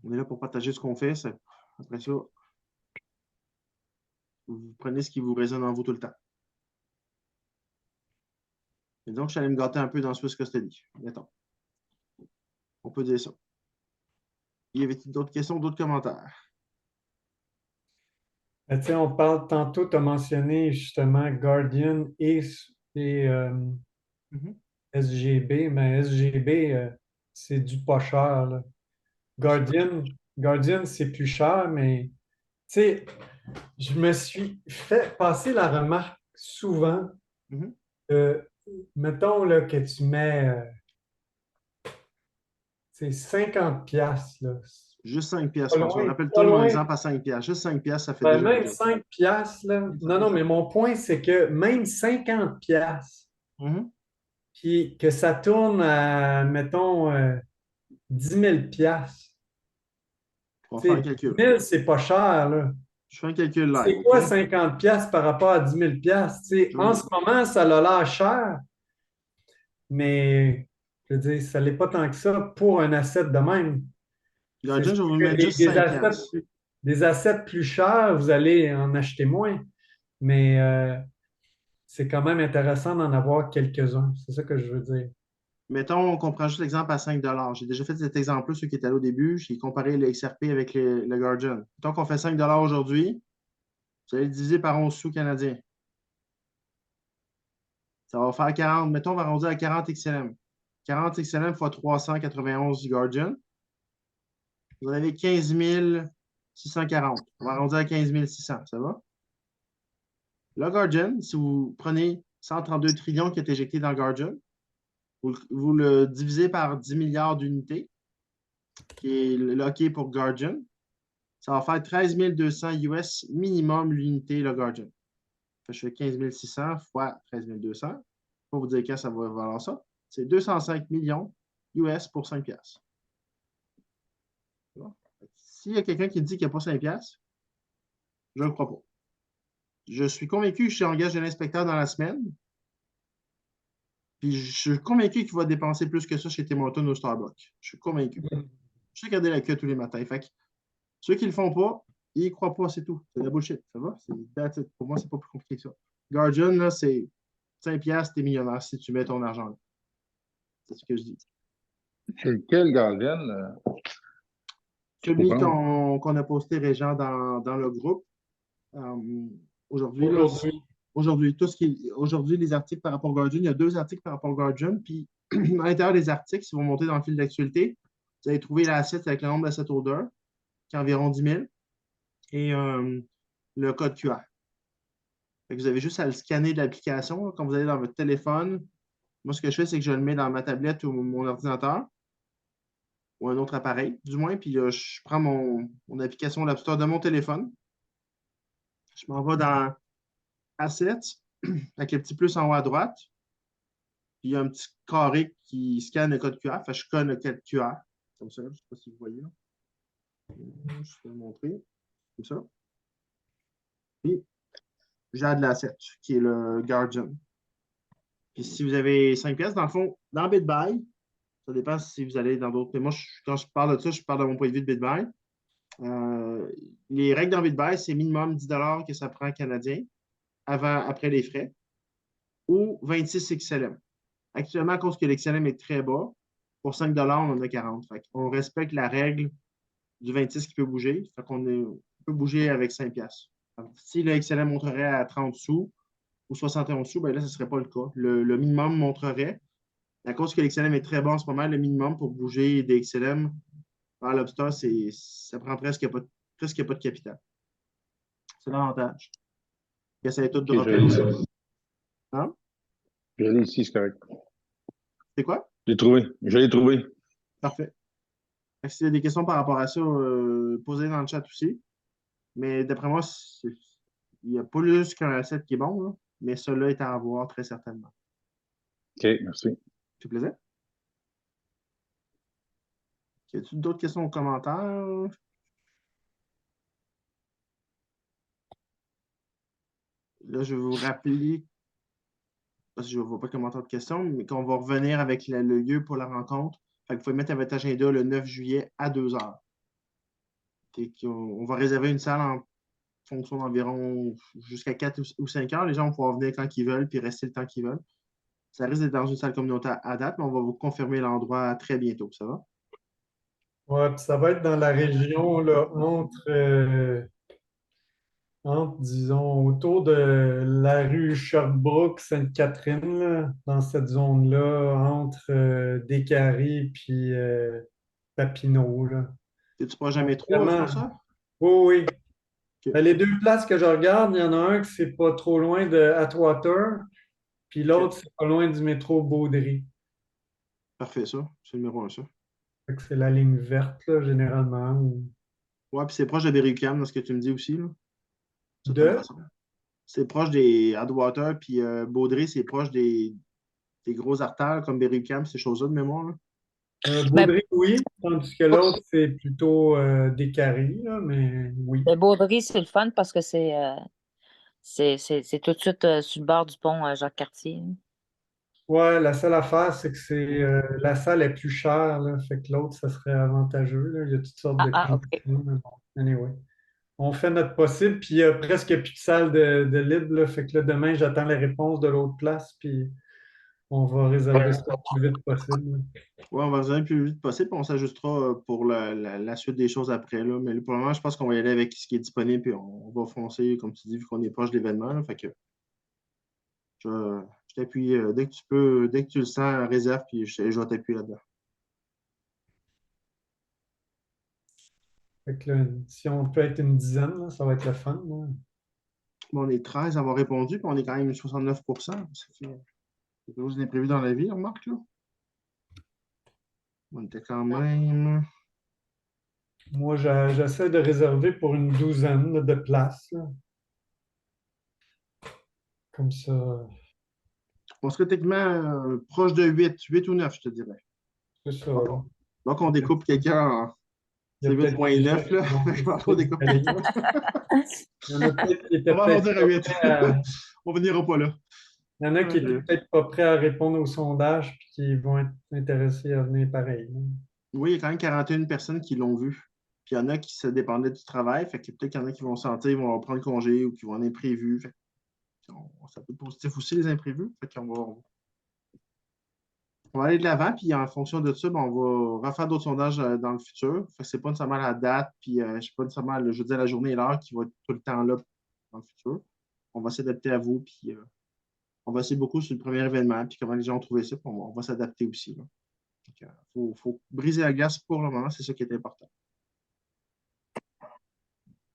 On est là pour partager ce qu'on fait. Après ça, vous prenez ce qui vous résonne en vous tout le temps. Et donc, je suis allé me gâter un peu dans Swiss Custody. Mettons. On peut dire ça. Y avait-il d'autres questions, d'autres commentaires? Ben, tu sais, on parle tantôt, tu as mentionné justement Guardian et SGB, mais SGB, c'est du pas cher, là. Guardian, c'est plus cher, mais tu sais, je me suis fait passer la remarque souvent. Mhm. Mettons là, que tu mets 50 piastres, là. Juste 5 piastres, Pas François. loin, Rappelle-toi pas de mon loin. exemple à 5 piastres. Juste 5 piastres, ça fait Ben, déjà la même job. 5 piastres, là. Même 5 Non, non, piastres. mais mon point, c'est que même 50 piastres, Mhm. puis que ça tourne à, mettons, 10 000 piastres. On va Tu faire sais, un 10 calcul. 000, c'est pas cher, là. Je fais un calcul live, C'est OK? quoi 50 piastres par rapport à 10 000 piastres? Tu sais, en ce moment, ça a l'air cher, mais je veux dire, ça l'est pas tant que ça pour un asset de même. C'est Guardian, je sûr vais vous le que mettre juste 5 piastres. des assets plus chers, vous allez en acheter moins, mais c'est quand même intéressant d'en avoir quelques-uns. C'est ça que je veux dire. Mettons qu'on prend juste l'exemple à 5 dollars. J'ai déjà fait cet exemple-là, ceux qui étaient là au début. J'ai comparé le XRP avec le Guardian. Mettons qu'on fait 5 dollars aujourd'hui, vous allez le diviser par 11 sous canadiens. Ça va faire 40, mettons, on va arrondir à 40 XLM. 40 XLM fois 391 Guardian. Vous en avez 15 640. On va arrondir à 15 600, ça va? Le Guardian, si vous prenez 132 trillions qui est éjecté dans Guardian, vous le divisez par 10 milliards d'unités, qui est locké pour Guardian, ça va faire 13 200 US minimum l'unité, le Guardian. Je fais 15 600 fois 13 200. Pour vous dire que ça va valoir ça. C'est 205 millions US pour 5 piastres. S'il y a quelqu'un qui dit qu'il n'y a pas 5 piastres, je ne le crois pas. Je suis convaincu que je suis en gage de l'inspecteur dans la semaine. Puis je suis convaincu qu'il va dépenser plus que ça chez Tim Hortons au Starbucks. Je suis convaincu. Je sais regarder la queue tous les matins. Fait que ceux qui ne le font pas, ils n'y croient pas, c'est tout. C'est de la bullshit. Ça va? Pour moi, c'est pas plus compliqué que ça. Guardian, là, c'est 5 piastres, t'es millionnaire si tu mets ton argent là. C'est ce que je dis. C'est lequel, Guardian? Celui qu'on a posté, Régent, dans le groupe. Aujourd'hui, les articles par rapport au Guardian, il y a 2 articles par rapport au Guardian. Puis, à l'intérieur des articles, si vous montez dans le fil d'actualité, vous allez trouver l'asset avec le nombre d'assets odeur, qui est environ 10 000, et le code QR. Fait que vous avez juste à le scanner de l'application. Quand vous allez dans votre téléphone, moi, ce que je fais, c'est que je le mets dans ma tablette ou mon ordinateur, ou un autre appareil, du moins, puis je prends mon application l'App Store de mon téléphone. Je m'en vais dans Assets, avec le petit plus en haut à droite. Puis il y a un petit carré qui scanne le code QR. Fait que je scanne le code QR. Comme ça, je ne sais pas si vous voyez. Là. Je vais vous montrer. Comme ça. Puis j'ai de l'asset, qui est le Guardian. Puis si vous avez 5 pièces, dans le fond, dans BitBuy, ça dépend si vous allez dans d'autres. Mais moi, quand je parle de ça, je parle de mon point de vue de BitBuy. Les règles dans BitBuy, c'est minimum 10 $ que ça prend canadien après les frais ou 26 XLM. Actuellement, à cause que l'XLM est très bas, pour 5 $ on en a 40. On respecte la règle du 26 qui peut bouger. Fait qu'on peut bouger avec 5 piastres. Si le XLM montrerait à 30 sous ou 71 sous, ben là, ce ne serait pas le cas. Le minimum montrerait. À cause que l'XLM est très bas en ce moment, le minimum pour bouger des XLM par l'Obstar, ça prend presque pas de capital. C'est l'avantage. Ils essaient tout de repérer ça. Hein? Je l'ai ici, c'est correct. C'est quoi? Je l'ai trouvé. Parfait. S'il y a des questions par rapport à ça, posez dans le chat aussi. Mais d'après moi, il n'y a pas plus qu'un asset qui est bon, là, mais celui-là est à avoir très certainement. OK, merci. Ça fait plaisir. Y a-t-il d'autres questions ou commentaires? Là, je vais vous rappeler, parce que je ne vois pas de commentaire de questions, mais qu'on va revenir avec le lieu pour la rencontre. Fait que vous pouvez mettre à votre agenda le 9 juillet à 2 h. On va réserver une salle en fonction d'environ jusqu'à 4 ou 5 heures. Les gens vont pouvoir venir quand ils veulent puis rester le temps qu'ils veulent. Ça risque d'être dans une salle communautaire à date, mais on va vous confirmer l'endroit très bientôt. Ça va? Ouais, puis ça va être dans la région là, disons, autour de la rue Sherbrooke-Sainte-Catherine, là, dans cette zone-là, entre Descaries puis Papineau. Là. Es-tu pas jamais trop, Vraiment. François? Oui, oui. Ok. Ben, les 2 places que je regarde, il y en a un qui c'est pas trop loin de Atwater, puis l'autre, c'est pas loin du métro Baudry. Parfait, ça. C'est le numéro 1, ça. Fait que c'est la ligne verte, là, généralement. Ouais, puis c'est proche de Berry-UQAM, dans ce que tu me dis aussi, là. De toute De? façon. C'est proche des Adwater, puis Baudry, c'est proche des gros artères comme Berry-UQAM, ces choses-là de mémoire, là. Baudry, oui, tandis que l'autre, c'est plutôt Descaries, là, mais oui. Le Baudry, c'est le fun parce que c'est tout de suite sur le bord du pont Jacques-Cartier. Ouais, la seule affaire, c'est que la salle est plus chère, là, fait que l'autre, ça serait avantageux, là. Il y a toutes sortes de OK. conditions, mais bon, anyway. On fait notre possible, puis il n'y a presque plus de salle de libre, là, fait que là, demain, j'attends les réponses de l'autre place, puis on va réserver ça le plus vite possible. Ouais, on va réserver le plus vite possible, puis on s'ajustera pour la suite des choses après, là. Mais pour le moment, je pense qu'on va y aller avec ce qui est disponible, puis on va foncer, comme tu dis, vu qu'on est proche de l'événement, là. Fait que je t'appuie dès que tu peux, dès que tu le sens, réserve, puis je vais t'appuyer là-dedans. Fait que là, si on peut être une dizaine, là, ça va être le fun, là. Bon, on est 13 à avoir répondu, puis on est quand même 69%. Ça fait quelque chose d'imprévu dans la vie, remarque, là. On était quand même. Moi, j'essaie de réserver pour une douzaine là, de places, là. Comme ça. On serait techniquement proche de 8 ou 9, je te dirais. C'est ça. Bon. Donc, on découpe quelqu'un en. Il y a C'est peut-être 8.9, des là. gens qui vont On découpe quelqu'un. Il y en a peut-être qui étaient On va peut-être arrondir à pas 8. prêts à- On ne venira pas là. Il y en a qui étaient peut-être pas prêts à répondre au sondage puis qui vont être intéressés à venir pareil, là. Oui, il y a quand même 41 personnes qui l'ont vu. Puis il y en a qui se dépendaient du travail. Fait que peut-être qu'il y en a qui vont sentir, ils vont prendre congé ou qui vont en imprévu. Fait que ça peut être positif aussi, les imprévus. Fait qu'on on va aller de l'avant, puis en fonction de ça, ben, on va refaire d'autres sondages dans le futur. Fait que c'est pas nécessairement la date, puis je sais pas nécessairement le jeudi à la journée et l'heure qui va être tout le temps là dans le futur. On va s'adapter à vous, puis on va essayer beaucoup sur le premier événement, puis comment les gens ont trouvé ça, puis on va s'adapter aussi. Il faut briser la glace pour le moment, c'est ça qui est important.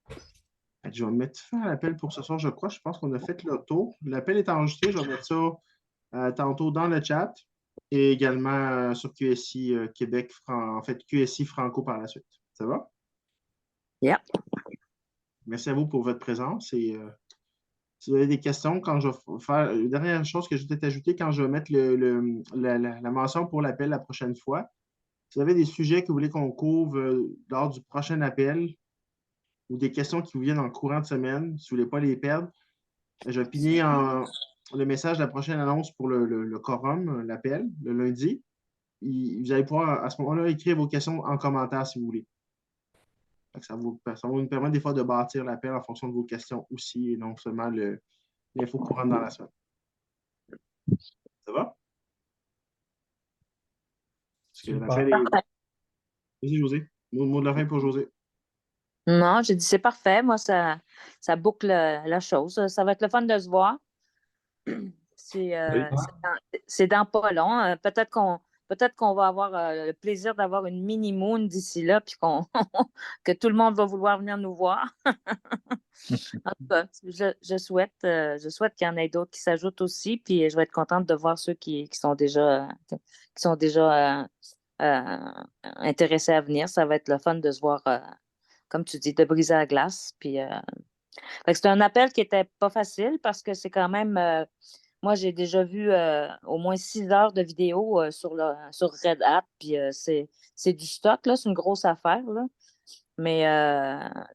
Fait que je vais mettre fin à l'appel pour ce soir, je crois. Je pense qu'on a fait le tour. L'appel est enregistré. Je vais mettre ça tantôt dans le chat et également sur QSI Québec, en fait QSI Franco par la suite. Ça va? Yeah. Merci à vous pour votre présence et si vous avez des questions, quand je vais faire une dernière chose que je vais t'ajouter, quand je vais mettre la mention pour l'appel la prochaine fois, si vous avez des sujets que vous voulez qu'on couvre lors du prochain appel ou des questions qui vous viennent en courant de semaine, si vous ne voulez pas les perdre, je vais pinner le message de la prochaine annonce pour le quorum, l'appel, le lundi. Vous allez pouvoir à ce moment-là écrire vos questions en commentaire si vous voulez. Ça va nous permettre des fois de bâtir l'appel en fonction de vos questions aussi et non seulement l'info courante dans la semaine. Ça va? Super. Vas-y, José. Mot de la fin pour José. Non, j'ai dit c'est parfait. Moi, ça boucle la chose. Ça va être le fun de se voir. C'est dans pas long. Peut-être qu'on va avoir le plaisir d'avoir une mini-moon d'ici là, puis que tout le monde va vouloir venir nous voir. En tout cas, je souhaite qu'il y en ait d'autres qui s'ajoutent aussi, puis je vais être contente de voir ceux qui sont déjà intéressés à venir. Ça va être le fun de se voir, comme tu dis, de briser la glace. Puis, fait que c'est un appel qui n'était pas facile parce que c'est quand même. Moi, j'ai déjà vu au moins 6 heures de vidéo sur Red Hat, puis c'est du stock, là, c'est une grosse affaire, là. Mais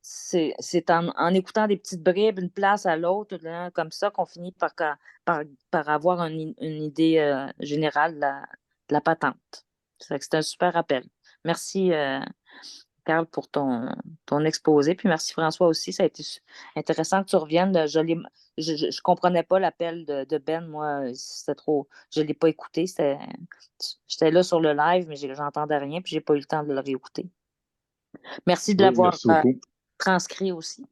c'est en écoutant des petites bribes, une place à l'autre, là, comme ça, qu'on finit par avoir une idée générale de la patente. C'est un super appel. Merci, Carl, pour ton exposé. Puis merci, François, aussi. Ça a été intéressant que tu reviennes. Je ne comprenais pas l'appel de Ben. Moi, c'était trop. Je ne l'ai pas écouté. J'étais là sur le live, mais j'entendais rien, puis je n'ai pas eu le temps de le réécouter. Merci de l'avoir transcrit aussi.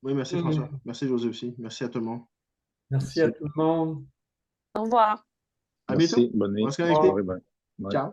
Oui, merci François. Merci José aussi. Merci à tout le monde. Merci à tout le monde. Au revoir. À bientôt. Merci. Bonne nuit. On va se connecter. Ciao.